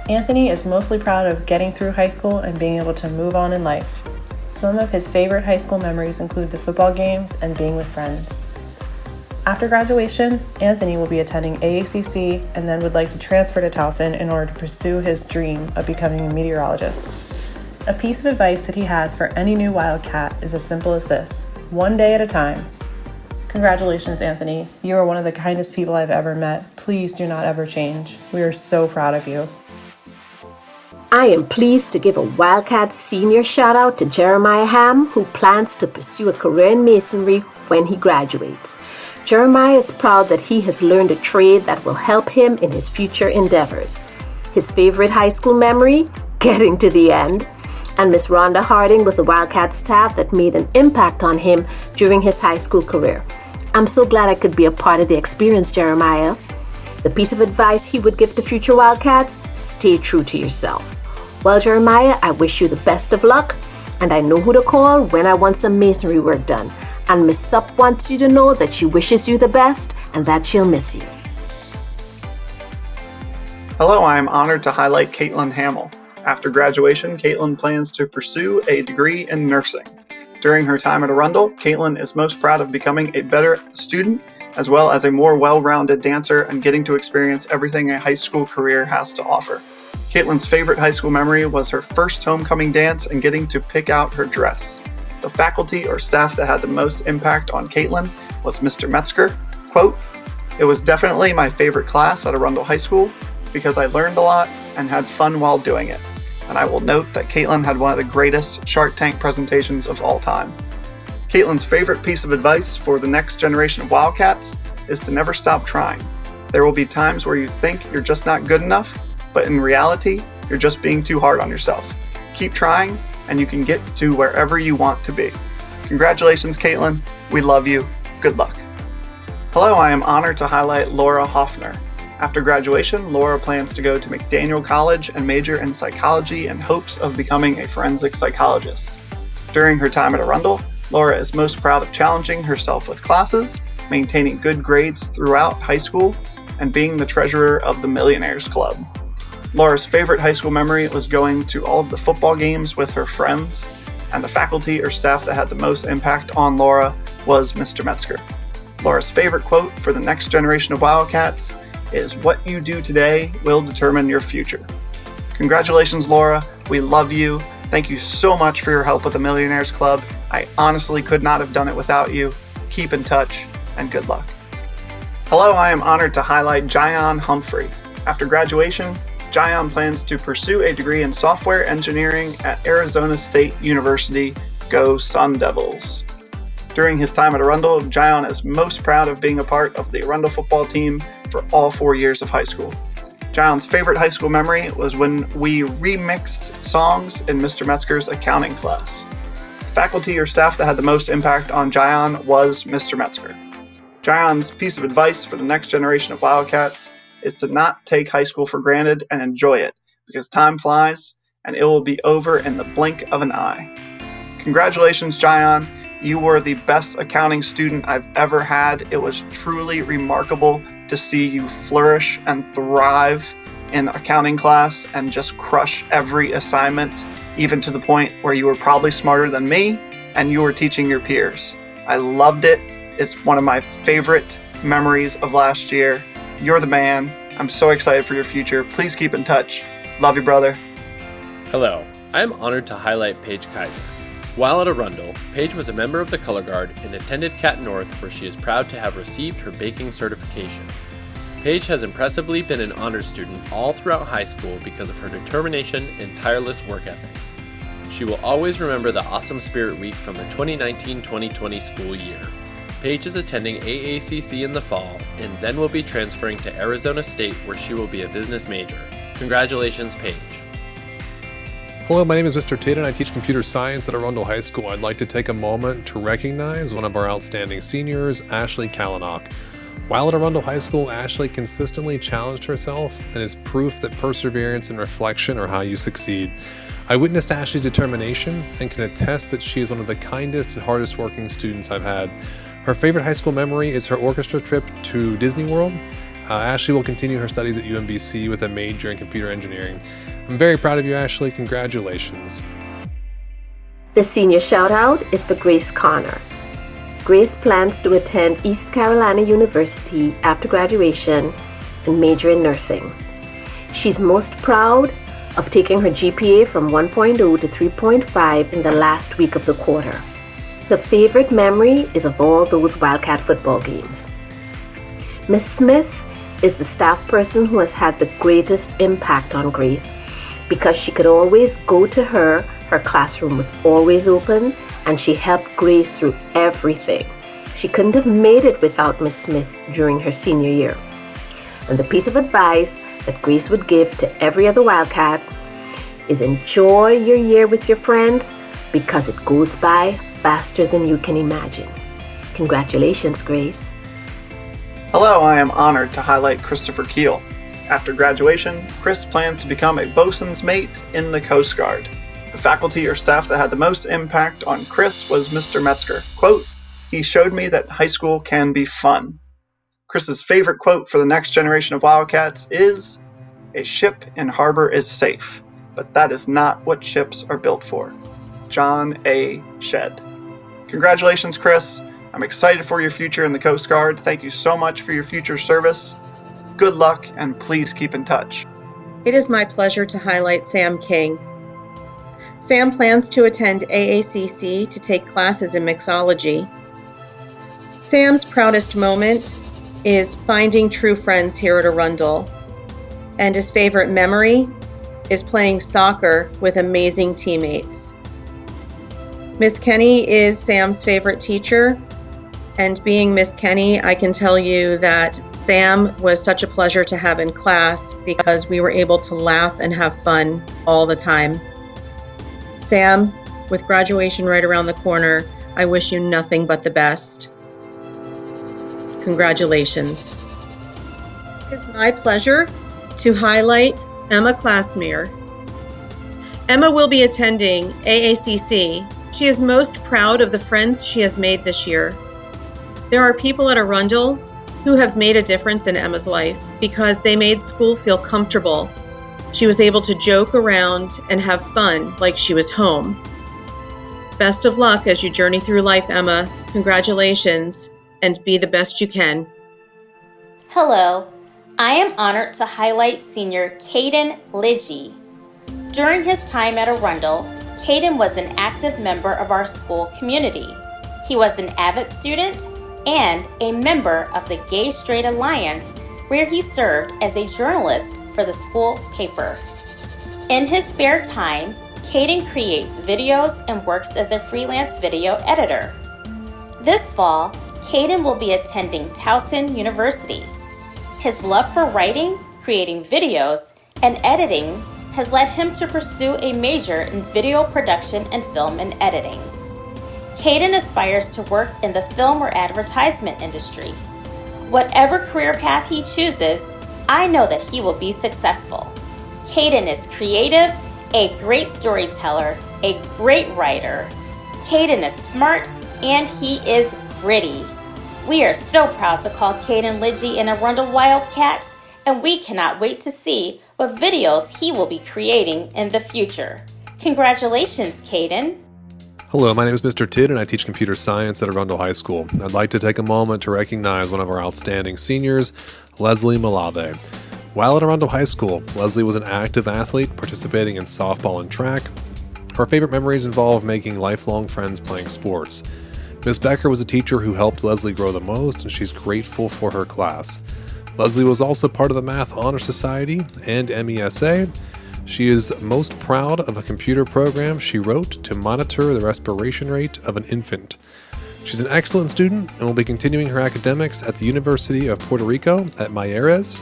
Anthony is mostly proud of getting through high school and being able to move on in life. Some of his favorite high school memories include the football games and being with friends. After graduation, Anthony will be attending AACC and then would like to transfer to Towson in order to pursue his dream of becoming a meteorologist. A piece of advice that he has for any new Wildcat is as simple as this: one day at a time. Congratulations, Anthony. You are one of the kindest people I've ever met. Please do not ever change. We are so proud of you. I am pleased to give a Wildcats senior shout out to Jeremiah Ham, who plans to pursue a career in masonry when he graduates. Jeremiah is proud that he has learned a trade that will help him in his future endeavors. His favorite high school memory? Getting to the end. And Miss Rhonda Harding was the Wildcat staff that made an impact on him during his high school career. I'm so glad I could be a part of the experience, Jeremiah. The piece of advice he would give to future Wildcats? Stay true to yourself. Well, Jeremiah, I wish you the best of luck, and I know who to call when I want some masonry work done. And Miss Sup wants you to know that she wishes you the best and that she'll miss you. Hello, I am honored to highlight Caitlin Hamill. After graduation, Caitlin plans to pursue a degree in nursing. During her time at Arundel, Caitlin is most proud of becoming a better student, as well as a more well-rounded dancer and getting to experience everything a high school career has to offer. Caitlin's favorite high school memory was her first homecoming dance and getting to pick out her dress. The faculty or staff that had the most impact on Caitlin was Mr. Metzger. Quote, "It was definitely my favorite class at Arundel High School because I learned a lot and had fun while doing it. And I will note that Caitlin had one of the greatest Shark Tank presentations of all time." Caitlin's favorite piece of advice for the next generation of Wildcats is to never stop trying. There will be times where you think you're just not good enough, but in reality, you're just being too hard on yourself. Keep trying, and you can get to wherever you want to be. Congratulations, Caitlin. We love you. Good luck. Hello, I am honored to highlight Laura Hoffner. After graduation, Laura plans to go to McDaniel College and major in psychology in hopes of becoming a forensic psychologist. During her time at Arundel, Laura is most proud of challenging herself with classes, maintaining good grades throughout high school, and being the treasurer of the Millionaires Club. Laura's favorite high school memory was going to all of the football games with her friends, and the faculty or staff that had the most impact on Laura was Mr. Metzger. Laura's favorite quote for the next generation of Wildcats is, "What you do today will determine your future." Congratulations, Laura. We love you. Thank you so much for your help with the Millionaires Club. I honestly could not have done it without you. Keep in touch, and good luck. Hello, I am honored to highlight Jayon Humphrey. After graduation, Jayon plans to pursue a degree in software engineering at Arizona State University. Go Sun Devils. During his time at Arundel, Jayon is most proud of being a part of the Arundel football team for all 4 years of high school. Jayon's favorite high school memory was when we remixed songs in Mr. Metzger's accounting class. Faculty or staff that had the most impact on Jayon was Mr. Metzger. Jayon's piece of advice for the next generation of Wildcats is to not take high school for granted and enjoy it, because time flies and it will be over in the blink of an eye. Congratulations, Jayon. You were the best accounting student I've ever had. It was truly remarkable to see you flourish and thrive in accounting class and just crush every assignment, even to the point where you were probably smarter than me and you were teaching your peers. I loved it. It's one of my favorite memories of last year. You're the man. I'm so excited for your future. Please keep in touch. Love you, brother. Hello, I am honored to highlight Paige Kaiser. While at Arundel, Paige was a member of the Color Guard and attended Cat North, where she is proud to have received her baking certification. Paige has impressively been an honors student all throughout high school because of her determination and tireless work ethic. She will always remember the Awesome Spirit Week from the 2019-2020 school year. Paige is attending AACC in the fall and then will be transferring to Arizona State, where she will be a business major. Congratulations, Paige. Hello, my name is Mr. Tate and I teach computer science at Arundel High School. I'd like to take a moment to recognize one of our outstanding seniors, Ashley Kalanock. While at Arundel High School, Ashley consistently challenged herself and is proof that perseverance and reflection are how you succeed. I witnessed Ashley's determination and can attest that she is one of the kindest and hardest working students I've had. Her favorite high school memory is her orchestra trip to Disney World. Ashley will continue her studies at UMBC with a major in computer engineering. I'm very proud of you, Ashley. Congratulations. The senior shout out is for Grace Connor. Grace plans to attend East Carolina University after graduation and major in nursing. She's most proud of taking her GPA from 1.0 to 3.5 in the last week of the quarter. The favorite memory is of all those Wildcat football games. Miss Smith is the staff person who has had the greatest impact on Grace. Because she could always go to her, her classroom was always open, and she helped Grace through everything. She couldn't have made it without Miss Smith during her senior year. And the piece of advice that Grace would give to every other Wildcat is enjoy your year with your friends because it goes by faster than you can imagine. Congratulations, Grace. Hello, I am honored to highlight Christopher Keel. After graduation, Chris planned to become a bosun's mate in the Coast Guard. The faculty or staff that had the most impact on Chris was Mr. Metzger. Quote, "He showed me that high school can be fun." Chris's favorite quote for the next generation of Wildcats is, "A ship in harbor is safe, but that is not what ships are built for." John A. Shedd. Congratulations, Chris. I'm excited for your future in the Coast Guard. Thank you so much for your future service. Good luck, and please keep in touch. It is my pleasure to highlight Sam King. Sam plans to attend AACC to take classes in mixology. Sam's proudest moment is finding true friends here at Arundel, and his favorite memory is playing soccer with amazing teammates. Miss Kenny is Sam's favorite teacher, and being Miss Kenny, I can tell you that Sam was such a pleasure to have in class because we were able to laugh and have fun all the time. Sam, with graduation right around the corner, I wish you nothing but the best. Congratulations. It is my pleasure to highlight Emma Classmere. Emma will be attending AACC. She is most proud of the friends she has made this year. There are people at Arundel who have made a difference in Emma's life because they made school feel comfortable. She was able to joke around and have fun like she was home. Best of luck as you journey through life, Emma. Congratulations, and be the best you can. Hello, I am honored to highlight senior Caden Lidgy. During his time at Arundel, Caden was an active member of our school community. He was an avid student and a member of the Gay Straight Alliance, where he served as a journalist for the school paper. In his spare time, Caden creates videos and works as a freelance video editor. This fall, Caden will be attending Towson University. His love for writing, creating videos, and editing has led him to pursue a major in video production and film and editing. Caden aspires to work in the film or advertisement industry. Whatever career path he chooses, I know that he will be successful. Caden is creative, a great storyteller, a great writer. Caden is smart, and he is gritty. We are so proud to call Caden Lidgy an Arundel Wildcat, and we cannot wait to see what videos he will be creating in the future. Congratulations, Caden. Hello, my name is Mr. Tidd, and I teach computer science at Arundel High School. I'd like to take a moment to recognize one of our outstanding seniors, Leslie Malave. While at Arundel High School, Leslie was an active athlete participating in softball and track. Her favorite memories involve making lifelong friends playing sports. Ms. Becker was a teacher who helped Leslie grow the most, and she's grateful for her class. Leslie was also part of the Math Honor Society and MESA. She is most proud of a computer program she wrote to monitor the respiration rate of an infant. She's an excellent student and will be continuing her academics at the University of Puerto Rico at Mayres.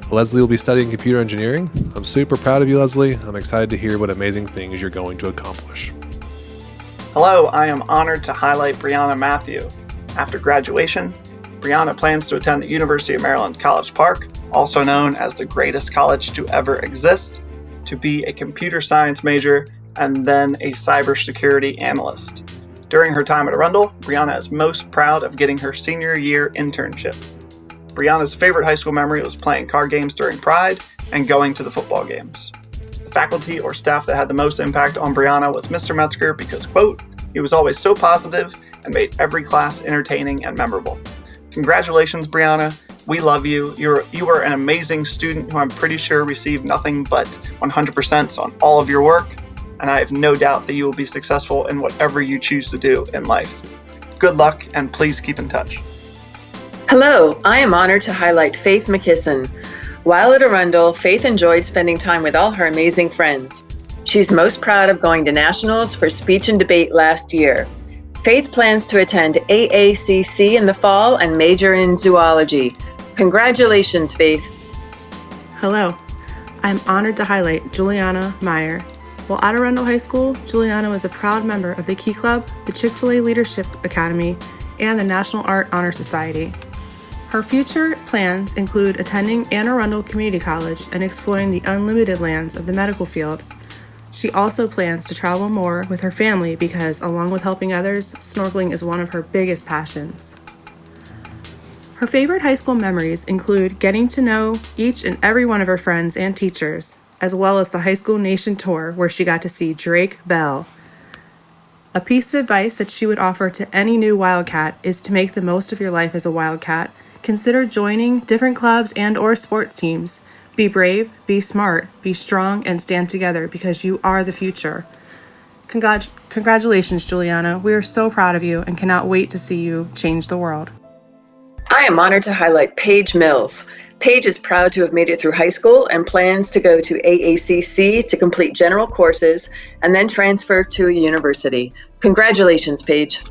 Leslie will be studying computer engineering. I'm super proud of you, Leslie. I'm excited to hear what amazing things you're going to accomplish. Hello, I am honored to highlight Brianna Matthew. After graduation, Brianna plans to attend the University of Maryland College Park, also known as the greatest college to ever exist, to be a computer science major and then a cybersecurity analyst. During her time at Arundel, Brianna is most proud of getting her senior year internship. Brianna's favorite high school memory was playing card games during Pride and going to the football games. The faculty or staff that had the most impact on Brianna was Mr. Metzger because, quote, he was always so positive and made every class entertaining and memorable. Congratulations, Brianna. We love you. You are an amazing student who I'm pretty sure received nothing but 100% on all of your work, and I have no doubt that you will be successful in whatever you choose to do in life. Good luck, and please keep in touch. Hello, I am honored to highlight Faith McKisson. While at Arundel, Faith enjoyed spending time with all her amazing friends. She's most proud of going to nationals for speech and debate last year. Faith plans to attend AACC in the fall and major in zoology. Congratulations, Faith. Hello, I'm honored to highlight Juliana Meyer. While at Arundel High School, Juliana was a proud member of the Key Club, the Chick-fil-A Leadership Academy, and the National Art Honor Society. Her future plans include attending Anne Arundel Community College and exploring the unlimited lands of the medical field. She also plans to travel more with her family because, along with helping others, snorkeling is one of her biggest passions. Her favorite high school memories include getting to know each and every one of her friends and teachers, as well as the High School Nation tour where she got to see Drake Bell. A piece of advice that she would offer to any new Wildcat is to make the most of your life as a Wildcat. Consider joining different clubs and/or sports teams. Be brave, be smart, be strong, and stand together because you are the future. Congratulations, Juliana. We are so proud of you and cannot wait to see you change the world. I am honored to highlight Paige Mills. Paige is proud to have made it through high school and plans to go to AACC to complete general courses and then transfer to a university. Congratulations, Paige.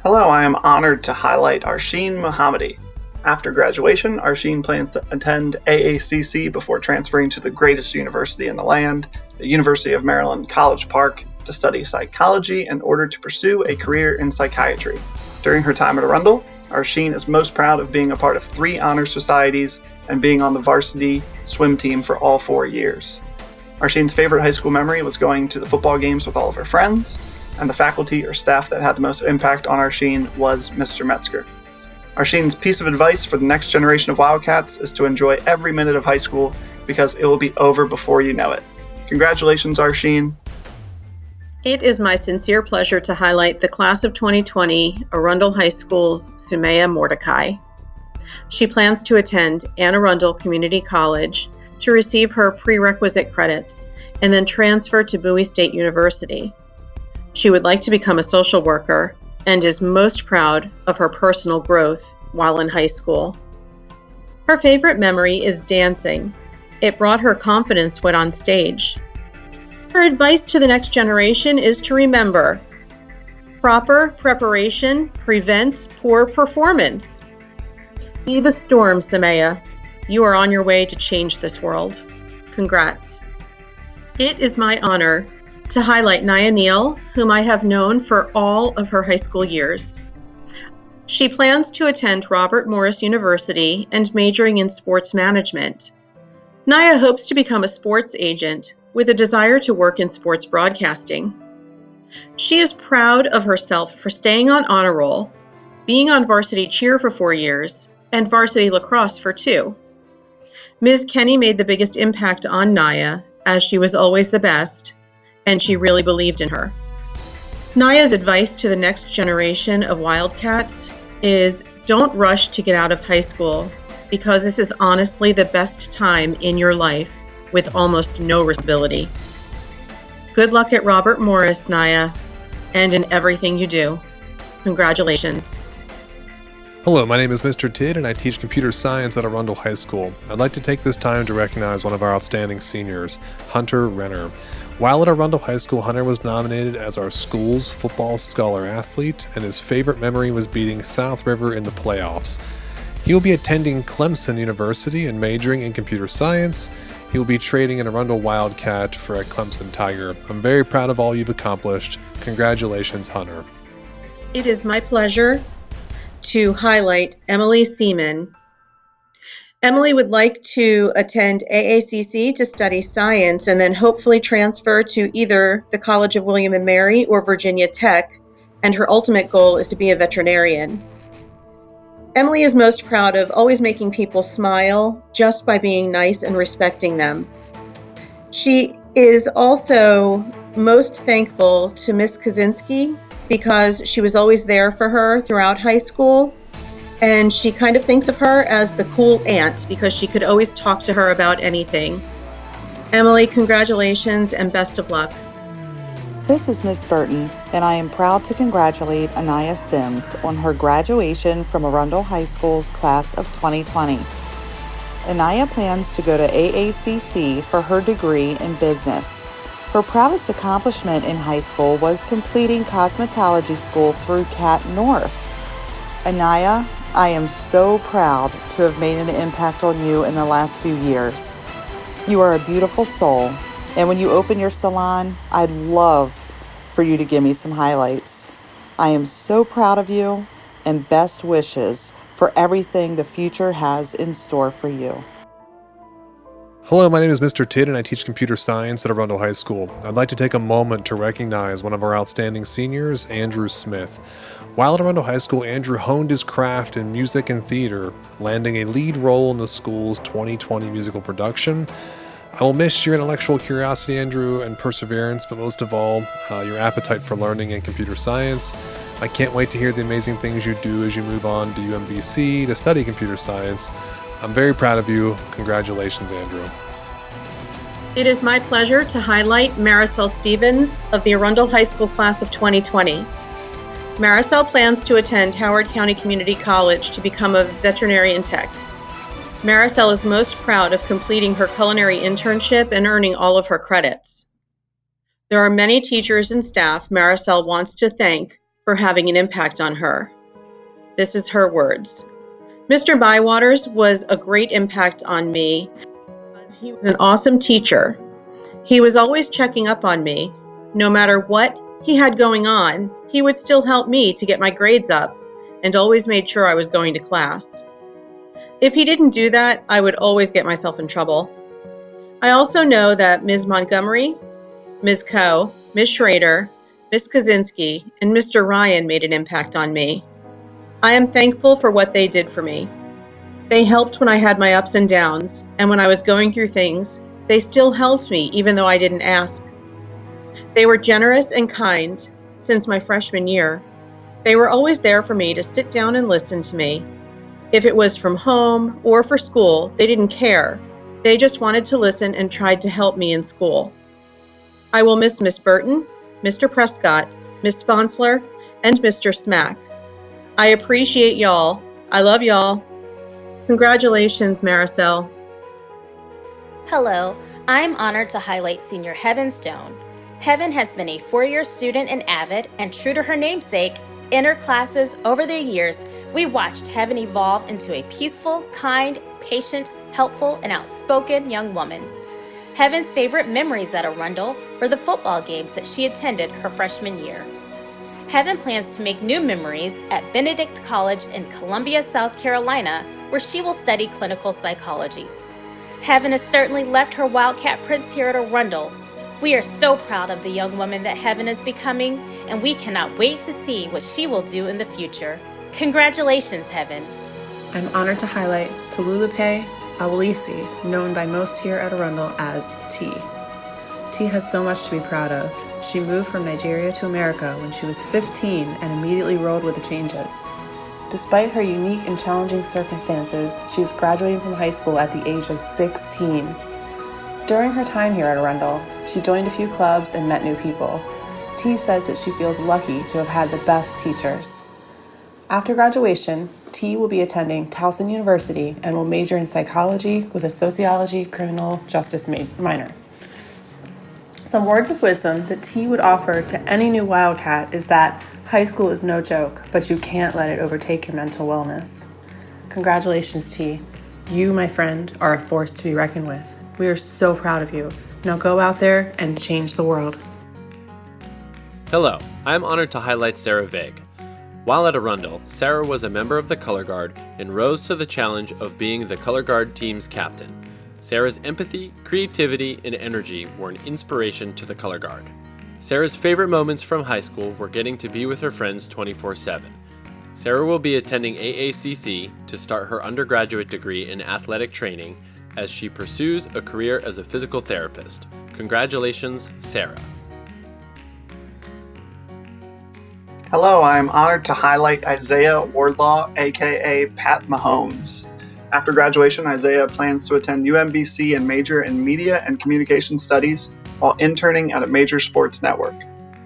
Hello, I am honored to highlight Arsheen Mohammadi. After graduation, Arsheen plans to attend AACC before transferring to the greatest university in the land, the University of Maryland, College Park, to study psychology in order to pursue a career in psychiatry. During her time at Arundel, Arsheen is most proud of being a part of 3 honor societies and being on the varsity swim team for all 4 years. Arsheen's favorite high school memory was going to the football games with all of her friends, and the faculty or staff that had the most impact on Arsheen was Mr. Metzger. Arsheen's piece of advice for the next generation of Wildcats is to enjoy every minute of high school because it will be over before you know it. Congratulations, Arsheen. It is my sincere pleasure to highlight the class of 2020 Arundel High School's Sumaya Mordecai. She plans to attend Anne Arundel Community College to receive her prerequisite credits and then transfer to Bowie State University. She would like to become a social worker and is most proud of her personal growth while in high school. Her favorite memory is dancing. It brought her confidence when on stage. Her advice to the next generation is to remember, proper preparation prevents poor performance. Be the storm, Samaya. You are on your way to change this world. Congrats. It is my honor to highlight Naya Neal, whom I have known for all of her high school years. She plans to attend Robert Morris University and majoring in sports management. Naya hopes to become a sports agent with a desire to work in sports broadcasting. She is proud of herself for staying on honor roll, being on varsity cheer for 4 years, and varsity lacrosse for 2. Ms. Kenny made the biggest impact on Naya, as she was always the best, and she really believed in her. Naya's advice to the next generation of Wildcats is don't rush to get out of high school because this is honestly the best time in your life with almost no responsibility. Good luck at Robert Morris, Naya, and in everything you do. Congratulations. Hello, my name is Mr. Tidd, and I teach computer science at Arundel High School. I'd like to take this time to recognize one of our outstanding seniors, Hunter Renner. While at Arundel High School, Hunter was nominated as our school's football scholar athlete, and his favorite memory was beating South River in the playoffs. He will be attending Clemson University and majoring in computer science. He will be trading an Arundel Wildcat for a Clemson Tiger. I'm very proud of all you've accomplished. Congratulations, Hunter. It is my pleasure to highlight Emily Seaman. Emily would like to attend AACC to study science and then hopefully transfer to either the College of William & Mary or Virginia Tech, and her ultimate goal is to be a veterinarian. Emily is most proud of always making people smile just by being nice and respecting them. She is also most thankful to Miss Kaczynski because she was always there for her throughout high school, and she kind of thinks of her as the cool aunt because she could always talk to her about anything. Emily, congratulations and best of luck. This is Miss Burton, and I am proud to congratulate Anaya Sims on her graduation from Arundel High School's class of 2020. Anaya plans to go to AACC for her degree in business. Her proudest accomplishment in high school was completing cosmetology school through CAT North. Anaya, I am so proud to have made an impact on you in the last few years. You are a beautiful soul, and when you open your salon, I'd love for you to give me some highlights. I am so proud of you, and best wishes for everything the future has in store for you. Hello, my name is Mr. Tidd and I teach computer science at Arundel High School. I'd like to take a moment to recognize one of our outstanding seniors, Andrew Smith. While at Arundel High School, Andrew honed his craft in music and theater, landing a lead role in the school's 2020 musical production. I will miss your intellectual curiosity, Andrew, and perseverance, but most of all, your appetite for learning and computer science. I can't wait to hear the amazing things you do as you move on to UMBC to study computer science. I'm very proud of you. Congratulations, Andrew. It is my pleasure to highlight Marisol Stevens of the Arundel High School class of 2020. Marisol plans to attend Howard County Community College to become a veterinarian tech. Marisol is most proud of completing her culinary internship and earning all of her credits. There are many teachers and staff Marisol wants to thank for having an impact on her. This is her words. Mr. Bywaters was a great impact on me because he was an awesome teacher. He was always checking up on me. No matter what he had going on, he would still help me to get my grades up and always made sure I was going to class. If he didn't do that, I would always get myself in trouble. I also know that Ms. Montgomery, Ms. Coe, Ms. Schrader, Ms. Kaczynski, and Mr. Ryan made an impact on me. I am thankful for what they did for me. They helped when I had my ups and downs, and when I was going through things, they still helped me even though I didn't ask. They were generous and kind since my freshman year. They were always there for me to sit down and listen to me. If it was from home or for school, they didn't care. They just wanted to listen and tried to help me in school. I will miss Miss Burton, Mr. Prescott, Miss Sponsler, and Mr. Smack. I appreciate y'all. I love y'all. Congratulations, Marisol. Hello, I'm honored to highlight Senior Heaven Stone. Heaven has been a 4-year student in Avid, and true to her namesake, in her classes over the years, we watched Heaven evolve into a peaceful, kind, patient, helpful, and outspoken young woman. Heaven's favorite memories at Arundel were the football games that she attended her freshman year. Heaven plans to make new memories at Benedict College in Columbia, South Carolina, where she will study clinical psychology. Heaven has certainly left her Wildcat prints here at Arundel. We are so proud of the young woman that Heaven is becoming, and we cannot wait to see what she will do in the future. Congratulations, Heaven. I'm honored to highlight Talulupe Awolisi, known by most here at Arundel as T. T has so much to be proud of. She moved from Nigeria to America when she was 15 and immediately rolled with the changes. Despite her unique and challenging circumstances, she was graduating from high school at the age of 16. During her time here at Arundel, she joined a few clubs and met new people. T says that she feels lucky to have had the best teachers. After graduation, T will be attending Towson University and will major in psychology with a sociology criminal justice minor. Some words of wisdom that T would offer to any new Wildcat is that high school is no joke, but you can't let it overtake your mental wellness. Congratulations, T. You, my friend, are a force to be reckoned with. We are so proud of you. Now go out there and change the world. Hello, I am honored to highlight Sarah Vague. While at Arundel, Sarah was a member of the Color Guard and rose to the challenge of being the Color Guard team's captain. Sarah's empathy, creativity, and energy were an inspiration to the Color Guard. Sarah's favorite moments from high school were getting to be with her friends 24/7. Sarah will be attending AACC to start her undergraduate degree in athletic training as she pursues a career as a physical therapist. Congratulations, Sarah. Hello, I am honored to highlight Isaiah Wardlaw, aka Pat Mahomes. After graduation, Isaiah plans to attend UMBC and major in Media and Communication Studies while interning at a major sports network.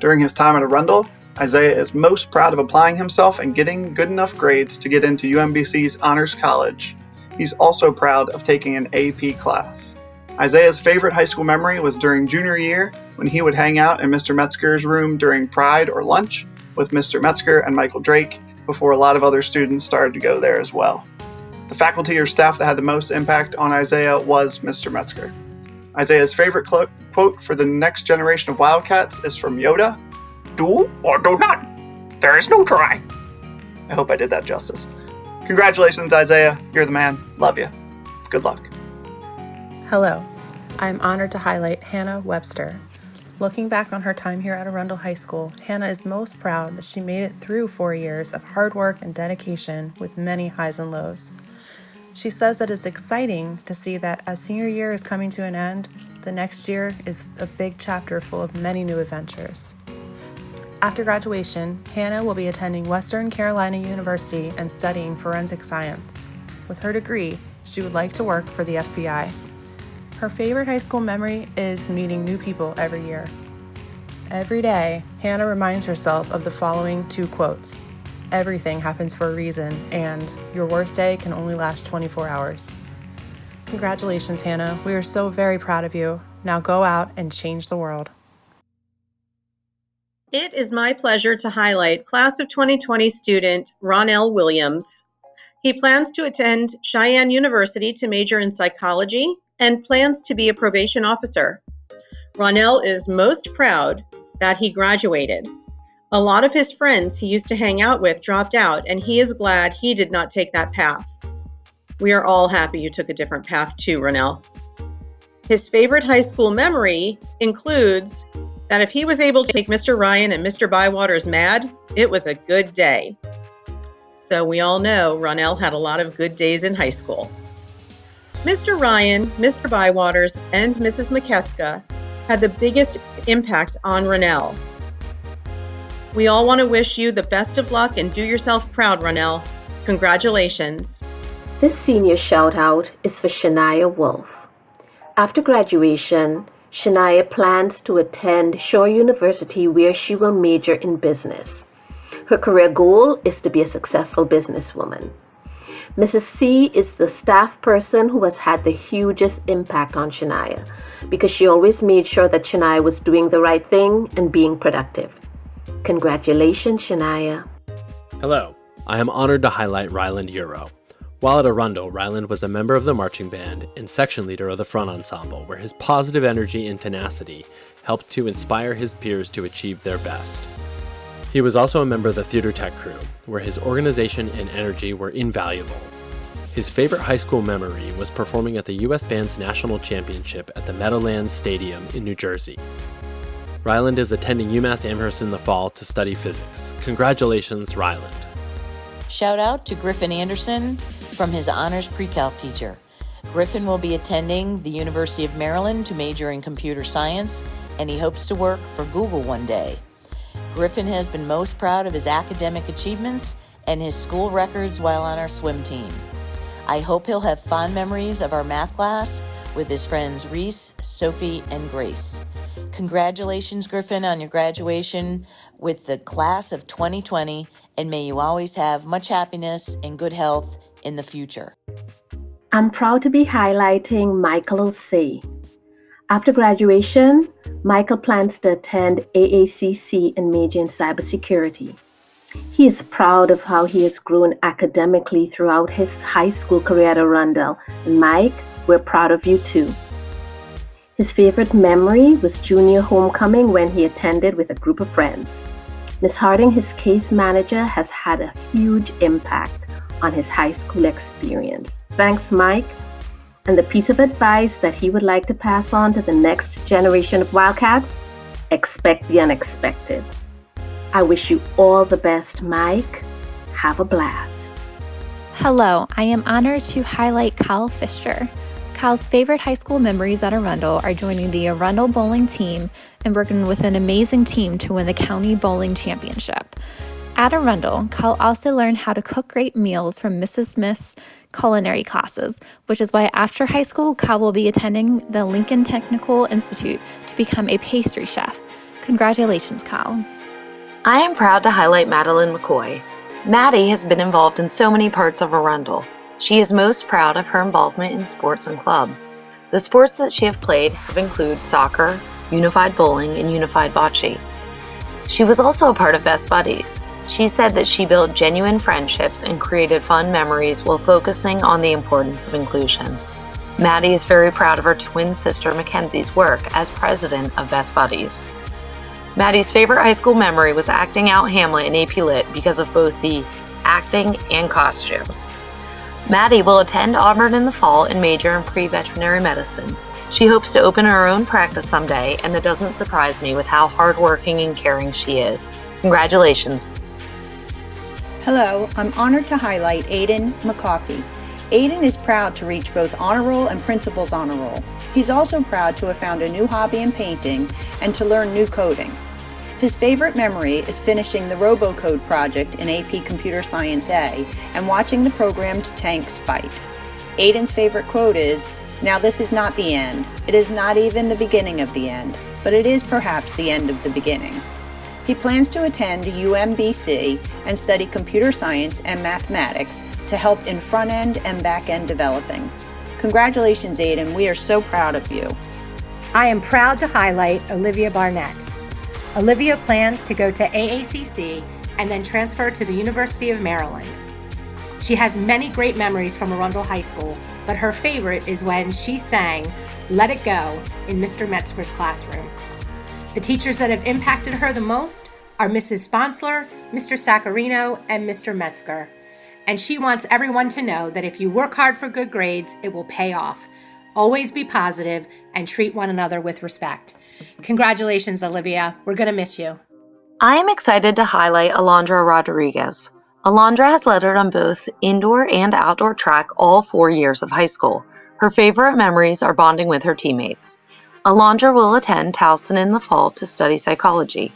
During his time at Arundel, Isaiah is most proud of applying himself and getting good enough grades to get into UMBC's Honors College. He's also proud of taking an AP class. Isaiah's favorite high school memory was during junior year when he would hang out in Mr. Metzger's room during Pride or lunch with Mr. Metzger and Michael Drake before a lot of other students started to go there as well. The faculty or staff that had the most impact on Isaiah was Mr. Metzger. Isaiah's favorite quote for the next generation of Wildcats is from Yoda: "Do or do not. There is no try." I hope I did that justice. Congratulations, Isaiah. You're the man. Love you. Good luck. Hello. I'm honored to highlight Hannah Webster. Looking back on her time here at Arundel High School, Hannah is most proud that she made it through 4 years of hard work and dedication with many highs and lows. She says that it's exciting to see that as senior year is coming to an end, the next year is a big chapter full of many new adventures. After graduation, Hannah will be attending Western Carolina University and studying forensic science. With her degree, she would like to work for the FBI. Her favorite high school memory is meeting new people every year. Every day, Hannah reminds herself of the following 2 quotes. "Everything happens for a reason," and "Your worst day can only last 24 hours." Congratulations, Hannah. We are so very proud of you. Now go out and change the world. It is my pleasure to highlight Class of 2020 student Ronell Williams. He plans to attend Cheyenne University to major in psychology and plans to be a probation officer. Ronell is most proud that he graduated. A lot of his friends he used to hang out with dropped out, and he is glad he did not take that path. We are all happy you took a different path too, Ronell. His favorite high school memory includes that if he was able to make Mr. Ryan and Mr. Bywaters mad, it was a good day. So we all know Ronell had a lot of good days in high school. Mr. Ryan, Mr. Bywaters, and Mrs. McKeska had the biggest impact on Ronell. We all want to wish you the best of luck and do yourself proud, Ronell. Congratulations. This senior shout out is for Shania Wolf. After graduation, Shania plans to attend Shore University where she will major in business. Her career goal is to be a successful businesswoman. Mrs. C is the staff person who has had the hugest impact on Shania because she always made sure that Shania was doing the right thing and being productive. Congratulations, Shania. Hello, I am honored to highlight Ryland Euro. While at Arundel, Ryland was a member of the marching band and section leader of the front ensemble, where his positive energy and tenacity helped to inspire his peers to achieve their best. He was also a member of the theater tech crew, where his organization and energy were invaluable. His favorite high school memory was performing at the U.S. Band's National Championship at the Meadowlands Stadium in New Jersey. Ryland is attending UMass Amherst in the fall to study physics. Congratulations, Ryland. Shout out to Griffin Anderson from his honors pre-calc teacher. Griffin will be attending the University of Maryland to major in computer science, and he hopes to work for Google one day. Griffin has been most proud of his academic achievements and his school records while on our swim team. I hope he'll have fond memories of our math class with his friends Reese, Sophie, and Grace. Congratulations, Griffin, on your graduation with the class of 2020, and may you always have much happiness and good health in the future. I'm proud to be highlighting Michael O'Sea. After graduation, Michael plans to attend AACC and major in cybersecurity. He is proud of how he has grown academically throughout his high school career at Arundel. And Mike, we're proud of you too. His favorite memory was junior homecoming when he attended with a group of friends. Ms. Harding, his case manager, has had a huge impact on his high school experience. Thanks, Mike. And the piece of advice that he would like to pass on to the next generation of Wildcats: expect the unexpected. I wish you all the best, Mike. Have a blast. Hello, I am honored to highlight Kyle Fisher. Kyle's favorite high school memories at Arundel are joining the Arundel bowling team and working with an amazing team to win the county bowling championship. At Arundel, Kyle also learned how to cook great meals from Mrs. Smith's culinary classes, which is why after high school, Kyle will be attending the Lincoln Technical Institute to become a pastry chef. Congratulations, Kyle. I am proud to highlight Madeline McCoy. Maddie has been involved in so many parts of Arundel. She is most proud of her involvement in sports and clubs. The sports that she has played have included soccer, unified bowling, and unified bocce. She was also a part of Best Buddies. She said that she built genuine friendships and created fun memories while focusing on the importance of inclusion. Maddie is very proud of her twin sister Mackenzie's work as president of Best Buddies. Maddie's favorite high school memory was acting out Hamlet in AP Lit because of both the acting and costumes. Maddie will attend Auburn in the fall and major in pre-veterinary medicine. She hopes to open her own practice someday, and that doesn't surprise me with how hardworking and caring she is. Congratulations. Hello, I'm honored to highlight Aiden McCoffey. Aiden is proud to reach both honor roll and principal's honor roll. He's also proud to have found a new hobby in painting and to learn new coding. His favorite memory is finishing the RoboCode project in AP Computer Science A and watching the programmed tanks fight. Aiden's favorite quote is, "Now this is not the end. It is not even the beginning of the end, but it is perhaps the end of the beginning." He plans to attend UMBC and study computer science and mathematics to help in front-end and back-end developing. Congratulations, Aiden. We are so proud of you. I am proud to highlight Olivia Barnett. Olivia plans to go to AACC and then transfer to the University of Maryland. She has many great memories from Arundel High School, but her favorite is when she sang Let It Go in Mr. Metzger's classroom. The teachers that have impacted her the most are Mrs. Sponsler, Mr. Saccarino, and Mr. Metzger. And she wants everyone to know that if you work hard for good grades, it will pay off. Always be positive and treat one another with respect. Congratulations, Olivia. We're going to miss you. I am excited to highlight Alondra Rodriguez. Alondra has lettered on both indoor and outdoor track all 4 years of high school. Her favorite memories are bonding with her teammates. Alondra will attend Towson in the fall to study psychology.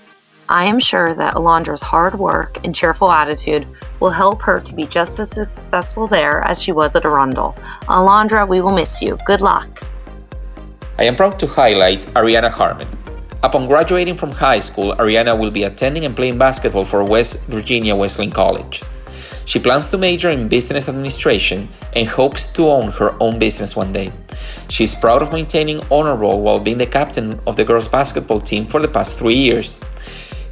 I am sure that Alondra's hard work and cheerful attitude will help her to be just as successful there as she was at Arundel. Alondra, we will miss you. Good luck. I am proud to highlight Ariana Harmon. Upon graduating from high school, Ariana will be attending and playing basketball for West Virginia Wesleyan College. She plans to major in business administration and hopes to own her own business one day. She is proud of maintaining honor roll while being the captain of the girls basketball team for the past 3 years.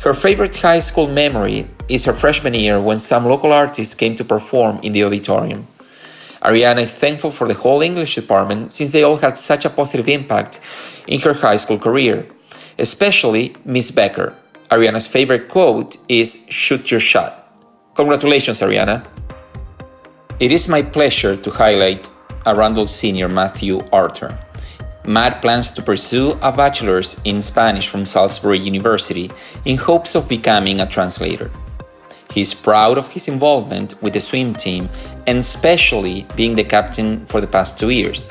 Her favorite high school memory is her freshman year when some local artists came to perform in the auditorium. Ariana is thankful for the whole English department since they all had such a positive impact in her high school career, especially Miss Becker. Ariana's favorite quote is, "Shoot your shot." Congratulations, Ariana. It is my pleasure to highlight Arundel senior Matthew Arthur. Matt plans to pursue a bachelor's in Spanish from Salisbury University in hopes of becoming a translator. He is proud of his involvement with the swim team and especially being the captain for the past 2 years.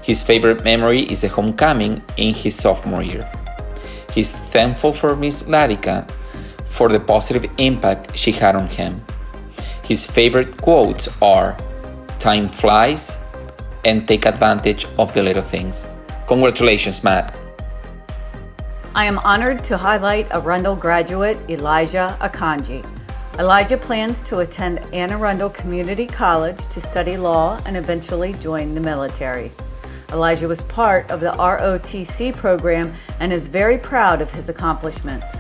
His favorite memory is the homecoming in his sophomore year. He's thankful for Miss Ladika for the positive impact she had on him. His favorite quotes are, "Time flies," and "Take advantage of the little things." Congratulations, Matt. I am honored to highlight Arundel graduate Elijah Akanji. Elijah plans to attend Anne Arundel Community College to study law and eventually join the military. Elijah was part of the ROTC program and is very proud of his accomplishments.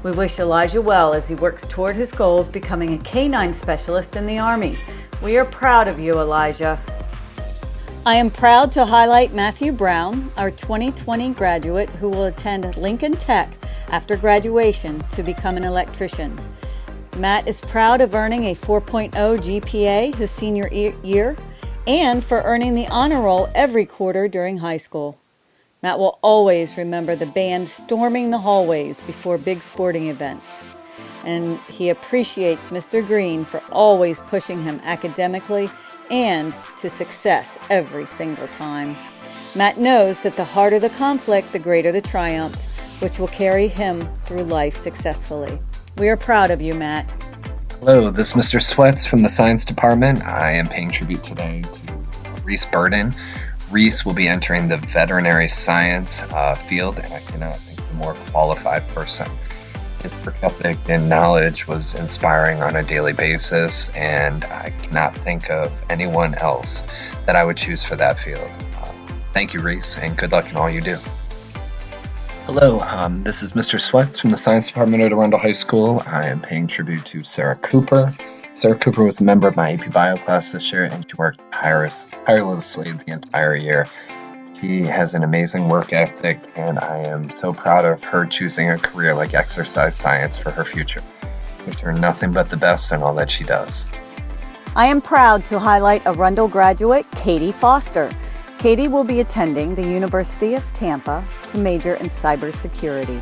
We wish Elijah well as he works toward his goal of becoming a K-9 specialist in the Army. We are proud of you, Elijah. I am proud to highlight Matthew Brown, our 2020 graduate who will attend Lincoln Tech after graduation to become an electrician. Matt is proud of earning a 4.0 GPA his senior year and for earning the honor roll every quarter during high school. Matt will always remember the band storming the hallways before big sporting events. And he appreciates Mr. Green for always pushing him academically and to success every single time. Matt knows that the harder the conflict, the greater the triumph, which will carry him through life successfully. We are proud of you, Matt. Hello, this is Mr. Sweats from the Science Department. I am paying tribute today to Reese Burden. Reese will be entering the veterinary science field, and I think the more qualified person His work ethic and knowledge was inspiring on a daily basis, and I cannot think of anyone else that I would choose for that field. Thank you, Reese, and good luck in all you do. Hello, this is Mr. Sweats from the Science Department at Arundel High School. I am paying tribute to Sarah Cooper. Sarah Cooper was a member of my AP Bio class this year, and she worked tirelessly the entire year. She has an amazing work ethic, and I am so proud of her choosing a career like exercise science for her future. Wish her nothing but the best in all that she does. I am proud to highlight Arundel graduate Katie Foster. Katie will be attending the University of Tampa to major in cybersecurity.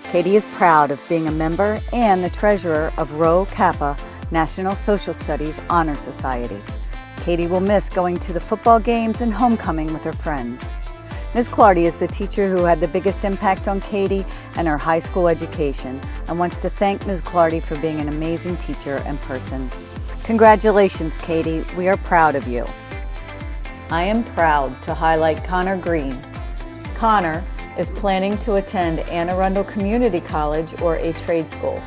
Katie is proud of being a member and the treasurer of Rho Kappa National Social Studies Honor Society. Katie will miss going to the football games and homecoming with her friends. Ms. Clardy is the teacher who had the biggest impact on Katie and her high school education and wants to thank Ms. Clardy for being an amazing teacher and person. Congratulations, Katie. We are proud of you. I am proud to highlight Connor Green. Connor is planning to attend Anne Arundel Community College or a trade school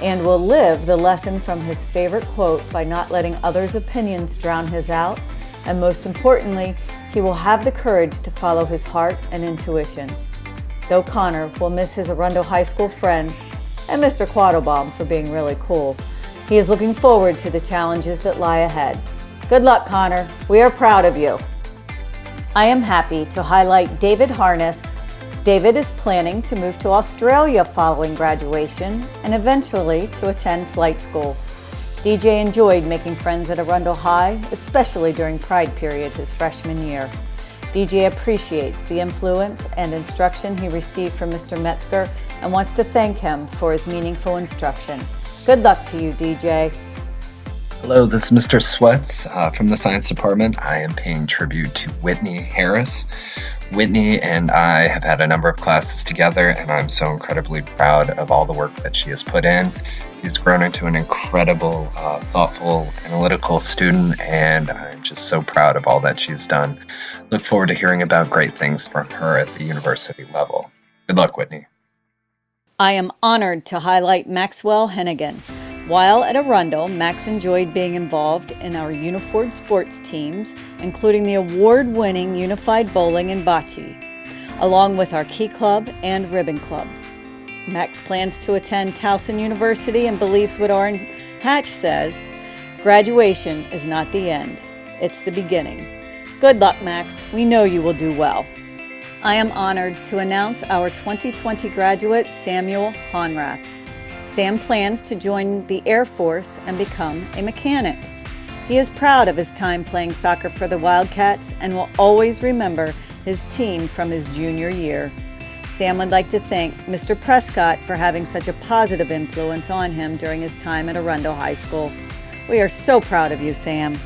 and will live the lesson from his favorite quote by not letting others' opinions drown his out, and most importantly, he will have the courage to follow his heart and intuition. Though Connor will miss his Arundel High School friends and Mr. Quattlebaum for being really cool, he is looking forward to the challenges that lie ahead. Good luck, Connor. We are proud of you. I am happy to highlight David Harness. David is planning to move to Australia following graduation and eventually to attend flight school. DJ enjoyed making friends at Arundel High, especially during Pride period his freshman year. DJ appreciates the influence and instruction he received from Mr. Metzger and wants to thank him for his meaningful instruction. Good luck to you, DJ. Hello, this is Mr. Sweats from the Science Department. I am paying tribute to Whitney Harris. Whitney and I have had a number of classes together, and I'm so incredibly proud of all the work that she has put in. She's grown into an incredible, thoughtful, analytical student, and I'm just so proud of all that she's done. Look forward to hearing about great things from her at the university level. Good luck, Whitney. I am honored to highlight Maxwell Hennigan. While at Arundel, Max enjoyed being involved in our Uniformed sports teams, including the award-winning Unified Bowling and Bocce, along with our Key Club and Ribbon Club. Max plans to attend Towson University and believes what Orrin Hatch says, graduation is not the end, it's the beginning. Good luck, Max. We know you will do well. I am honored to announce our 2020 graduate, Samuel Honrath. Sam plans to join the Air Force and become a mechanic. He is proud of his time playing soccer for the Wildcats and will always remember his team from his junior year. Sam would like to thank Mr. Prescott for having such a positive influence on him during his time at Arundel High School. We are so proud of you, Sam.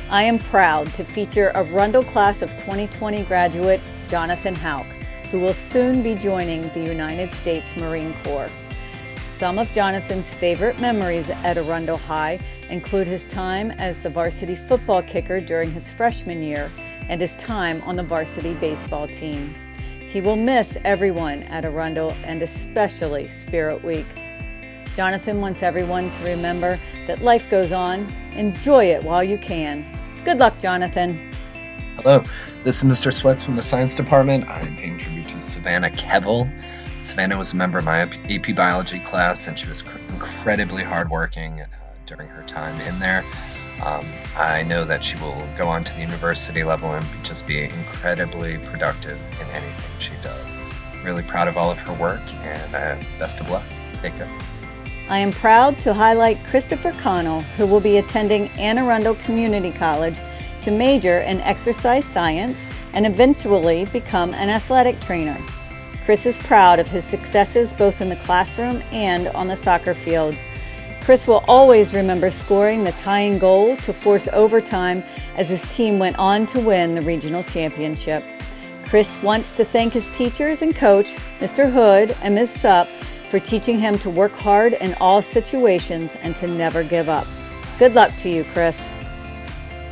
I am proud to feature Arundel class of 2020 graduate Jonathan Houck, who will soon be joining the United States Marine Corps. Some of Jonathan's favorite memories at Arundel High include his time as the varsity football kicker during his freshman year and his time on the varsity baseball team. He will miss everyone at Arundel and especially Spirit Week. Jonathan wants everyone to remember that life goes on. Enjoy it while you can. Good luck, Jonathan. Hello, this is Mr. Sweats from the Science Department. I'm paying tribute to Savannah Kevel. Savannah was a member of my AP Biology class, and she was incredibly hardworking during her time in there. I know that she will go on to the university level and just be incredibly productive in anything she does. Really proud of all of her work, and best of luck. Take care. I am proud to highlight Christopher Connell, who will be attending Anne Arundel Community College to major in exercise science and eventually become an athletic trainer. Chris is proud of his successes both in the classroom and on the soccer field. Chris will always remember scoring the tying goal to force overtime as his team went on to win the regional championship. Chris wants to thank his teachers and coach, Mr. Hood and Ms. Supp, for teaching him to work hard in all situations and to never give up. Good luck to you, Chris.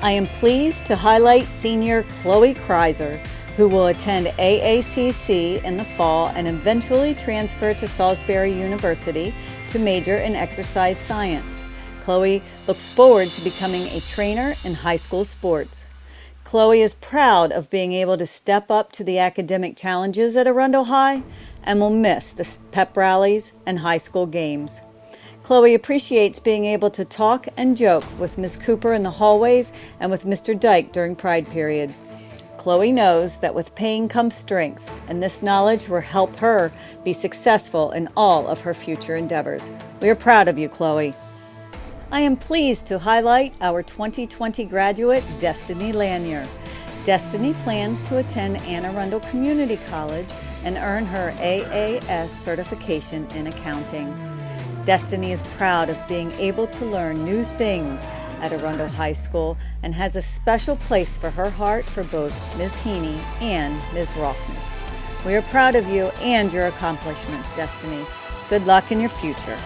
I am pleased to highlight senior Chloe Kreiser, who will attend AACC in the fall and eventually transfer to Salisbury University to major in exercise science. Chloe looks forward to becoming a trainer in high school sports. Chloe is proud of being able to step up to the academic challenges at Arundel High and will miss the pep rallies and high school games. Chloe appreciates being able to talk and joke with Ms. Cooper in the hallways and with Mr. Dyke during Pride period. Chloe knows that with pain comes strength, and this knowledge will help her be successful in all of her future endeavors. We are proud of you, Chloe. I am pleased to highlight our 2020 graduate, Destiny Lanier. Destiny plans to attend Anne Arundel Community College and earn her AAS certification in accounting. Destiny is proud of being able to learn new things at Arundel High School and has a special place for her heart for both Ms. Heaney and Ms. Rothness. We are proud of you and your accomplishments, Destiny. Good luck in your future.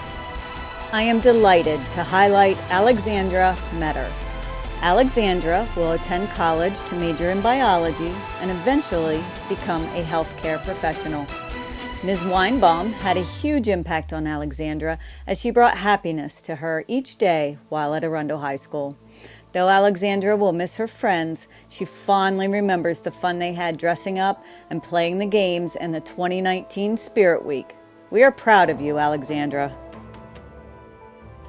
I am delighted to highlight Alexandra Metter. Alexandra will attend college to major in biology and eventually become a healthcare professional. Ms. Weinbaum had a huge impact on Alexandra as she brought happiness to her each day while at Arundel High School. Though Alexandra will miss her friends, she fondly remembers the fun they had dressing up and playing the games in the 2019 Spirit Week. We are proud of you, Alexandra.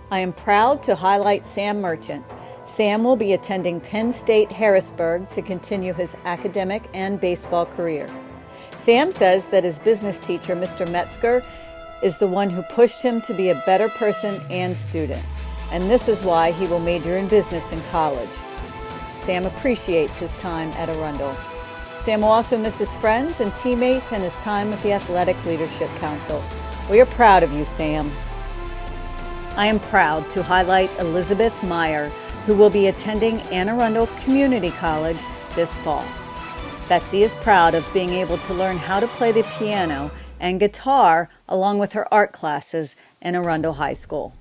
I am proud to highlight Sam Merchant. Sam will be attending Penn State Harrisburg to continue his academic and baseball career. Sam says that his business teacher, Mr. Metzger, is the one who pushed him to be a better person and student, and this is why he will major in business in college. Sam appreciates his time at Arundel. Sam will also miss his friends and teammates and his time with the Athletic Leadership Council. We are proud of you, Sam. I am proud to highlight Elizabeth Meyer, who will be attending Anne Arundel Community College this fall. Betsy is proud of being able to learn how to play the piano and guitar along with her art classes in Arundel High School.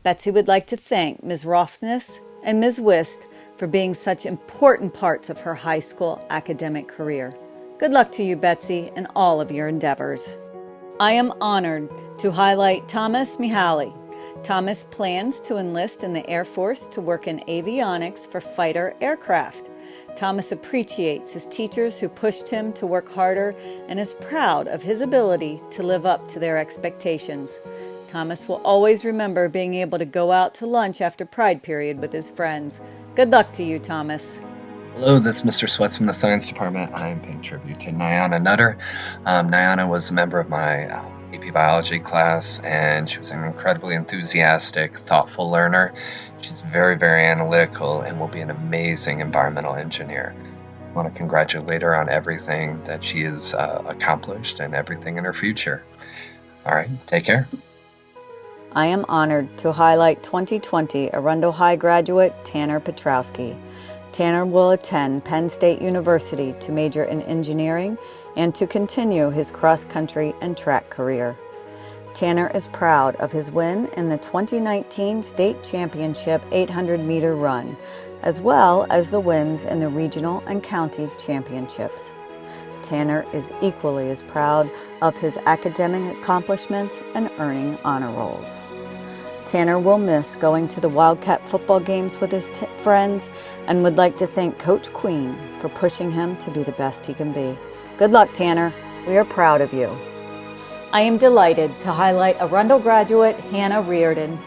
Betsy would like to thank Ms. Rothness and Ms. Wist for being such important parts of her high school academic career. Good luck to you, Betsy, in all of your endeavors. I am honored to highlight Thomas Mihaly. Thomas plans to enlist in the Air Force to work in avionics for fighter aircraft. Thomas appreciates his teachers who pushed him to work harder and is proud of his ability to live up to their expectations. Thomas will always remember being able to go out to lunch after Pride period with his friends. Good luck to you, Thomas. Hello, this is Mr. Sweats from the Science Department. I am paying tribute to Nyana Nutter. Nyana was a member of my AP Biology class, and she was an incredibly enthusiastic, thoughtful learner. She's very, very analytical and will be an amazing environmental engineer. I want to congratulate her on everything that she has accomplished and everything in her future. All right, take care. I am honored to highlight 2020 Arundel High graduate Tanner Petrowski. Tanner will attend Penn State University to major in engineering and to continue his cross-country and track career. Tanner is proud of his win in the 2019 State Championship 800-meter run, as well as the wins in the regional and county championships. Tanner is equally as proud of his academic accomplishments and earning honor rolls. Tanner will miss going to the Wildcat football games with his friends and would like to thank Coach Queen for pushing him to be the best he can be. Good luck, Tanner. We are proud of you. I am delighted to highlight Arundel graduate Hannah Reardon.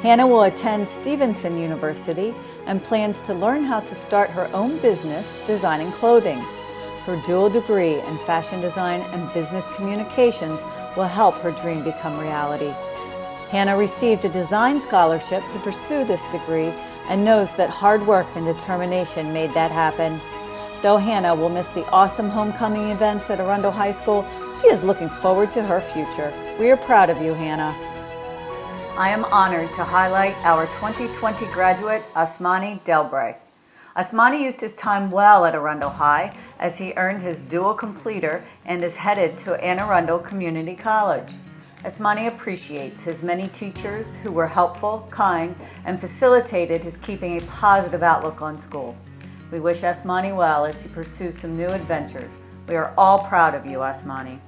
Hannah will attend Stevenson University and plans to learn how to start her own business designing clothing. Her dual degree in fashion design and business communications will help her dream become reality. Hannah received a design scholarship to pursue this degree and knows that hard work and determination made that happen. Though Hannah will miss the awesome homecoming events at Arundel High School, she is looking forward to her future. We are proud of you, Hannah. I am honored to highlight our 2020 graduate, Asmani Delbray. Asmani used his time well at Arundel High as he earned his dual completer and is headed to Anne Arundel Community College. Asmani appreciates his many teachers who were helpful, kind, and facilitated his keeping a positive outlook on school. We wish Asmani well as he pursues some new adventures. We are all proud of you, Asmani.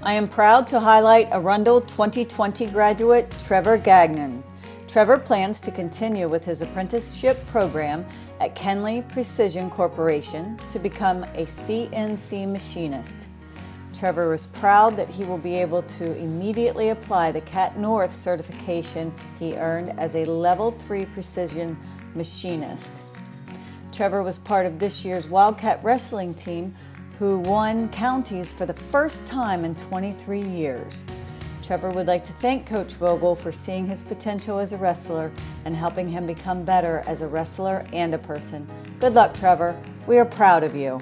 I am proud to highlight Arundel 2020 graduate Trevor Gagnon. Trevor plans to continue with his apprenticeship program at Kenley Precision Corporation to become a CNC machinist. Trevor is proud that he will be able to immediately apply the CAT North certification he earned as a Level 3 precision machinist. Trevor was part of this year's Wildcat wrestling team who won counties for the first time in 23 years. Trevor would like to thank Coach Vogel for seeing his potential as a wrestler and helping him become better as a wrestler and a person. Good luck, Trevor. We are proud of you.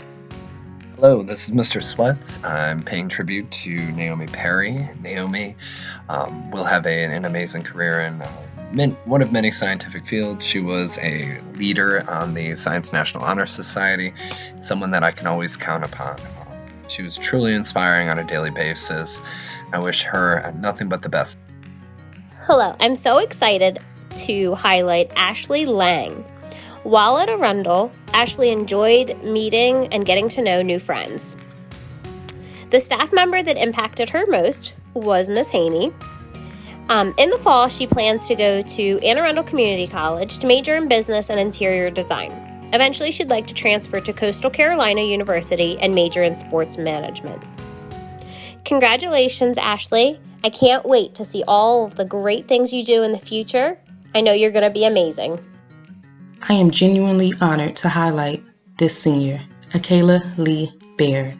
Hello, this is Mr. Sweats. I'm paying tribute to Naomi Perry. Naomi will have an amazing career in one of many scientific fields. She was a leader on the Science National Honor Society, someone that I can always count upon. She was truly inspiring on a daily basis. I wish her nothing but the best. Hello, I'm so excited to highlight Ashley Lang. While at Arundel, Ashley enjoyed meeting and getting to know new friends. The staff member that impacted her most was Miss Haney. In the fall, she plans to go to Anne Arundel Community College to major in business and interior design. Eventually, she'd like to transfer to Coastal Carolina University and major in sports management. Congratulations, Ashley. I can't wait to see all of the great things you do in the future. I know you're going to be amazing. I am genuinely honored to highlight this senior, Akayla Lee Baird.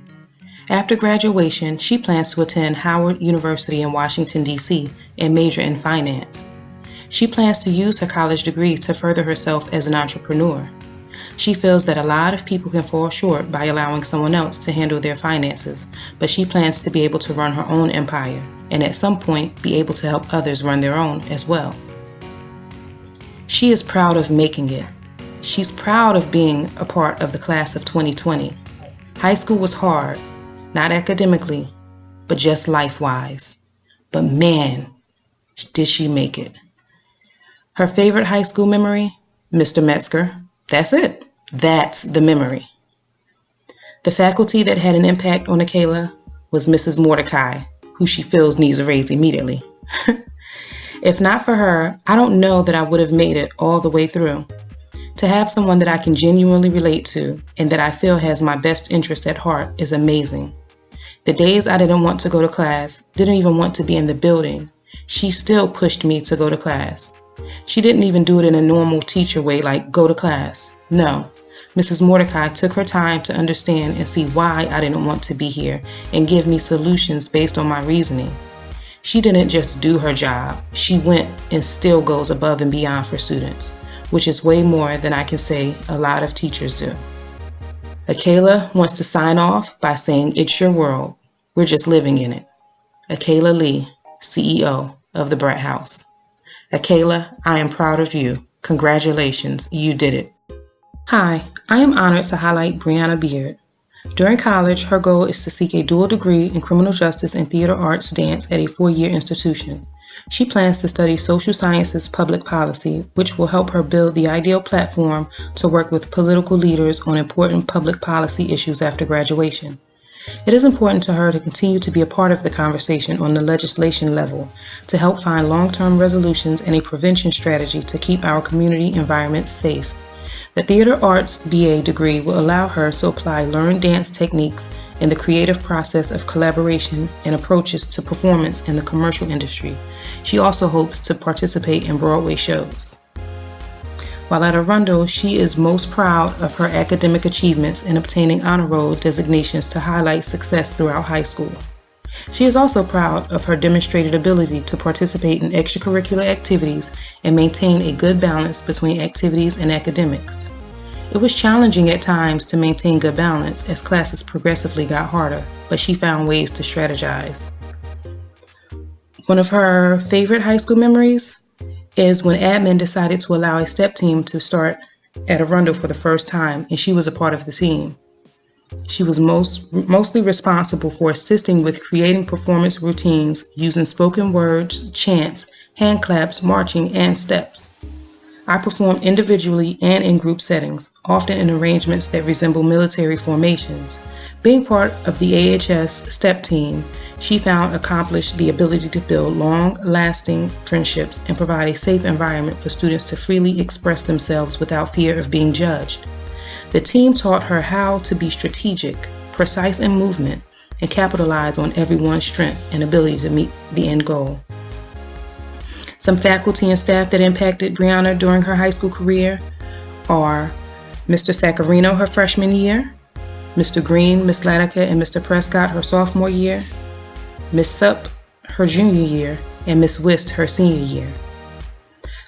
After graduation, she plans to attend Howard University in Washington, D.C. and major in finance. She plans to use her college degree to further herself as an entrepreneur. She feels that a lot of people can fall short by allowing someone else to handle their finances, but she plans to be able to run her own empire and at some point be able to help others run their own as well. She is proud of making it. She's proud of being a part of the class of 2020. High school was hard, not academically, but just life-wise. But man, did she make it. Her favorite high school memory? Mr. Metzger. That's it. That's the memory. The faculty that had an impact on Akayla was Mrs. Mordecai, who she feels needs a raise immediately. If not for her, I don't know that I would have made it all the way through. To have someone that I can genuinely relate to and that I feel has my best interest at heart is amazing. The days I didn't want to go to class, didn't even want to be in the building, she still pushed me to go to class. She didn't even do it in a normal teacher way like go to class. No, Mrs. Mordecai took her time to understand and see why I didn't want to be here and give me solutions based on my reasoning. She didn't just do her job, she went and still goes above and beyond for students, which is way more than I can say a lot of teachers do. Akayla wants to sign off by saying it's your world, we're just living in it. Akayla Lee, CEO of the Brett House. Akayla, I am proud of you. Congratulations, you did it. Hi, I am honored to highlight Brianna Beard. During college, her goal is to seek a dual degree in criminal justice and theater arts dance at a 4-year institution. She plans to study social sciences public policy, which will help her build the ideal platform to work with political leaders on important public policy issues after graduation. It is important to her to continue to be a part of the conversation on the legislation level to help find long-term resolutions and a prevention strategy to keep our community environments safe. The Theater Arts BA degree will allow her to apply learned dance techniques in the creative process of collaboration and approaches to performance in the commercial industry. She also hopes to participate in Broadway shows. While at Arundel, she is most proud of her academic achievements in obtaining honor roll designations to highlight success throughout high school. She is also proud of her demonstrated ability to participate in extracurricular activities and maintain a good balance between activities and academics. It was challenging at times to maintain good balance as classes progressively got harder, but she found ways to strategize. One of her favorite high school memories is when admin decided to allow a step team to start at Arundel for the first time, and she was a part of the team. She was mostly responsible for assisting with creating performance routines using spoken words, chants, hand claps, marching, and steps. I perform individually and in group settings, often in arrangements that resemble military formations. Being part of the AHS STEP team, she found accomplished the ability to build long-lasting friendships and provide a safe environment for students to freely express themselves without fear of being judged. The team taught her how to be strategic, precise in movement, and capitalize on everyone's strength and ability to meet the end goal. Some faculty and staff that impacted Brianna during her high school career are Mr. Sacarino her freshman year, Mr. Green, Ms. Latica, and Mr. Prescott her sophomore year, Ms. Supp her junior year, and Ms. Wist her senior year.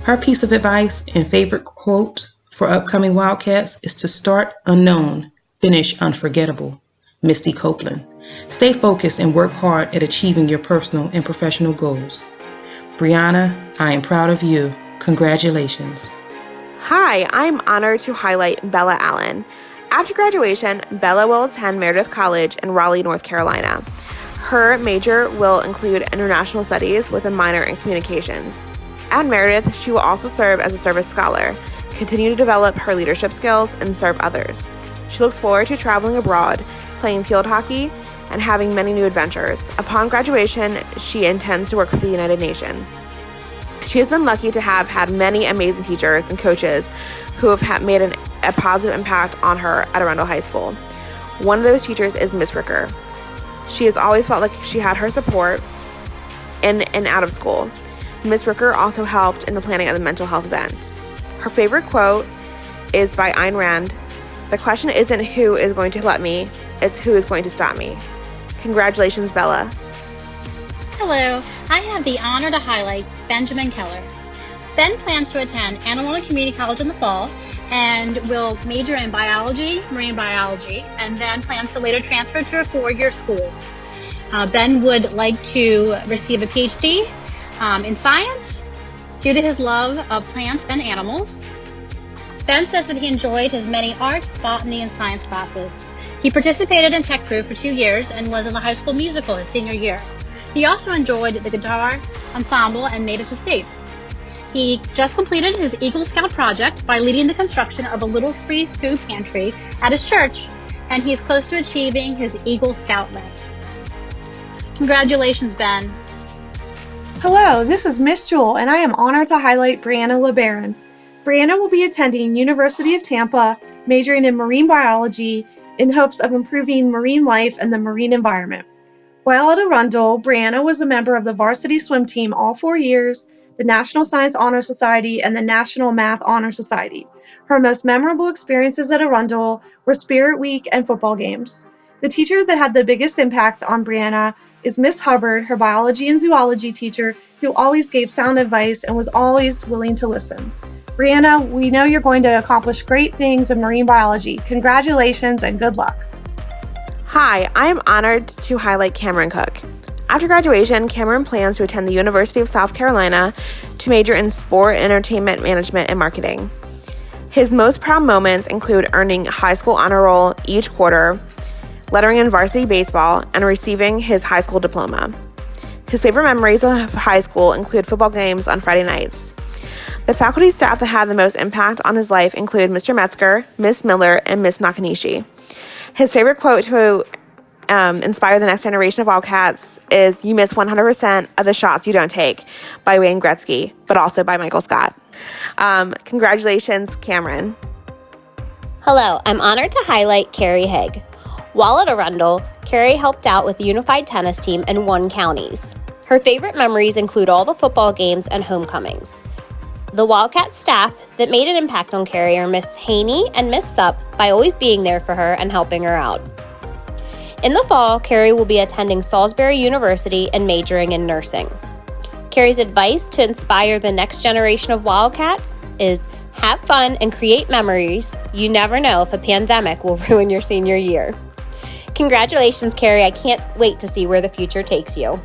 Her piece of advice and favorite quote for upcoming Wildcats is to start unknown, finish unforgettable. Misty Copeland. Stay focused and work hard at achieving your personal and professional goals. Brianna, I am proud of you. Congratulations. Hi, I'm honored to highlight Bella Allen. After graduation, Bella will attend Meredith College in Raleigh, North Carolina. Her major will include international studies with a minor in communications. At Meredith, she will also serve as a service scholar, continue to develop her leadership skills, and serve others. She looks forward to traveling abroad, playing field hockey, and having many new adventures. Upon graduation, she intends to work for the United Nations. She has been lucky to have had many amazing teachers and coaches who have made a positive impact on her at Arundel High School. One of those teachers is Miss Ricker. She has always felt like she had her support in and out of school. Miss Ricker also helped in the planning of the mental health event. Her favorite quote is by Ayn Rand. The question isn't who is going to let me, it's who is going to stop me. Congratulations, Bella. Hello, I have the honor to highlight Benjamin Keller. Ben plans to attend Anne Arundel Community College in the fall and will major in biology, marine biology, and then plans to later transfer to a four-year school. Ben would like to receive a PhD in science due to his love of plants and animals. Ben says that he enjoyed his many art, botany, and science classes. He participated in tech crew for 2 years and was in the high school musical his senior year. He also enjoyed the guitar ensemble and Native to States. He just completed his Eagle Scout project by leading the construction of a little free food pantry at his church, and he is close to achieving his Eagle Scout rank. Congratulations, Ben. Hello, this is Miss Jewel, and I am honored to highlight Brianna LeBaron. Brianna will be attending University of Tampa, majoring in marine biology in hopes of improving marine life and the marine environment. While at Arundel, Brianna was a member of the varsity swim team all 4 years, the National Science Honor Society, and the National Math Honor Society. Her most memorable experiences at Arundel were Spirit Week and football games. The teacher that had the biggest impact on Brianna is Miss Hubbard, her biology and zoology teacher, who always gave sound advice and was always willing to listen. Brianna, we know you're going to accomplish great things in marine biology. Congratulations and good luck. Hi, I am honored to highlight Cameron Cook. After graduation, Cameron plans to attend the University of South Carolina to major in sport, entertainment management, and marketing. His most proud moments include earning high school honor roll each quarter, lettering in varsity baseball, and receiving his high school diploma. His favorite memories of high school include football games on Friday nights. The faculty staff that had the most impact on his life include Mr. Metzger, Miss Miller, and Miss Nakanishi. His favorite quote to inspire the next generation of Wildcats is, "You miss 100% of the shots you don't take," by Wayne Gretzky, but also by Michael Scott. Congratulations, Cameron. Hello, I'm honored to highlight Carrie Haig. While at Arundel, Carrie helped out with the unified tennis team and won counties. Her favorite memories include all the football games and homecomings. The Wildcat staff that made an impact on Carrie are Miss Haney and Miss Supp by always being there for her and helping her out. In the fall, Carrie will be attending Salisbury University and majoring in nursing. Carrie's advice to inspire the next generation of Wildcats is have fun and create memories. You never know if a pandemic will ruin your senior year. Congratulations, Carrie. I can't wait to see where the future takes you.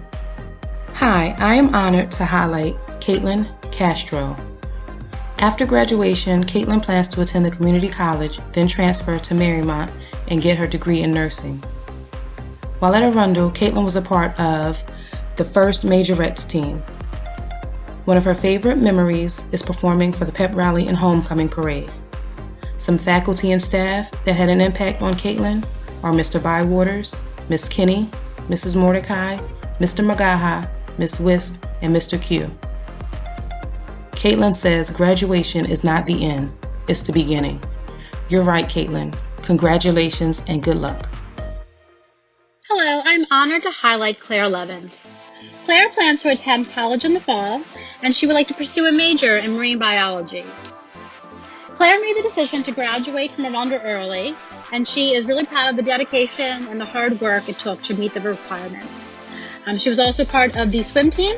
Hi, I am honored to highlight Caitlin Castro. After graduation, Caitlin plans to attend the community college, then transfer to Marymount and get her degree in nursing. While at Arundel, Caitlin was a part of the first Majorettes team. One of her favorite memories is performing for the pep rally and homecoming parade. Some faculty and staff that had an impact on Caitlin are Mr. Bywaters, Miss Kinney, Mrs. Mordecai, Mr. Magaha, Miss Wist, and Mr. Q. Caitlin says graduation is not the end, it's the beginning. You're right, Caitlin. Congratulations and good luck. Hello, I'm honored to highlight Claire Levins. Claire plans to attend college in the fall, and she would like to pursue a major in marine biology. Claire made the decision to graduate from Arundel early, and she is really proud of the dedication and the hard work it took to meet the requirements. She was also part of the swim team,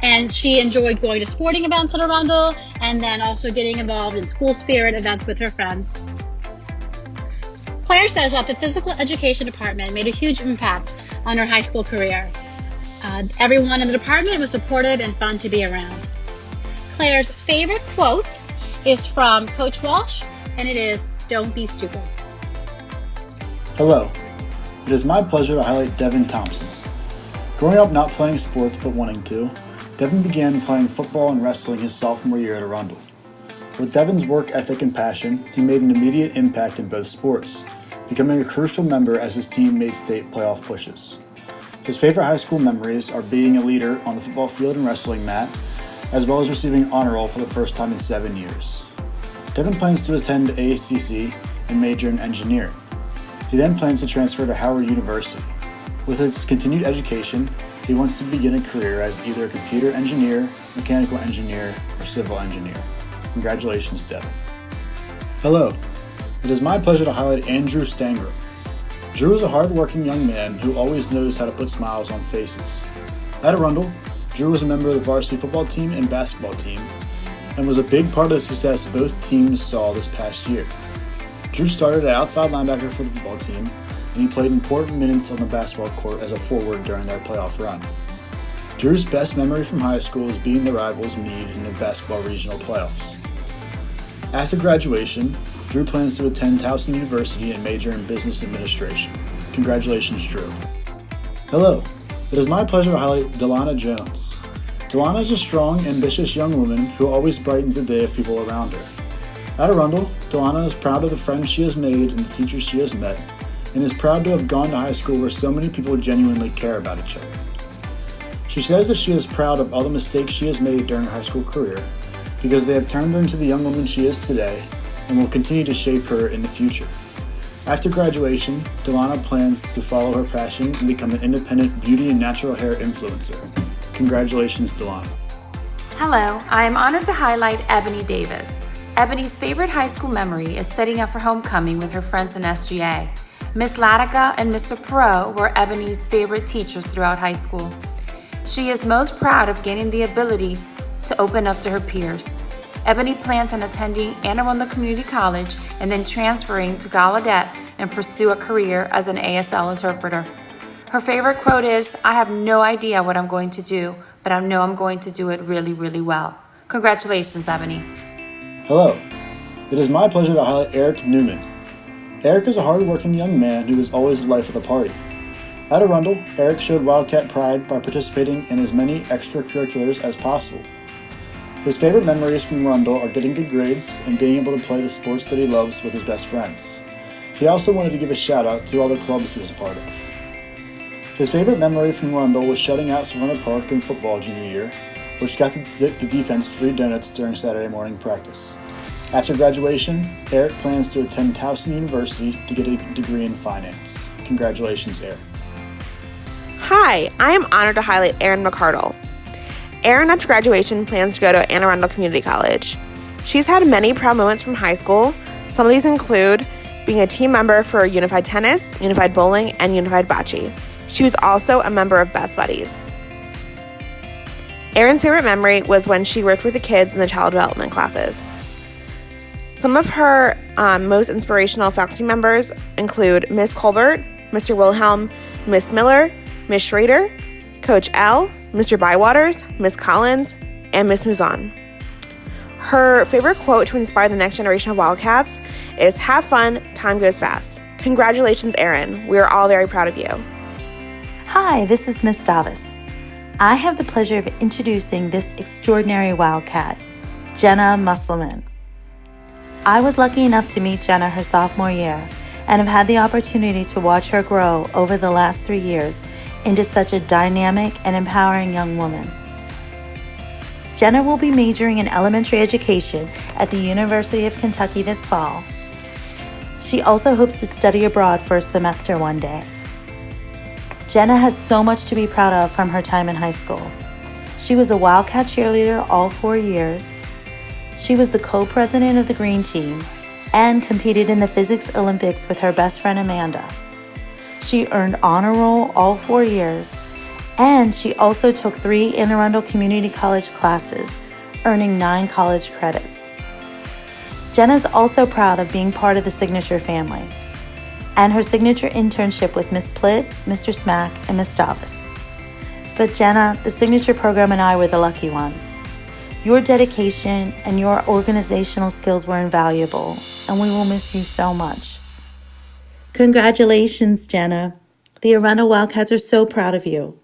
and she enjoyed going to sporting events at Arundel, and then also getting involved in school spirit events with her friends. Claire says that the physical education department made a huge impact on her high school career. Everyone in the department was supportive and fun to be around. Claire's favorite quote is from Coach Walsh, and it is, "Don't be stupid." Hello, it is my pleasure to highlight Devin Thompson. Growing up not playing sports but wanting to, Devin began playing football and wrestling his sophomore year at Arundel. With Devin's work ethic and passion, he made an immediate impact in both sports, becoming a crucial member as his team made state playoff pushes. His favorite high school memories are being a leader on the football field and wrestling mat, as well as receiving honor roll for the first time in 7 years. Devin plans to attend AACC and major in engineering. He then plans to transfer to Howard University. With his continued education, he wants to begin a career as either a computer engineer, mechanical engineer, or civil engineer. Congratulations, Devin. Hello, it is my pleasure to highlight Andrew Stanger. Drew is a hard-working young man who always knows how to put smiles on faces. At Arundel, Drew was a member of the varsity football team and basketball team, and was a big part of the success both teams saw this past year. Drew started at outside linebacker for the football team, and he played important minutes on the basketball court as a forward during their playoff run. Drew's best memory from high school is beating the rivals Meade in the basketball regional playoffs. After graduation, Drew plans to attend Towson University and major in business administration. Congratulations, Drew. Hello, it is my pleasure to highlight Delana Jones. Delana is a strong, ambitious young woman who always brightens the day of people around her. At Arundel, Delana is proud of the friends she has made and the teachers she has met, and is proud to have gone to high school where so many people genuinely care about each other. She says that she is proud of all the mistakes she has made during her high school career, because they have turned her into the young woman she is today, and will continue to shape her in the future. After graduation, Delana plans to follow her passion and become an independent beauty and natural hair influencer. Congratulations, Delana. Hello, I am honored to highlight Ebony Davis. Ebony's favorite high school memory is setting up for homecoming with her friends in SGA. Miss Latica and Mr. Perot were Ebony's favorite teachers throughout high school. She is most proud of gaining the ability to open up to her peers. Ebony plans on attending Anne Arundel Community College and then transferring to Gallaudet and pursue a career as an ASL interpreter. Her favorite quote is, "I have no idea what I'm going to do, but I know I'm going to do it really, really well." Congratulations, Ebony. Hello, it is my pleasure to highlight Eric Newman. Eric is a hard-working young man who is always the life of the party. At Arundel, Eric showed Wildcat pride by participating in as many extracurriculars as possible. His favorite memories from Arundel are getting good grades and being able to play the sports that he loves with his best friends. He also wanted to give a shout out to all the clubs he was a part of. His favorite memory from Arundel was shutting out Savannah Park in football junior year, which got the defense free donuts during Saturday morning practice. After graduation, Eric plans to attend Towson University to get a degree in finance. Congratulations, Eric. Hi, I am honored to highlight Erin McCardle. Erin, after graduation, plans to go to Anne Arundel Community College. She's had many proud moments from high school. Some of these include being a team member for Unified Tennis, Unified Bowling, and Unified Bocce. She was also a member of Best Buddies. Erin's favorite memory was when she worked with the kids in the child development classes. Some of her most inspirational faculty members include Miss Colbert, Mr. Wilhelm, Miss Miller, Miss Schrader, Coach L, Mr. Bywaters, Miss Collins, and Miss Muzan. Her favorite quote to inspire the next generation of Wildcats is, "Have fun, time goes fast." Congratulations, Erin. We are all very proud of you. Hi, this is Miss Davis. I have the pleasure of introducing this extraordinary Wildcat, Jenna Musselman. I was lucky enough to meet Jenna her sophomore year and have had the opportunity to watch her grow over the last 3 years into such a dynamic and empowering young woman. Jenna will be majoring in elementary education at the University of Kentucky this fall. She also hopes to study abroad for a semester one day. Jenna has so much to be proud of from her time in high school. She was a Wildcat cheerleader all 4 years. She was the co-president of the Green Team and competed in the Physics Olympics with her best friend Amanda. She earned honor roll all 4 years, and she also took 3 Anne Arundel Community College classes, earning 9 college credits. Jenna's also proud of being part of the Signature family and her signature internship with Miss Plitt, Mr. Smack, and Miss Davis. But Jenna, the Signature program and I were the lucky ones. Your dedication and your organizational skills were invaluable, and we will miss you so much. Congratulations, Jenna. The Arundel Wildcats are so proud of you.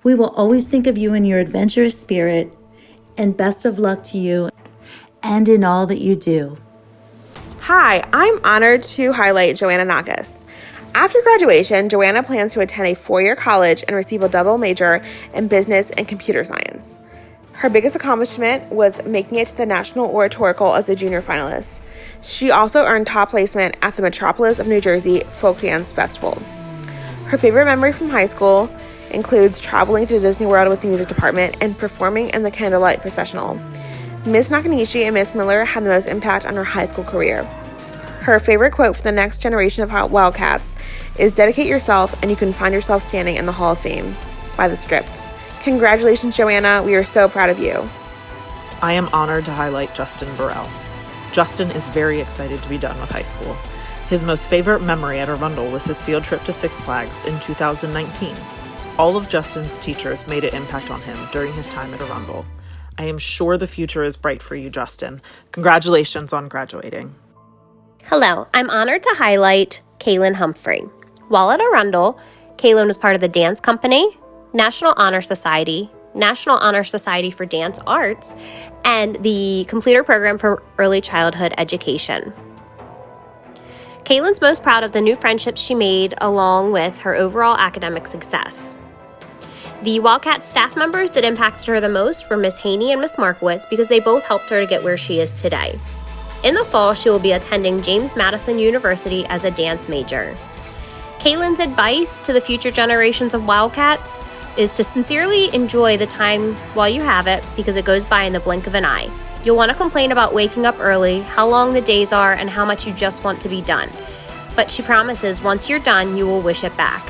We will always think of you in your adventurous spirit, and best of luck to you and in all that you do. Hi, I'm honored to highlight Joanna Nakas. After graduation, Joanna plans to attend a 4-year college and receive a double major in business and computer science. Her biggest accomplishment was making it to the National Oratorical as a junior finalist. She also earned top placement at the Metropolis of New Jersey Folk Dance Festival. Her favorite memory from high school includes traveling to Disney World with the music department and performing in the Candlelight Processional. Miss Nakanishi and Miss Miller had the most impact on her high school career. Her favorite quote for the next generation of Wildcats is "Dedicate yourself and you can find yourself standing in the Hall of Fame" by the Script. Congratulations, Joanna. We are so proud of you. I am honored to highlight Justin Burrell. Justin is very excited to be done with high school. His most favorite memory at Arundel was his field trip to Six Flags in 2019. All of Justin's teachers made an impact on him during his time at Arundel. I am sure the future is bright for you, Justin. Congratulations on graduating. Hello, I'm honored to highlight Kaylin Humphrey. While at Arundel, Kaylin was part of the dance company, National Honor Society, National Honor Society for Dance Arts, and the completer program for early childhood education. Kaylin's most proud of the new friendships she made along with her overall academic success. The Wildcat staff members that impacted her the most were Miss Haney and Miss Markowitz because they both helped her to get where she is today. In the fall, she will be attending James Madison University as a dance major. Kaylin's advice to the future generations of Wildcats is to sincerely enjoy the time while you have it because it goes by in the blink of an eye. You'll want to complain about waking up early, how long the days are, and how much you just want to be done. But she promises once you're done, you will wish it back.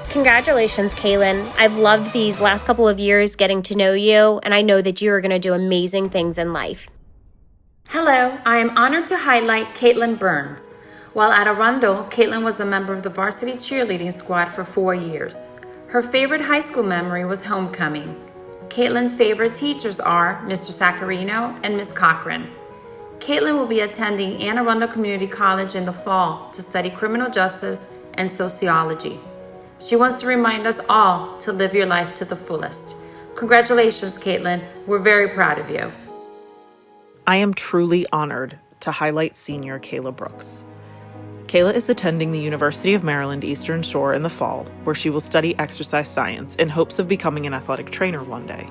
Congratulations, Kaylin. I've loved these last couple of years getting to know you, and I know that you are going to do amazing things in life. Hello, I am honored to highlight Caitlin Burns. While at Arundel, Caitlin was a member of the varsity cheerleading squad for 4 years. Her favorite high school memory was homecoming. Caitlin's favorite teachers are Mr. Sacarino and Miss Cochran. Caitlin will be attending Anne Arundel Community College in the fall to study criminal justice and sociology. She wants to remind us all to live your life to the fullest. Congratulations, Caitlin. We're very proud of you. I am truly honored to highlight senior Kayla Brooks. Kayla is attending the University of Maryland Eastern Shore in the fall, where she will study exercise science in hopes of becoming an athletic trainer one day.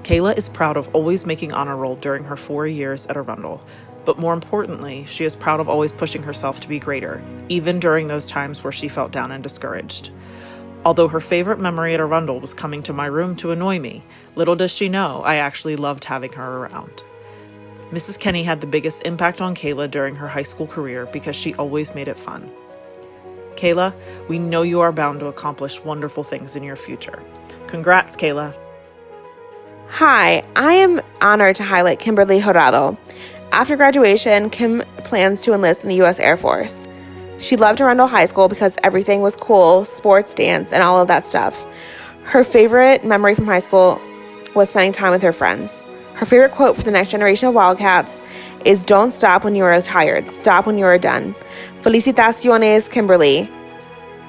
Kayla is proud of always making honor roll during her 4 years at Arundel, but more importantly, she is proud of always pushing herself to be greater, even during those times where she felt down and discouraged. Although her favorite memory at Arundel was coming to my room to annoy me, little does she know I actually loved having her around. Mrs. Kenny had the biggest impact on Kayla during her high school career because she always made it fun. Kayla, we know you are bound to accomplish wonderful things in your future. Congrats, Kayla. Hi, I am honored to highlight Kimberly Jurado. After graduation, Kim plans to enlist in the U.S. Air Force. She loved Arundel High School because everything was cool, sports, dance, and all of that stuff. Her favorite memory from high school was spending time with her friends. Her favorite quote for the next generation of Wildcats is "Don't stop when you are tired. Stop when you are done." Felicitaciones, Kimberly.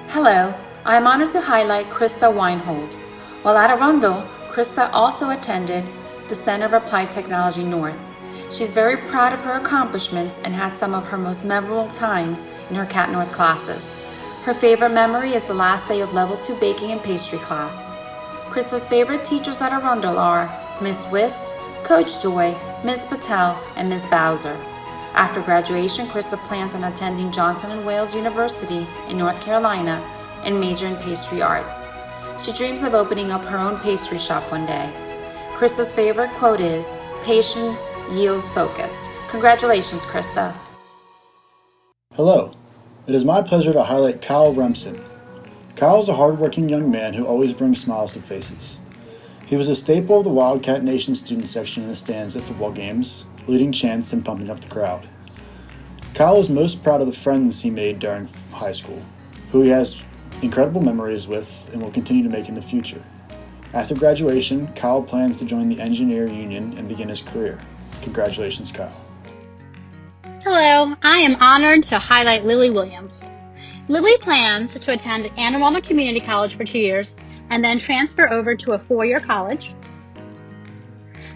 Hello, I am honored to highlight Krista Weinhold. While at Arundel, Krista also attended the Center of Applied Technology North. She's very proud of her accomplishments and had some of her most memorable times in her Cat North classes. Her favorite memory is the last day of Level 2 baking and pastry class. Krista's favorite teachers at Arundel are Miss Wist, Coach Joy, Miss Patel, and Miss Bowser. After graduation, Krista plans on attending Johnson & Wales University in North Carolina and major in pastry arts. She dreams of opening up her own pastry shop one day. Krista's favorite quote is, "Patience yields focus." Congratulations, Krista. Hello, it is my pleasure to highlight Kyle Remsen. Kyle is a hardworking young man who always brings smiles to faces. He was a staple of the Wildcat Nation student section in the stands at football games, leading chants and pumping up the crowd. Kyle is most proud of the friends he made during high school, who he has incredible memories with and will continue to make in the future. After graduation, Kyle plans to join the engineer union and begin his career. Congratulations, Kyle. Hello, I am honored to highlight Lily Williams. Lily plans to attend Anne Arundel Community College for 2 years and then transfer over to a 4-year college.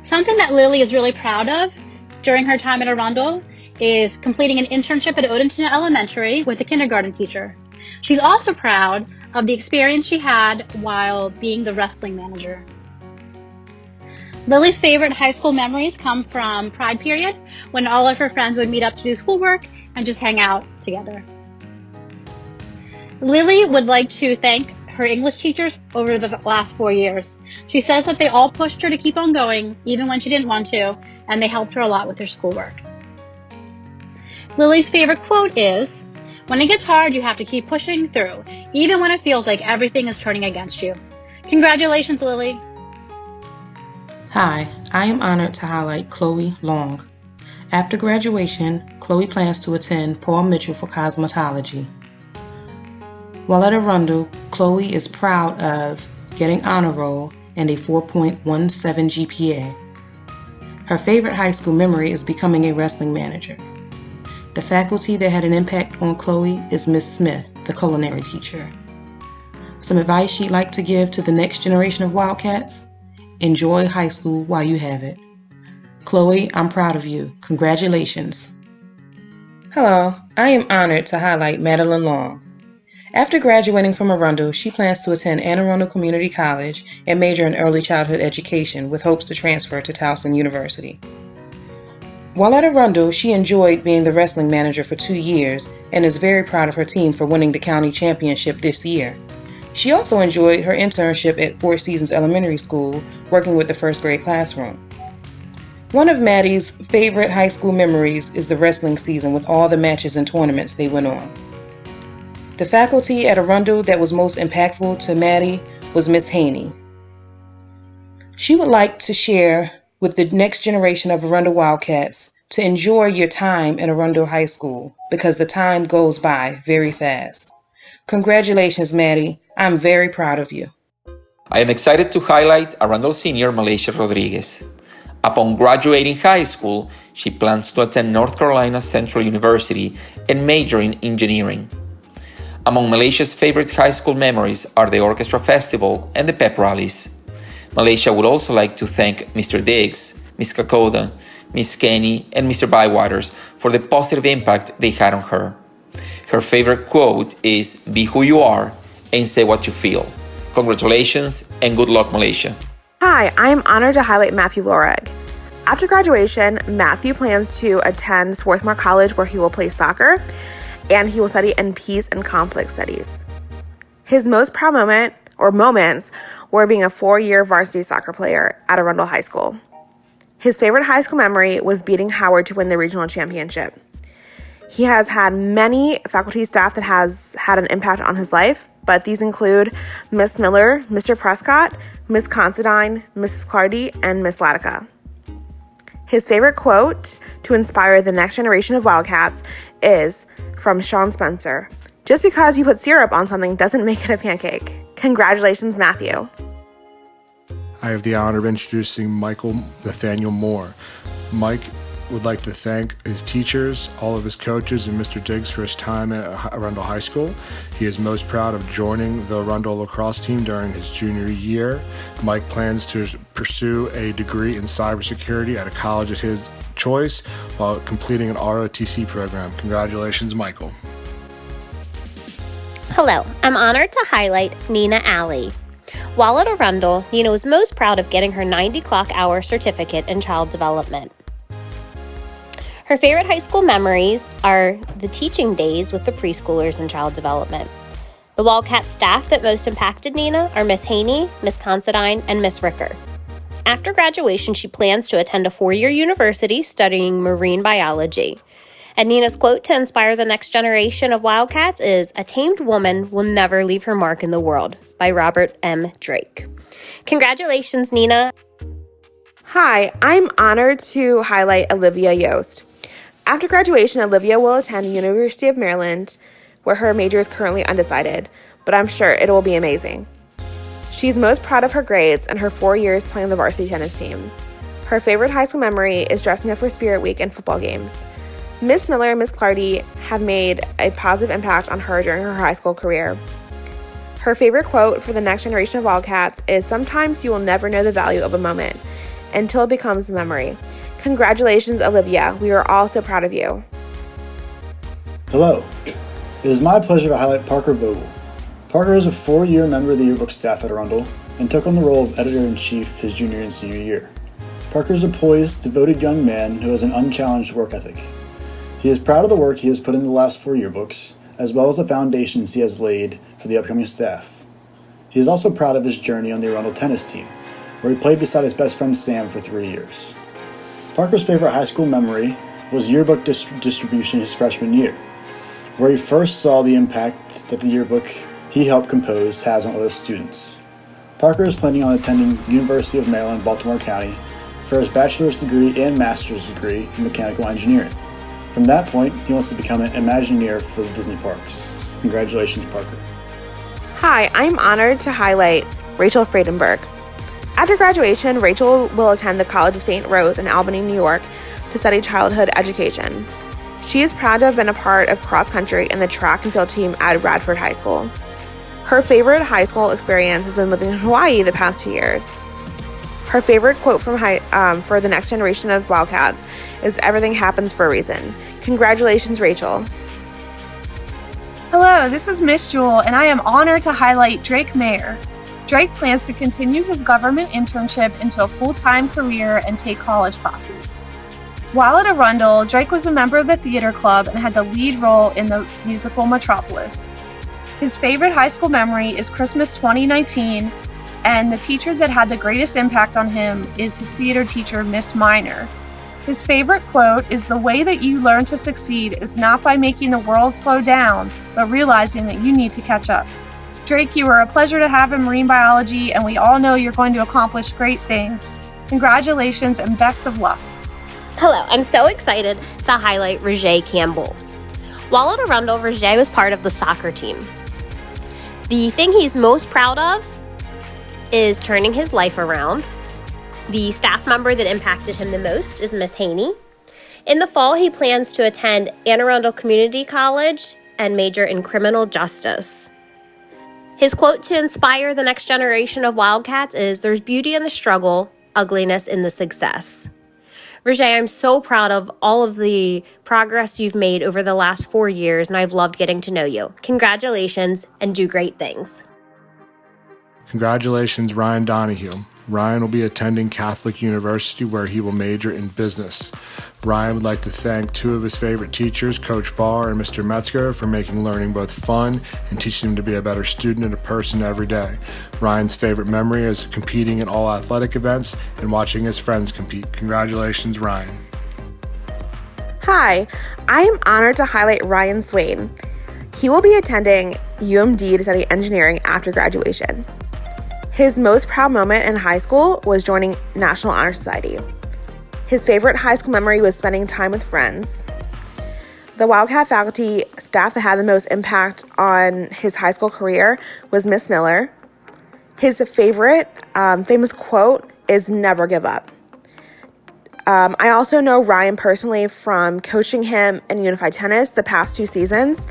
Something that Lily is really proud of during her time at Arundel is completing an internship at Odenton Elementary with a kindergarten teacher. She's also proud of the experience she had while being the wrestling manager. Lily's favorite high school memories come from Pride Period, when all of her friends would meet up to do schoolwork and just hang out together. Lily would like to thank her English teachers over the last 4 years. She says that they all pushed her to keep on going, even when she didn't want to, and they helped her a lot with her schoolwork. Lily's favorite quote is, "When it gets hard, you have to keep pushing through, even when it feels like everything is turning against you." Congratulations, Lily. Hi, I am honored to highlight Chloe Long. After graduation, Chloe plans to attend Paul Mitchell for cosmetology. While at Arundel, Chloe is proud of getting honor roll and a 4.17 GPA. Her favorite high school memory is becoming a wrestling manager. The faculty that had an impact on Chloe is Miss Smith, the culinary teacher. Some advice she'd like to give to the next generation of Wildcats? Enjoy high school while you have it. Chloe, I'm proud of you. Congratulations. Hello, I am honored to highlight Madeline Long. After graduating from Arundel, she plans to attend Anne Arundel Community College and major in early childhood education with hopes to transfer to Towson University. While at Arundel, she enjoyed being the wrestling manager for 2 years and is very proud of her team for winning the county championship this year. She also enjoyed her internship at Four Seasons Elementary School, working with the first grade classroom. One of Maddie's favorite high school memories is the wrestling season with all the matches and tournaments they went on. The faculty at Arundel that was most impactful to Maddie was Miss Haney. She would like to share with the next generation of Arundel Wildcats to enjoy your time at Arundel High School because the time goes by very fast. Congratulations, Maddie. I'm very proud of you. I am excited to highlight Arundel senior Malaysia Rodriguez. Upon graduating high school, she plans to attend North Carolina Central University and major in engineering. Among Malaysia's favorite high school memories are the orchestra festival and the pep rallies. Malaysia would also like to thank Mr. Diggs, Miss Kakoda, Miss Kenny, and Mr. Bywaters for the positive impact they had on her. Her favorite quote is, "Be who you are and say what you feel." Congratulations and good luck, Malaysia. Hi, I am honored to highlight Matthew Loreg. After graduation, Matthew plans to attend Swarthmore College where he will play soccer and he will study in peace and conflict studies. His most proud moments were being a 4-year varsity soccer player at Arundel High School. His favorite high school memory was beating Howard to win the regional championship. He has had many faculty staff that has had an impact on his life, but these include Miss Miller, Mr. Prescott, Miss Considine, Mrs. Clardy, and Miss Latica. His favorite quote to inspire the next generation of Wildcats is from Sean Spencer. "Just because you put syrup on something doesn't make it a pancake." Congratulations, Matthew. I have the honor of introducing Michael Nathaniel Moore. Mike would like to thank his teachers, all of his coaches, and Mr. Diggs for his time at Arundel High School. He is most proud of joining the Arundel lacrosse team during his junior year. Mike plans to pursue a degree in cybersecurity at a college of his choice while completing an ROTC program. Congratulations, Michael. Hello, I'm honored to highlight Nina Alley. While at Arundel, Nina was most proud of getting her 90 clock hour certificate in child development. Her favorite high school memories are the teaching days with the preschoolers in child development. The Wildcat staff that most impacted Nina are Miss Haney, Miss Considine, and Miss Ricker. After graduation, she plans to attend a 4-year university studying marine biology. And Nina's quote to inspire the next generation of Wildcats is, "A tamed woman will never leave her mark in the world," by Robert M. Drake. Congratulations, Nina. Hi, I'm honored to highlight Olivia Yost. After graduation, Olivia will attend the University of Maryland, where her major is currently undecided, but I'm sure it will be amazing. She's most proud of her grades and her 4 years playing the varsity tennis team. Her favorite high school memory is dressing up for Spirit Week and football games. Miss Miller and Miss Clardy have made a positive impact on her during her high school career. Her favorite quote for the next generation of Wildcats is, "Sometimes you will never know the value of a moment until it becomes a memory." Congratulations, Olivia. We are all so proud of you. Hello. It is my pleasure to highlight Parker Vogel. Parker is a 4-year member of the yearbook staff at Arundel and took on the role of editor-in-chief his junior and senior year. Parker is a poised, devoted young man who has an unchallenged work ethic. He is proud of the work he has put in the last 4 yearbooks, as well as the foundations he has laid for the upcoming staff. He is also proud of his journey on the Arundel tennis team, where he played beside his best friend Sam for 3 years. Parker's favorite high school memory was yearbook distribution his freshman year, where he first saw the impact that the yearbook he helped compose has on other students. Parker is planning on attending the University of Maryland, Baltimore County for his bachelor's degree and master's degree in mechanical engineering. From that point, he wants to become an Imagineer for the Disney parks. Congratulations, Parker. Hi, I'm honored to highlight Rachel Friedenberg. After graduation, Rachel will attend the College of St. Rose in Albany, New York to study childhood education. She is proud to have been a part of cross country and the track and field team at Radford High School. Her favorite high school experience has been living in Hawaii the past 2 years. Her favorite quote from for the next generation of Wildcats is, "Everything happens for a reason." Congratulations, Rachel. Hello, this is Miss Jewel, and I am honored to highlight Drake Mayer. Drake plans to continue his government internship into a full-time career and take college classes. While at Arundel, Drake was a member of the theater club and had the lead role in the musical Metropolis. His favorite high school memory is Christmas 2019, and the teacher that had the greatest impact on him is his theater teacher, Miss Miner. His favorite quote is, "The way that you learn to succeed is not by making the world slow down, but realizing that you need to catch up." Drake, you are a pleasure to have in marine biology, and we all know you're going to accomplish great things. Congratulations and best of luck. Hello, I'm so excited to highlight Rajay Campbell. While at Arundel, Rajay was part of the soccer team. The thing he's most proud of is turning his life around. The staff member that impacted him the most is Miss Haney. In the fall, he plans to attend Anne Arundel Community College and major in criminal justice. His quote to inspire the next generation of Wildcats is, "There's beauty in the struggle, ugliness in the success." Rajay, I'm so proud of all of the progress you've made over the last 4 years, and I've loved getting to know you. Congratulations, and do great things. Congratulations, Ryan Donahue. Ryan will be attending Catholic University, where he will major in business. Ryan would like to thank 2 of his favorite teachers, Coach Barr and Mr. Metzger, for making learning both fun and teaching him to be a better student and a person every day. Ryan's favorite memory is competing in all athletic events and watching his friends compete. Congratulations, Ryan. Hi, I am honored to highlight Ryan Swain. He will be attending UMD to study engineering after graduation. His most proud moment in high school was joining National Honor Society. His favorite high school memory was spending time with friends. The Wildcat faculty staff that had the most impact on his high school career was Miss Miller. His favorite famous quote is, "Never give up." I also know Ryan personally from coaching him in unified tennis the past 2 seasons.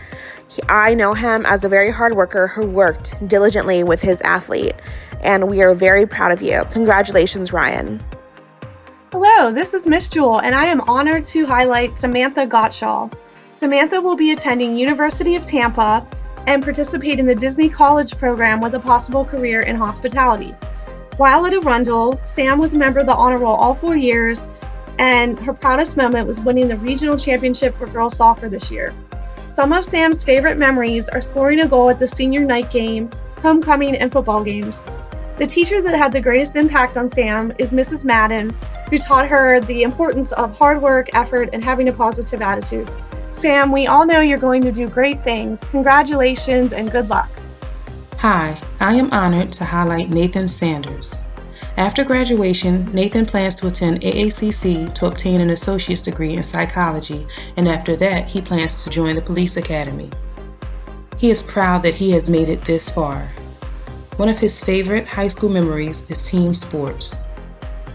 I know him as a very hard worker who worked diligently with his athlete, and we are very proud of you. Congratulations, Ryan. Hello, this is Miss Jewel, and I am honored to highlight Samantha Gottschall. Samantha will be attending University of Tampa and participate in the Disney College program with a possible career in hospitality. While at Arundel, Sam was a member of the honor roll all 4 years, and her proudest moment was winning the regional championship for girls soccer this year. Some of Sam's favorite memories are scoring a goal at the senior night game, homecoming, and football games. The teacher that had the greatest impact on Sam is Mrs. Madden, who taught her the importance of hard work, effort, and having a positive attitude. Sam, we all know you're going to do great things. Congratulations and good luck. Hi, I am honored to highlight Nathan Sanders. After graduation, Nathan plans to attend AACC to obtain an associate's degree in psychology, and after that, he plans to join the police academy. He is proud that he has made it this far. One of his favorite high school memories is team sports.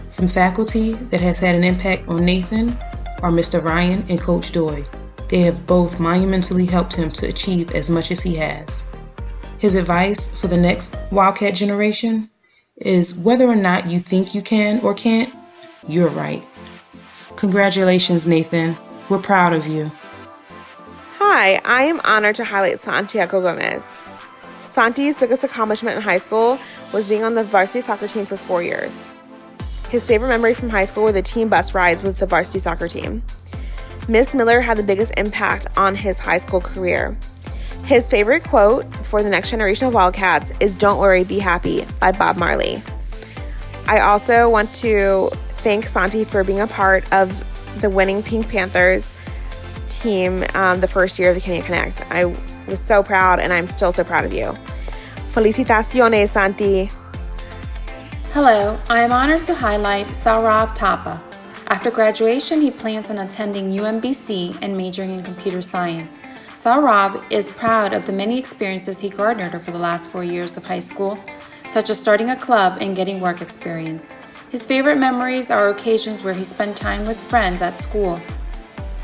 Some faculty that has had an impact on Nathan are Mr. Ryan and Coach Doy. They have both monumentally helped him to achieve as much as he has. His advice for the next Wildcat generation is whether or not you think you can or can't, you're right. Congratulations, Nathan. We're proud of you. Hi, I am honored to highlight Santiago Gomez. Santi's biggest accomplishment in high school was being on the varsity soccer team for 4 years. His favorite memory from high school were the team bus rides with the varsity soccer team. Miss Miller had the biggest impact on his high school career. His favorite quote for the next generation of Wildcats is "Don't worry, be happy" by Bob Marley. I also want to thank Santi for being a part of the winning Pink Panthers team the first year of the Kenya Connect. I was so proud, and I'm still so proud of you. Felicitaciones, Santi. Hello, I am honored to highlight Saurav Tapa. After graduation, he plans on attending UMBC and majoring in computer science. Saurav is proud of the many experiences he garnered over the last 4 years of high school, such as starting a club and getting work experience. His favorite memories are occasions where he spent time with friends at school.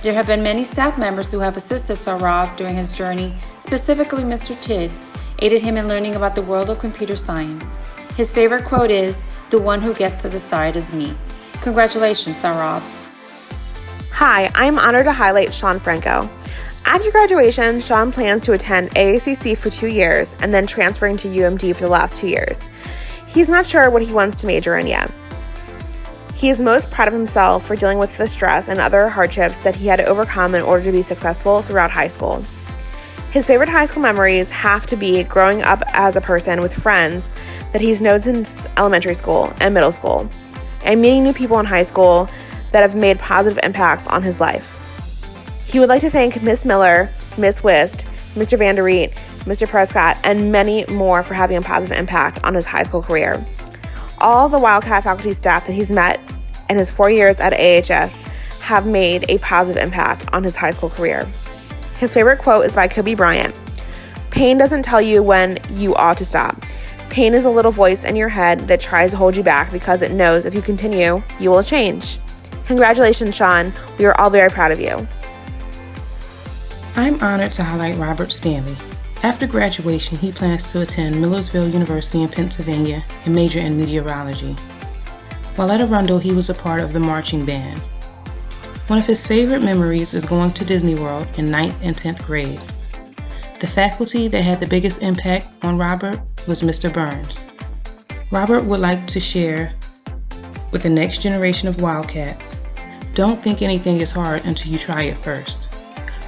There have been many staff members who have assisted Saurav during his journey, specifically Mr. Tid, aided him in learning about the world of computer science. His favorite quote is, "The one who gets to decide is me." Congratulations, Saurav. Hi, I'm honored to highlight Sean Franco. After graduation, Sean plans to attend AACC for 2 years and then transferring to UMD for the last 2 years. He's not sure what he wants to major in yet. He is most proud of himself for dealing with the stress and other hardships that he had to overcome in order to be successful throughout high school. His favorite high school memories have to be growing up as a person with friends that he's known since elementary school and middle school, and meeting new people in high school that have made positive impacts on his life. He would like to thank Miss Miller, Miss Wist, Mr. Vanderreet, Mr. Prescott, and many more for having a positive impact on his high school career. All the Wildcat faculty staff that he's met in his 4 years at AHS have made a positive impact on his high school career. His favorite quote is by Kobe Bryant. "Pain doesn't tell you when you ought to stop. Pain is a little voice in your head that tries to hold you back because it knows if you continue, you will change." Congratulations, Sean. We are all very proud of you. I'm honored to highlight Robert Stanley. After graduation, he plans to attend Millersville University in Pennsylvania and major in meteorology. While at Arundel, he was a part of the marching band. One of his favorite memories is going to Disney World in 9th and 10th grade. The faculty that had the biggest impact on Robert was Mr. Burns. Robert would like to share with the next generation of Wildcats, don't think anything is hard until you try it first.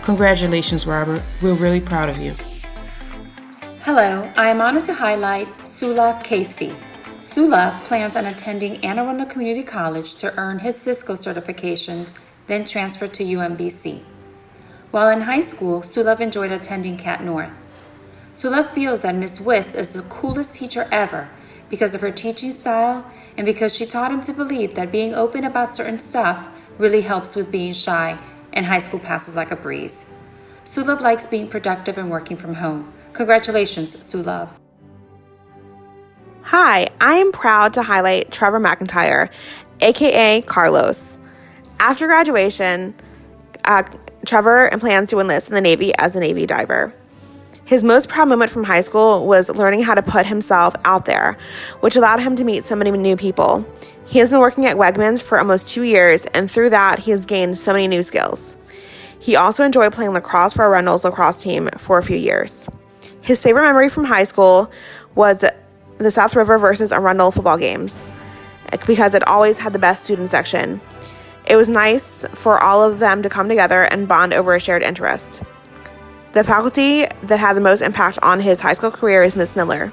Congratulations, Robert. We're really proud of you. Hello, I am honored to highlight Sulav Casey. Sulav plans on attending Anne Arundel Community College to earn his Cisco certifications, then transfer to UMBC. While in high school, Sulav enjoyed attending Cat North. Sulav feels that Miss Wist is the coolest teacher ever because of her teaching style and because she taught him to believe that being open about certain stuff really helps with being shy, and high school passes like a breeze. Sulav likes being productive and working from home. Congratulations, Sulav. Hi, I am proud to highlight Trevor McIntyre, aka Carlos. After graduation, Trevor plans to enlist in the Navy as a Navy diver. His most proud moment from high school was learning how to put himself out there, which allowed him to meet so many new people. He has been working at Wegmans for almost 2 years, and through that, he has gained so many new skills. He also enjoyed playing lacrosse for Arundel's lacrosse team for a few years. His favorite memory from high school was the South River versus Arundel football games, because it always had the best student section. It was nice for all of them to come together and bond over a shared interest. The faculty that had the most impact on his high school career is Miss Miller.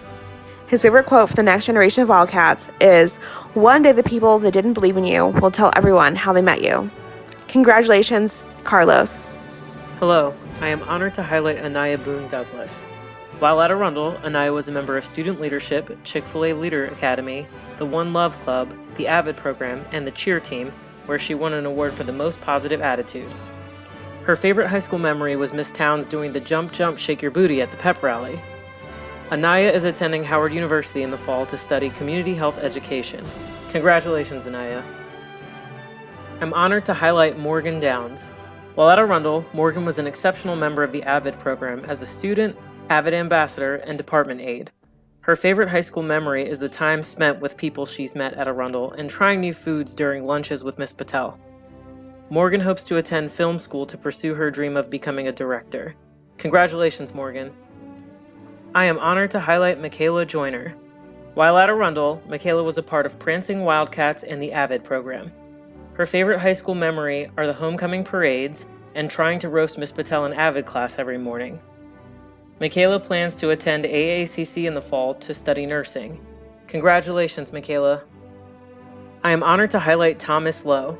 His favorite quote for the next generation of Wildcats is, "One day the people that didn't believe in you will tell everyone how they met you." Congratulations, Carlos. Hello, I am honored to highlight Anaya Boone Douglas. While at Arundel, Anaya was a member of Student Leadership, Chick-fil-A Leader Academy, the One Love Club, the AVID program, and the cheer team, where she won an award for the most positive attitude. Her favorite high school memory was Miss Towns doing the jump, jump, shake your booty at the pep rally. Anaya is attending Howard University in the fall to study community health education. Congratulations, Anaya. I'm honored to highlight Morgan Downs. While at Arundel, Morgan was an exceptional member of the AVID program as a student, AVID ambassador, and department aide. Her favorite high school memory is the time spent with people she's met at Arundel and trying new foods during lunches with Miss Patel. Morgan hopes to attend film school to pursue her dream of becoming a director. Congratulations, Morgan. I am honored to highlight Michaela Joyner. While at Arundel, Michaela was a part of Prancing Wildcats and the AVID program. Her favorite high school memory are the homecoming parades and trying to roast Miss Patel in AVID class every morning. Michaela plans to attend AACC in the fall to study nursing. Congratulations, Michaela. I am honored to highlight Thomas Lowe.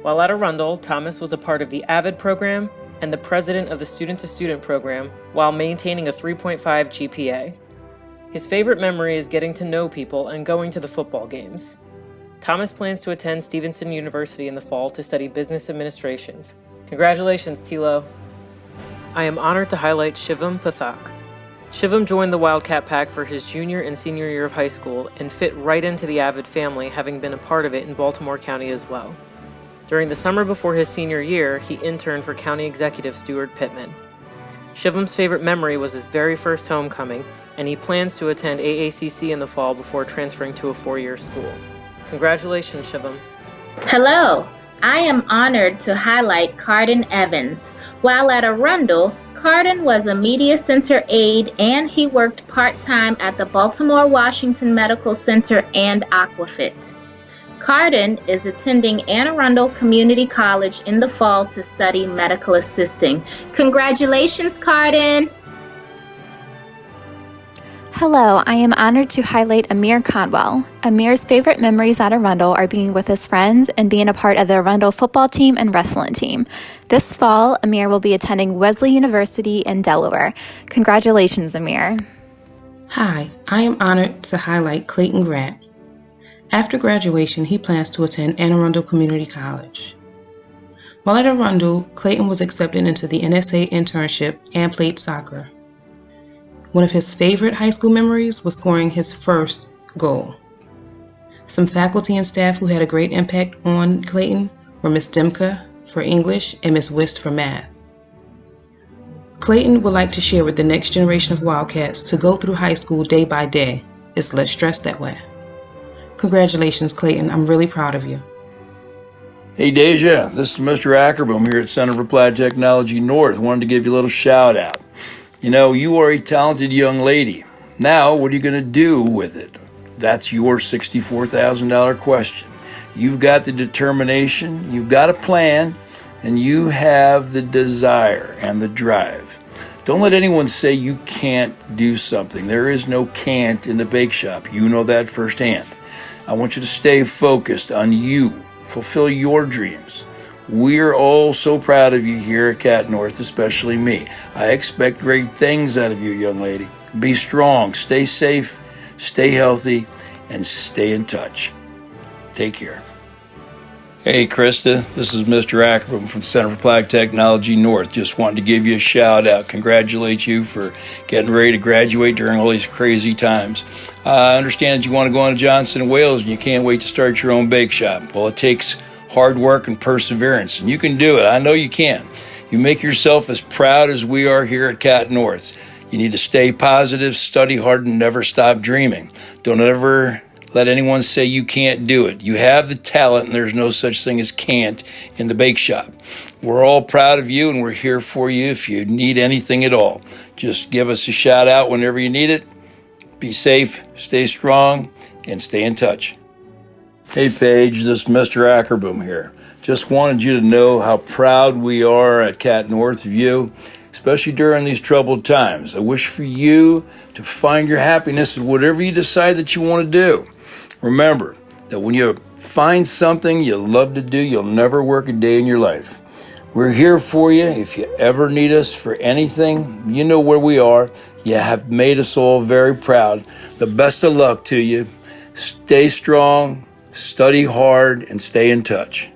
While at Arundel, Thomas was a part of the AVID program and the president of the student-to-student program while maintaining a 3.5 GPA. His favorite memory is getting to know people and going to the football games. Thomas plans to attend Stevenson University in the fall to study business administrations. Congratulations, Tilo. I am honored to highlight Shivam Pathak. Shivam joined the Wildcat Pack for his junior and senior year of high school and fit right into the AVID family, having been a part of it in Baltimore County as well. During the summer before his senior year, he interned for County Executive Stuart Pittman. Shivam's favorite memory was his very first homecoming, and he plans to attend AACC in the fall before transferring to a 4-year school. Congratulations, Shivam. Hello, I am honored to highlight Cardin Evans. While at Arundel, Cardin was a media center aide and he worked part-time at the Baltimore-Washington Medical Center and Aquafit. Cardin is attending Anne Arundel Community College in the fall to study medical assisting. Congratulations, Cardin! Hello, I am honored to highlight Amir Conwell. Amir's favorite memories at Arundel are being with his friends and being a part of the Arundel football team and wrestling team. This fall, Amir will be attending Wesley University in Delaware. Congratulations, Amir. Hi, I am honored to highlight Clayton Grant. After graduation, he plans to attend Anne Arundel Community College. While at Arundel, Clayton was accepted into the NSA internship and played soccer. One of his favorite high school memories was scoring his first goal. Some faculty and staff who had a great impact on Clayton were Miss Demka for English and Miss Wist for math. Clayton would like to share with the next generation of Wildcats to go through high school day by day. It's less stress that way. Congratulations, Clayton. I'm really proud of you. Hey, Deja. This is Mr. Ackerboom here at Center for Applied Technology North. Wanted to give you a little shout out. You know, you are a talented young lady. Now, what are you going to do with it? That's your $64,000 question. You've got the determination, you've got a plan, and you have the desire and the drive. Don't let anyone say you can't do something. There is no can't in the bake shop. You know that firsthand. I want you to stay focused on you. Fulfill your dreams. We're all so proud of you here at Cat North, especially me. I expect great things out of you, young lady. Be strong, stay safe, stay healthy, and stay in touch. Take care. Hey, Krista, this is Mr. Ackerman from Center for Applied Technology North. Just wanted to give you a shout out. Congratulate you for getting ready to graduate during all these crazy times. I understand that you want to go on to Johnson & Wales and you can't wait to start your own bake shop. Well, it takes hard work and perseverance, and you can do it. I know you can. You make yourself as proud as we are here at Cat North. You need to stay positive, study hard, and never stop dreaming. Don't ever let anyone say you can't do it. You have the talent, and there's no such thing as can't in the bake shop. We're all proud of you, and we're here for you if you need anything at all. Just give us a shout out whenever you need it. Be safe, stay strong, and stay in touch. Hey Paige, this is Mr. Ackerboom here. Just wanted you to know how proud we are at Cat North of you, especially during these troubled times. I wish for you to find your happiness in whatever you decide that you want to do. Remember that when you find something you love to do, you'll never work a day in your life. We're here for you. If you ever need us for anything, you know where we are. You have made us all very proud. The best of luck to you. Stay strong, study hard, and stay in touch.